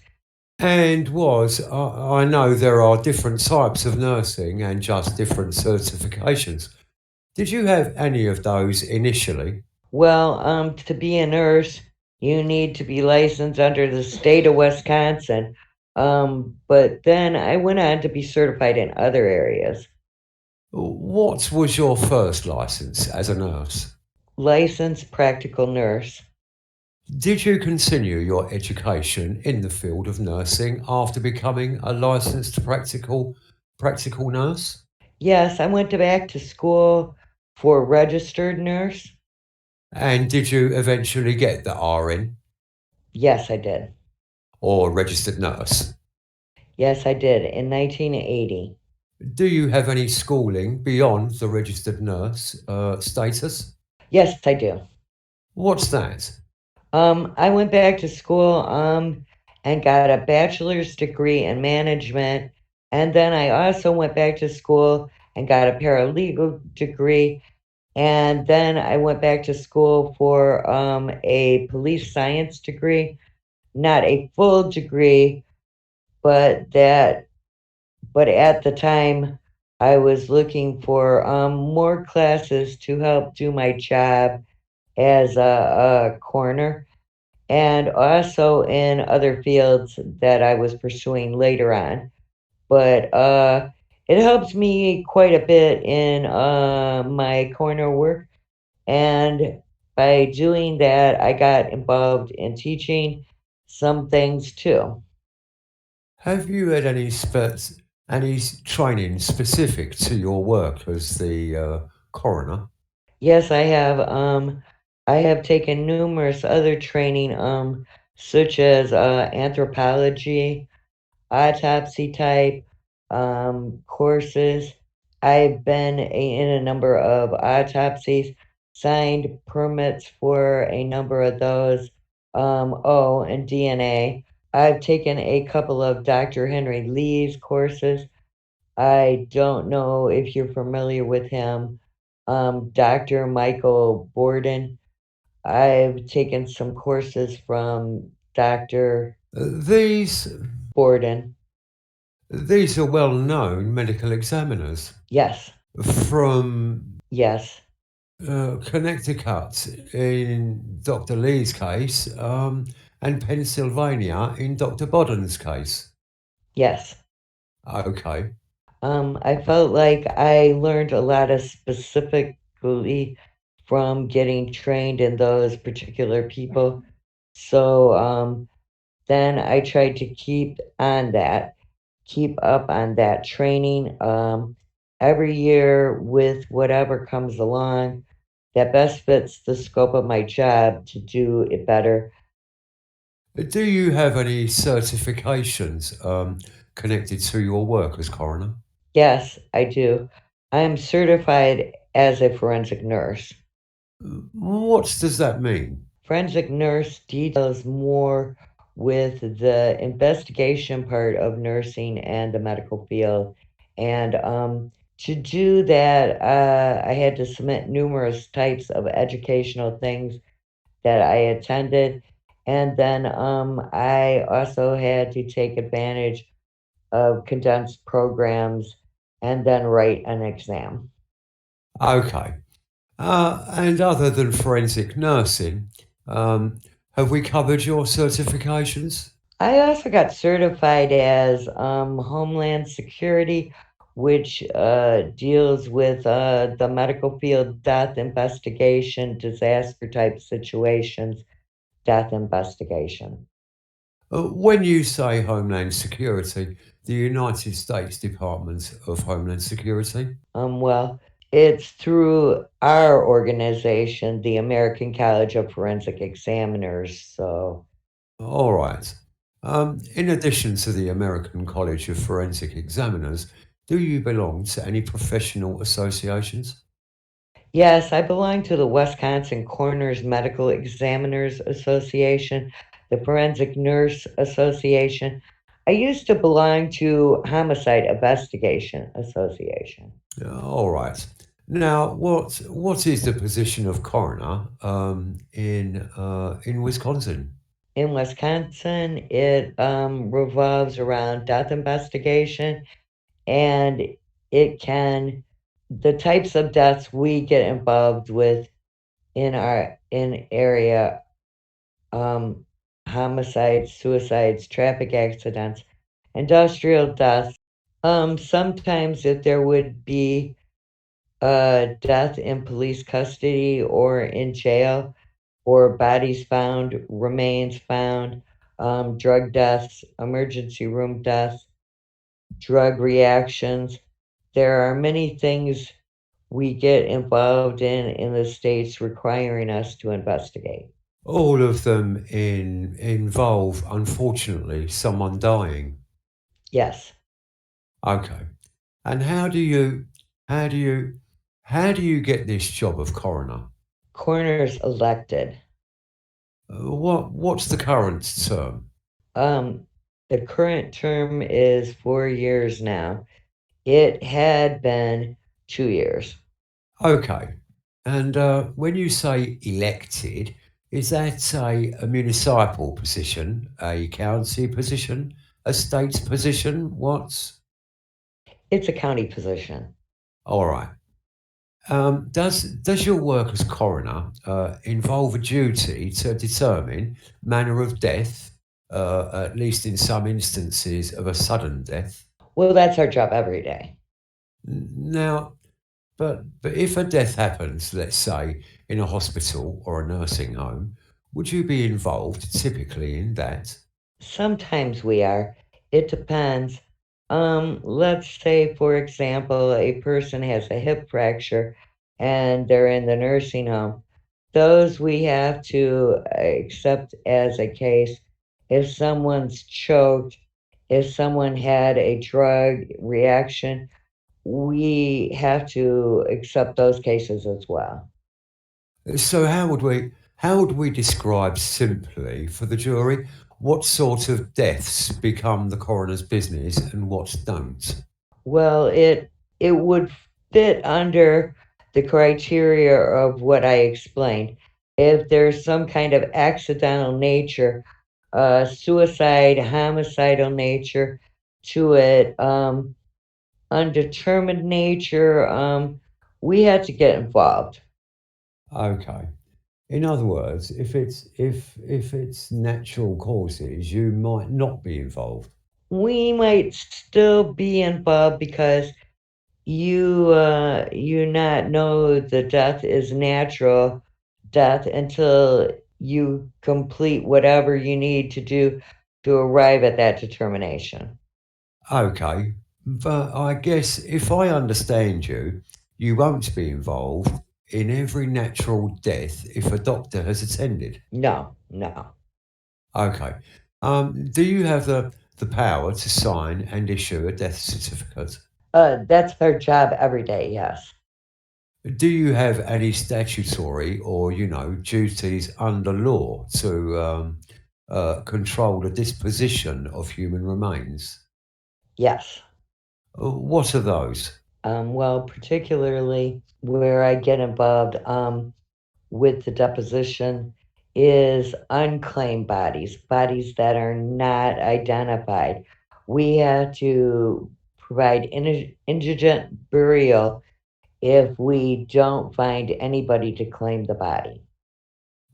And I know there are different types of nursing and just different certifications. Did you have any of those initially? Well, to be a nurse, you need to be licensed under the state of Wisconsin. But then I went on to be certified in other areas. What was your first license as a nurse? Licensed practical nurse. Did you continue your education in the field of nursing after becoming a licensed practical nurse? Yes, I went back to school for registered nurse. And did you eventually get the RN Yes, I did. or registered nurse? Yes, I did in 1980. Do you have any schooling beyond the registered nurse status? Yes, I do. What's that? I went back to school and got a bachelor's degree in management, and then I also went back to school and got a paralegal degree, and then I went back to school for a police science degree, not a full degree, but at the time I was looking for more classes to help do my job as a coroner, and also in other fields that I was pursuing later on. But it helped me quite a bit in my coroner work, and by doing that, I got involved in teaching some things too. Have you had any training specific to your work as the coroner? Yes, I have. I have taken numerous other training, such as anthropology, autopsy type courses. I've been in a number of autopsies, signed permits for a number of those. And DNA. I've taken a couple of Dr. Henry Lee's courses. I don't know if you're familiar with him. Dr. Michael Borden. I've taken some courses from Dr. These Borden. These are well-known medical examiners Yes, from yes, Connecticut in Dr. Lee's case, and Pennsylvania in Dr. Boden's case. yes. Okay. I felt like I learned a lot of specifically from getting trained in those particular people. So then I tried to keep up on that training every year with whatever comes along that best fits the scope of my job to do it better. Do you have any certifications connected to your work as coroner? Yes, I do. I am certified as a forensic nurse. What does that mean? Forensic nurse details more with the investigation part of nursing and the medical field. And to do that, I had to submit numerous types of educational things that I attended. And then I also had to take advantage of condensed programs and then write an exam. Okay. And other than forensic nursing, have we covered your certifications? I also got certified as Homeland Security, which deals with the medical field death investigation, disaster type situations, death investigation. When you say Homeland Security, the United States Department of Homeland Security? Well, it's through our organization, the American College of Forensic Examiners. So, All right. In addition to the American College of Forensic Examiners, do you belong to any professional associations? yes, I belong to the Wisconsin Coroners Medical Examiners Association, the Forensic Nurse Association. I used to belong to Homicide Investigation Association. All right. Now, what is the position of coroner in Wisconsin? In Wisconsin, it revolves around death investigation, and the types of deaths we get involved with in area, homicides, suicides, traffic accidents, industrial deaths. Sometimes if there would be a death in police custody or in jail, or bodies found, remains found, drug deaths, emergency room deaths, drug reactions. There are many things we get involved in the states requiring us to investigate. All of them involve, unfortunately, someone dying. Yes. Okay. And how do you get this job of coroner? Coroner's elected. What's the current term? The current term is 4 years now. It had been 2 years. Okay. And when you say elected, is that a municipal position, a county position, a state position? It's a county position. All right. Does your work as coroner involve a duty to determine manner of death, at least in some instances of a sudden death? Well, that's our job every day. Now, but if a death happens, let's say, in a hospital or a nursing home, would you be involved typically in that? Sometimes we are. It depends. Let's say, for example, a person has a hip fracture and they're in the nursing home. Those we have to accept as a case. If someone's choked, if someone had a drug reaction, we have to accept those cases as well. So how would we describe simply for the jury what sort of deaths become the coroner's business and what don't? Well, it would fit under the criteria of what I explained. If there's some kind of accidental nature, suicide, homicidal nature to it, undetermined nature, we had to get involved. Okay. In other words, if it's natural causes, you might not be involved. We might still be involved because you not know the death is natural death until you complete whatever you need to do to arrive at that determination. Okay, but I guess if I understand you, you won't be involved in every natural death if a doctor has attended. No. Okay. Do you have the power to sign and issue a death certificate? That's our job every day, yes. Do you have any statutory or, duties under law to control the disposition of human remains? Yes. What are those? Well, particularly where I get involved with the deposition is unclaimed bodies that are not identified. We have to provide indigent burial if we don't find anybody to claim the body.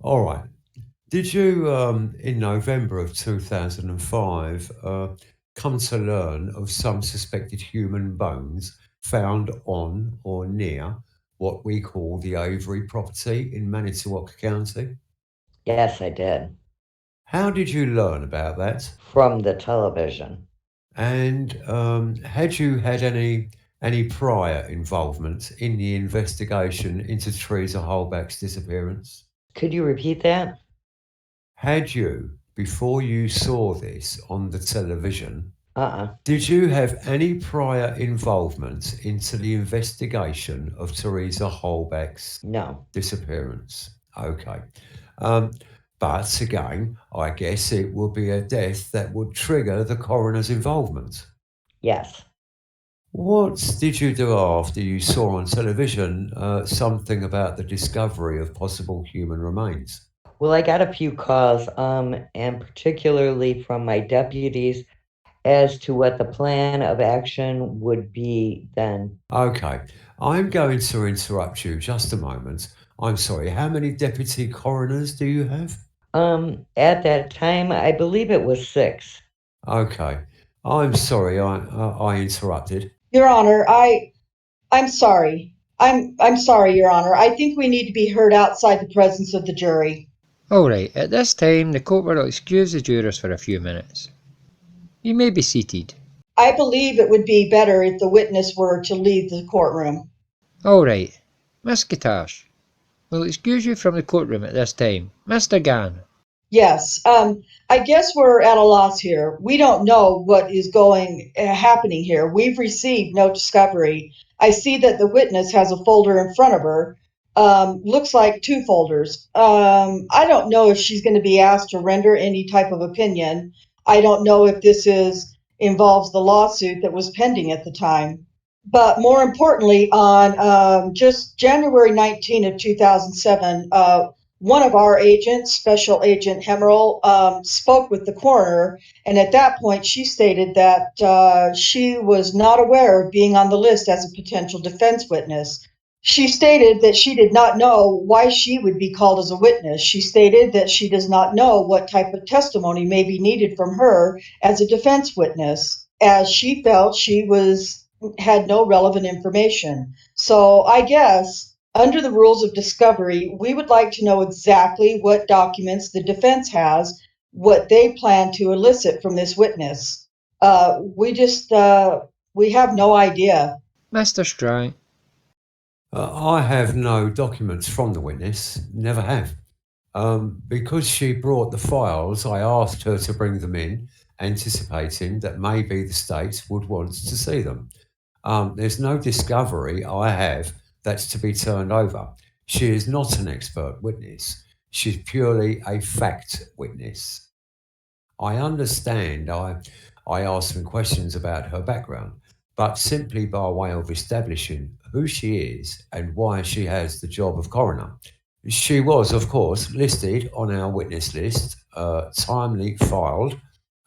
All right. Did you, in November of 2005, come to learn of some suspected human bones found on or near what we call the Avery property in Manitowoc County? Yes, I did. How did you learn about that? From the television. And had you had any prior involvement in the investigation into Teresa Holbach's disappearance? Could you repeat that? Had you, before you saw this on the television, did you have any prior involvement into the investigation of Teresa Holbach's No. disappearance? Okay. But again, I guess it would be a death that would trigger the coroner's involvement. Yes. What did you do after you saw on television something about the discovery of possible human remains? Well, I got a few calls, and particularly from my deputies, as to what the plan of action would be then. Okay, I'm going to interrupt you just a moment. I'm sorry, how many deputy coroners do you have? At that time, I believe it was 6. Okay, I'm sorry I interrupted. Your Honor, I'm sorry. I'm sorry, Your Honor. I think we need to be heard outside the presence of the jury. Alright, at this time the court will excuse the jurors for a few minutes. You may be seated. I believe it would be better if the witness were to leave the courtroom. Alright, Miss Kratz, we'll excuse you from the courtroom at this time. Mr. Gahn. Yes, I guess we're at a loss here. We don't know what is happening here. We've received no discovery. I see that the witness has a folder in front of her. Looks like 2 folders. I don't know if she's going to be asked to render any type of opinion. I don't know if this involves the lawsuit that was pending at the time. But more importantly, on just January 19 of 2007, one of our agents, Special Agent Hemmerl, spoke with the coroner, and at that point she stated that she was not aware of being on the list as a potential defense witness. She stated that she did not know why she would be called as a witness. She stated that she does not know what type of testimony may be needed from her as a defense witness, as she felt she had no relevant information. So I guess under the rules of discovery, we would like to know exactly what documents the defense has, what they plan to elicit from this witness. We have no idea. Mr. Strang. I have no documents from the witness, never have. Because she brought the files, I asked her to bring them in, anticipating that maybe the state would want to see them. There's no discovery I have that's to be turned over. She is not an expert witness. She's purely a fact witness. I understand I asked some questions about her background, but simply by way of establishing who she is and why she has the job of coroner. She was, of course, listed on our witness list, timely filed,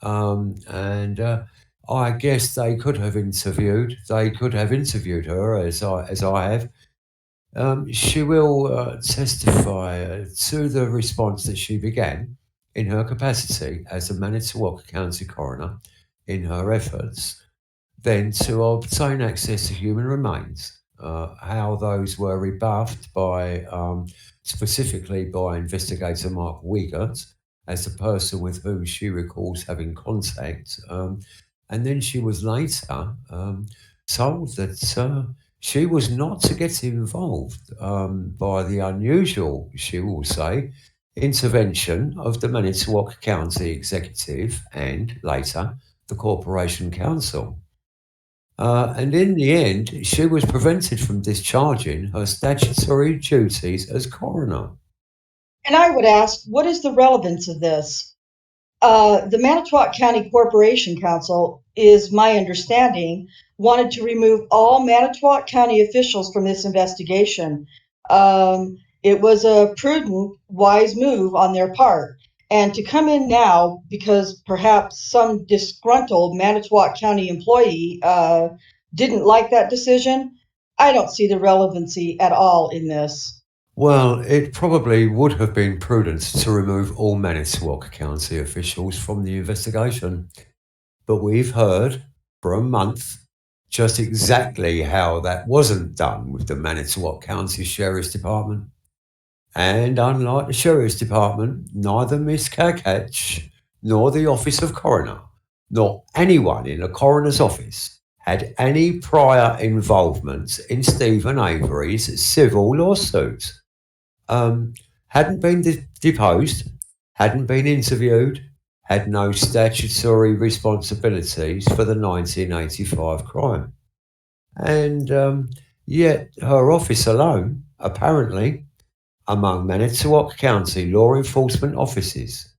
and I guess they could have interviewed her as I have. She will testify to the response that she began in her capacity as a Manitowoc County coroner in her efforts then to obtain access to human remains, how those were rebuffed by specifically by investigator Mark Wiegert as the person with whom she recalls having contact. And then she was later told that she was not to get involved by the unusual, she will say, intervention of the Manitowoc County Executive and later the Corporation Council. And in the end, she was prevented from discharging her statutory duties as coroner. And I would ask, what is the relevance of this? The Manitowoc County Corporation Council, is my understanding, wanted to remove all Manitowoc County officials from this investigation. It was a prudent, wise move on their part. And to come in now because perhaps some disgruntled Manitowoc County employee didn't like that decision, I don't see the relevancy at all in this. Well, it probably would have been prudent to remove all Manitowoc County officials from the investigation. But we've heard for a month just exactly how that wasn't done with the Manitowoc County Sheriff's Department. And unlike the Sheriff's Department, neither Miss Kakatsch nor the Office of Coroner, nor anyone in the coroner's office had any prior involvement in Stephen Avery's civil lawsuit. Hadn't been deposed, hadn't been interviewed, had no statutory responsibilities for the 1985 crime. And yet her office alone, apparently, among Manitowoc County law enforcement officers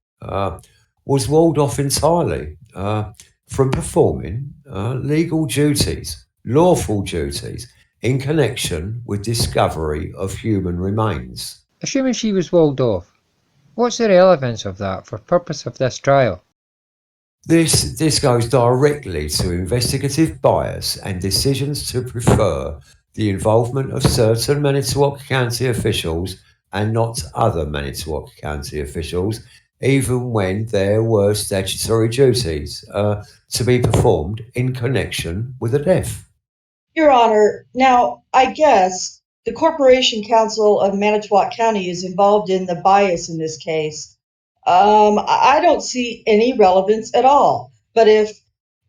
was walled off entirely from performing legal duties, lawful duties, in connection with discovery of human remains. Assuming she was walled off, what's the relevance of that for purpose of this trial? This goes directly to investigative bias and decisions to prefer the involvement of certain Manitowoc County officials and not other Manitowoc County officials, even when there were statutory duties to be performed in connection with a death. Your Honor, now, I guess the Corporation Council of Manitowoc County is involved in the bias in this case. I don't see any relevance at all. But if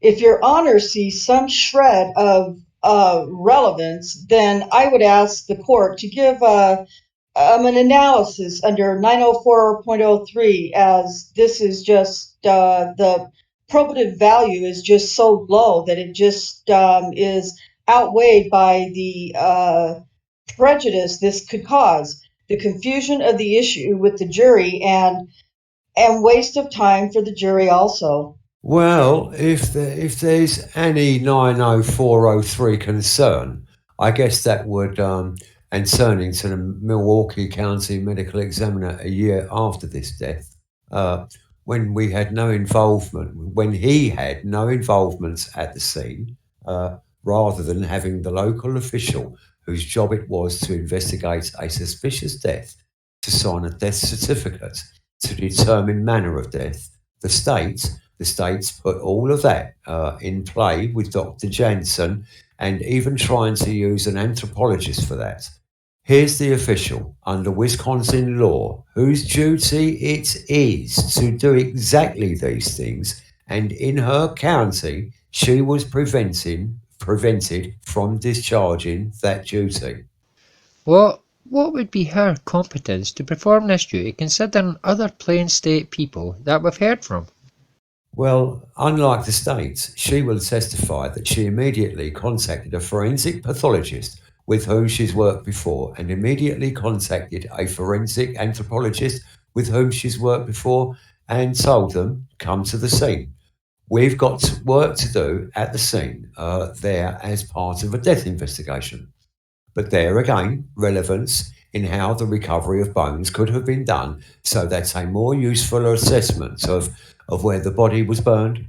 Your Honor sees some shred of relevance, then I would ask the court to give an analysis under 904.03, as this is just the probative value is just so low that it just is outweighed by the prejudice this could cause, the confusion of the issue with the jury, and waste of time for the jury also. Well, if there's any 90403 concern, I guess that would, and turning to the Milwaukee County Medical Examiner a year after this death, when he had no involvement at the scene, rather than having the local official whose job it was to investigate a suspicious death to sign a death certificate to determine manner of death, the states put all of that in play with Dr. Jansen, and even trying to use an anthropologist for that. Here's the official under Wisconsin law whose duty it is to do exactly these things, and in her county she was prevented from discharging that duty. What would be her competence to perform this duty, considering other Plain State people that we've heard from? Well, unlike the states, she will testify that she immediately contacted a forensic pathologist with whom she's worked before, and immediately contacted a forensic anthropologist with whom she's worked before, and told them, come to the scene. We've got work to do at the scene there as part of a death investigation. But there again, relevance in how the recovery of bones could have been done, so that's a more useful assessment of where the body was burned,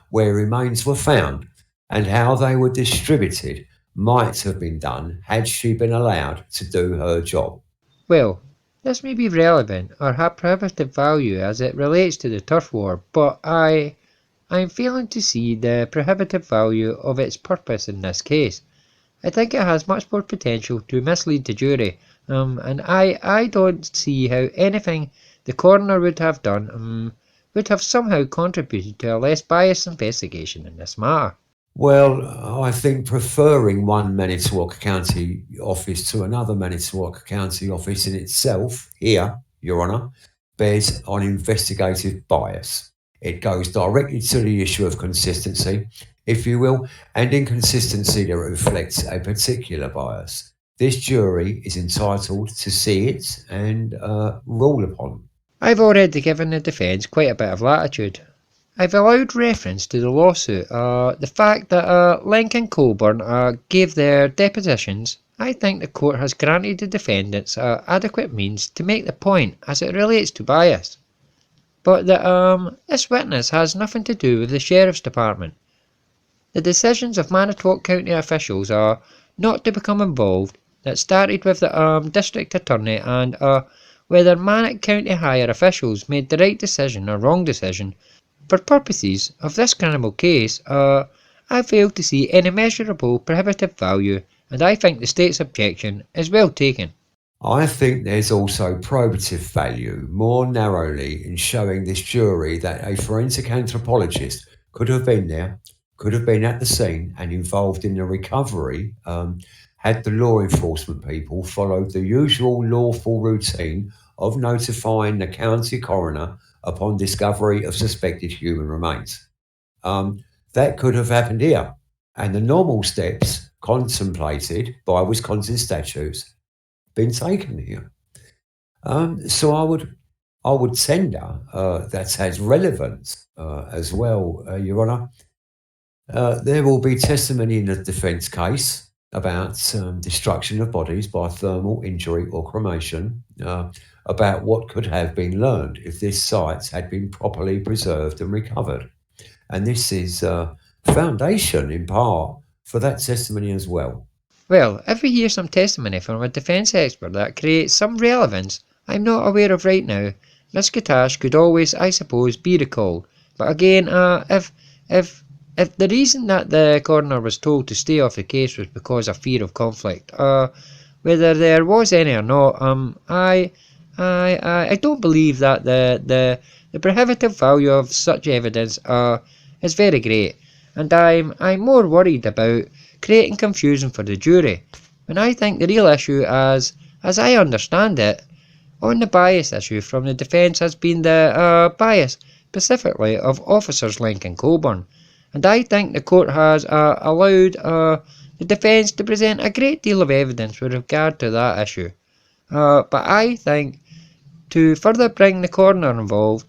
where remains were found, and how they were distributed might have been done had she been allowed to do her job. Well, this may be relevant or have prohibitive value as it relates to the turf war, but I'm failing to see the prohibitive value of its purpose in this case. I think it has much more potential to mislead the jury, and I don't see how anything the coroner would have done would have somehow contributed to a less biased investigation in this matter. Well, I think preferring one Manitowoc County office to another Manitowoc County office in itself, here, Your Honour, bears on investigative bias. It goes directly to the issue of consistency, if you will, and inconsistency that reflects a particular bias. This jury is entitled to see it and rule upon. I've already given the defence quite a bit of latitude. I've allowed reference to the lawsuit, the fact that Lincoln Colburn gave their depositions. I think the court has granted the defendants adequate means to make the point as it relates to bias. But that this witness has nothing to do with the Sheriff's Department. The decisions of Manitowoc County officials are not to become involved, that started with the District Attorney, and whether Manitowoc County higher officials made the right decision or wrong decision. For purposes of this criminal case, I fail to see any measurable prohibitive value, and I think the state's objection is well taken. I think there's also probative value, more narrowly, in showing this jury that a forensic anthropologist could have been there, could have been at the scene and involved in the recovery, had the law enforcement people followed the usual lawful routine of notifying the county coroner upon discovery of suspected human remains. That could have happened here, and the normal steps contemplated by Wisconsin statutes been taken here. So I would tender that has relevance as well, Your Honour. There will be testimony in the defence case about destruction of bodies by thermal injury or cremation, about what could have been learned if this site had been properly preserved and recovered. And this is foundation in part for that testimony as well. Well, if we hear some testimony from a defence expert that creates some relevance I'm not aware of right now, Miss KAKATSCH could always, I suppose, be recalled. But again, if the reason that the coroner was told to stay off the case was because of fear of conflict, whether there was any or not, I don't believe that the prohibitive value of such evidence is very great, and I'm more worried about creating confusion for the jury, when I think the real issue, as I understand it, on the bias issue from the defence has been the bias specifically of officers Link and Coburn, and I think the court has allowed the defence to present a great deal of evidence with regard to that issue. But I think to further bring the coroner involved,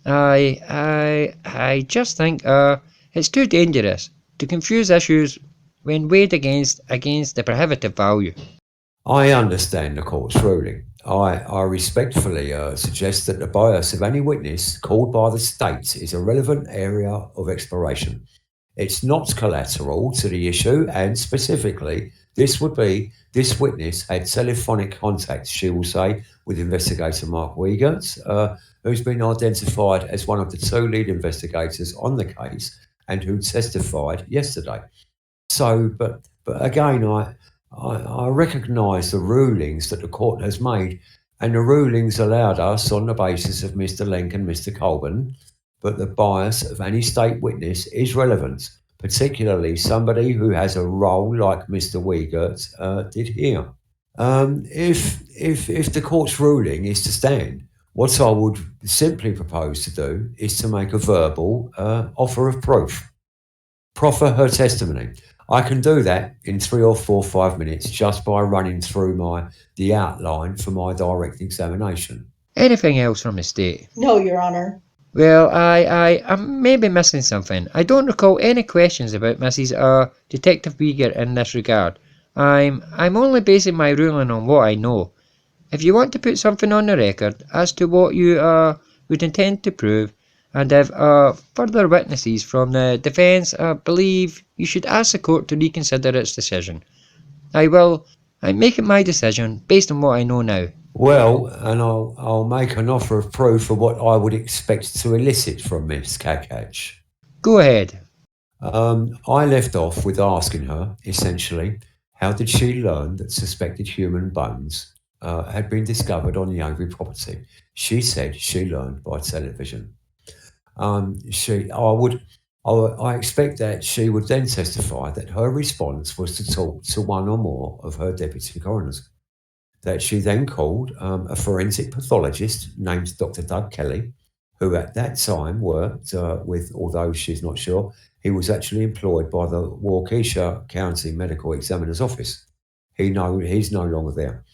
I just think it's too dangerous to confuse issues when weighed against the prohibitive value. I understand the court's ruling. I respectfully suggest that the bias of any witness called by the state is a relevant area of exploration. It's not collateral to the issue, and specifically, this witness had telephonic contact, she will say, with investigator Mark Wiegert, who's been identified as one of the two lead investigators on the case and who testified yesterday. So, but again, I recognise the rulings that the court has made, and the rulings allowed us on the basis of Mr. Link and Mr. Coburn, but the bias of any state witness is relevant, particularly somebody who has a role like Mr. Wiegert did here. If the court's ruling is to stand, what I would simply propose to do is to make a verbal offer of proof. Proffer her testimony. I can do that in 3 or 4 or 5 minutes just by running through the outline for my direct examination. Anything else from the state? No, Your Honour. Well, I'm maybe missing something. I don't recall any questions about Mrs. Detective Wiegert in this regard. I'm only basing my ruling on what I know. If you want to put something on the record as to what you would intend to prove, and if further witnesses from the defence believe you should ask the court to reconsider its decision, I'm making my decision based on what I know now. Well, and I'll make an offer of proof of what I would expect to elicit from Miss KAKATSCH. Go ahead. I left off with asking her, essentially, how did she learn that suspected human bones had been discovered on the Avery property? She said she learned by television. I expect that she would then testify that her response was to talk to one or more of her deputy coroners, that she then called a forensic pathologist named Dr. Doug Kelly, who at that time worked with, although she's not sure, he was actually employed by the Waukesha County Medical Examiner's Office. He's no longer there.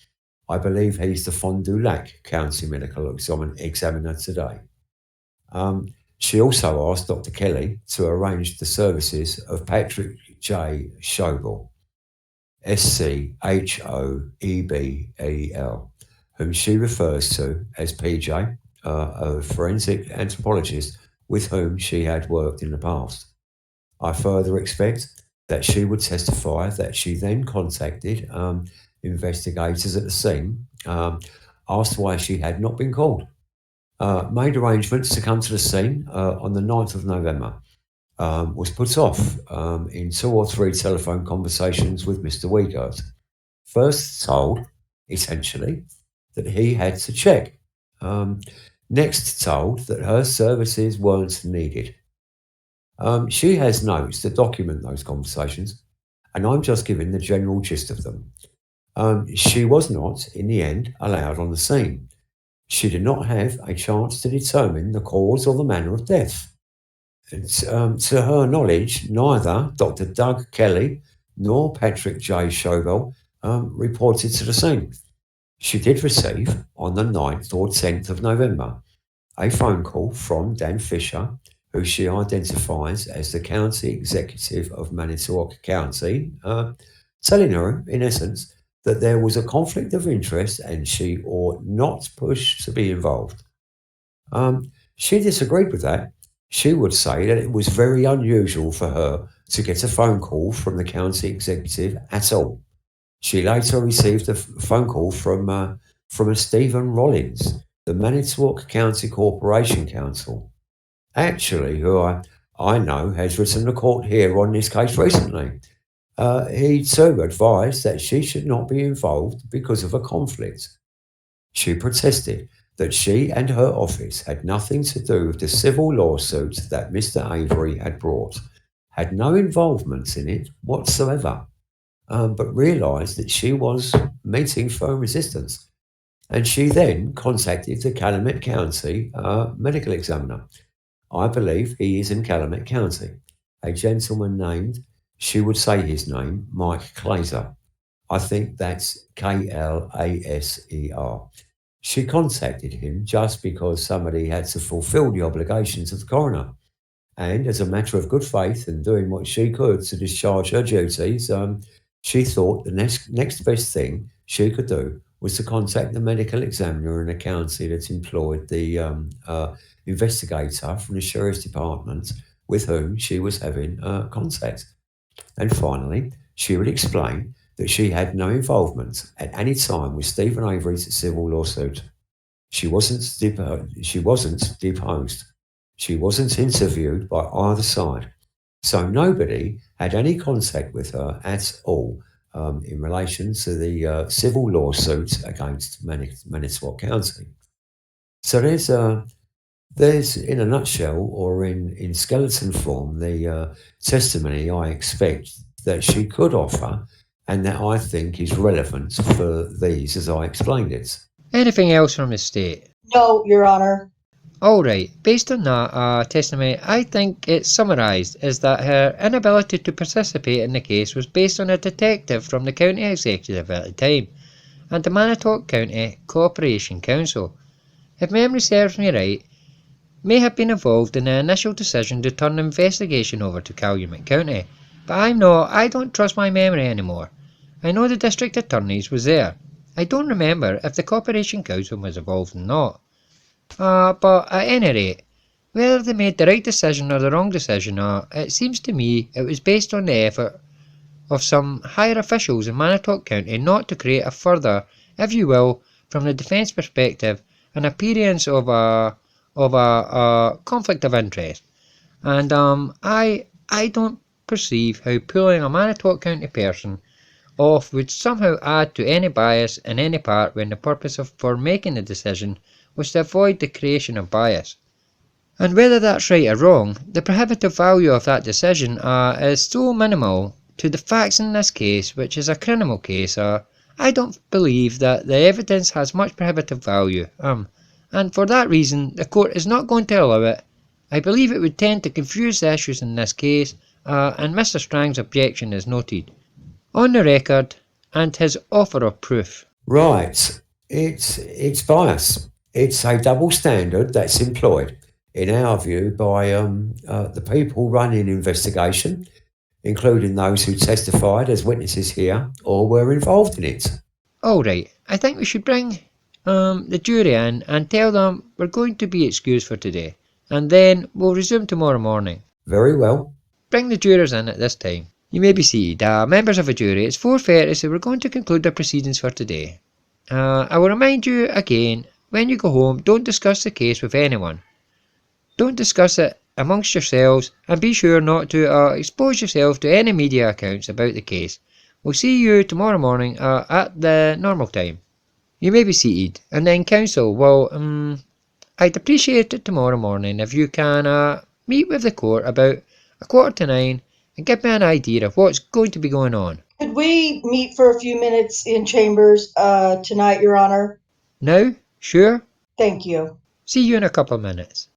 I believe he's the Fond du Lac County Medical Examiner today. She also asked Dr. Kelly to arrange the services of Patrick J. Schobel, SCHOEBEL, whom she refers to as PJ, a forensic anthropologist with whom she had worked in the past. I further expect that she would testify that she then contacted investigators at the scene, asked why she had not been called, made arrangements to come to the scene on the 9th of November, was put off in 2 or 3 telephone conversations with Mr. Wiegert. First told, essentially, that he had to check. Next told that her services weren't needed. She has notes that document those conversations, and I'm just giving the general gist of them. She was not, in the end, allowed on the scene. She did not have a chance to determine the cause or the manner of death. To her knowledge, neither Dr. Doug Kelly nor Patrick J. Schobel reported to the scene. She did receive, on the 9th or 10th of November, a phone call from Dan Fisher, who she identifies as the County Executive of Manitowoc County, telling her, in essence, that there was a conflict of interest and she ought not push to be involved. She disagreed with that. She would say that it was very unusual for her to get a phone call from the county executive at all. She later received a phone call from a Stephen Rollins, the Manitowoc County Corporation Counsel, actually, who I know has written to court here on this case recently. He too advised that she should not be involved because of a conflict. She protested that she and her office had nothing to do with the civil lawsuit that Mr. Avery had brought, had no involvement in it whatsoever, but realised that she was meeting firm resistance. And she then contacted the Calumet County medical examiner. I believe he is in Calumet County. A gentleman named, she would say his name, Mike Glaser. I think that's Klaser. She contacted him just because somebody had to fulfill the obligations of the coroner. And as a matter of good faith and doing what she could to discharge her duties, she thought the next best thing she could do was to contact the medical examiner in a county that employed the investigator from the sheriff's department with whom she was having contact. And finally, she would explain that she had no involvement at any time with Stephen Avery's civil lawsuit. She wasn't deposed. She wasn't interviewed by either side. So nobody had any contact with her at all in relation to the civil lawsuit against Manitowoc County. So there's in a nutshell, or in skeleton form, the testimony I expect that she could offer and that I think is relevant for these as I explained it. Anything else from the state? No, Your Honor. Alright, based on that testimony, I think it's summarised as that her inability to participate in the case was based on a detective from the county executive at the time, and the Manitowoc County Corporation Council, if memory serves me right, may have been involved in the initial decision to turn the investigation over to Calumet County, but I don't trust my memory anymore. I know the district attorneys was there. I don't remember if the Corporation Council was involved or not. But at any rate, whether they made the right decision or the wrong decision, it seems to me it was based on the effort of some higher officials in Manitowoc County not to create a further, if you will, from the defence perspective, an appearance of a conflict of interest. And I don't perceive how pulling a Manitowoc County person off would somehow add to any bias in any part when the purpose for making the decision was to avoid the creation of bias. And whether that's right or wrong, the prohibitive value of that decision is so minimal to the facts in this case, which is a criminal case. I don't believe that the evidence has much prohibitive value, and for that reason the court is not going to allow it. I believe it would tend to confuse the issues in this case, and Mr. Strang's objection is noted on the record and his offer of proof. Right, it's bias. It's a double standard that's employed, in our view, by the people running investigation, including those who testified as witnesses here or were involved in it. Alright, I think we should bring the jury in and tell them we're going to be excused for today, and then we'll resume tomorrow morning. Very well. Bring the jurors in at this time. You may be seated. Members of the jury, it's 4:30, so we're going to conclude the proceedings for today. I will remind you again, when you go home, don't discuss the case with anyone. Don't discuss it amongst yourselves, and be sure not to expose yourself to any media accounts about the case. We'll see you tomorrow morning at the normal time. You may be seated. And then counsel, well, I'd appreciate it tomorrow morning if you can meet with the court about 9:15 and give me an idea of what's going to be going on. Could we meet for a few minutes in chambers tonight, Your Honor? Now? Sure? Thank you. See you in a couple of minutes.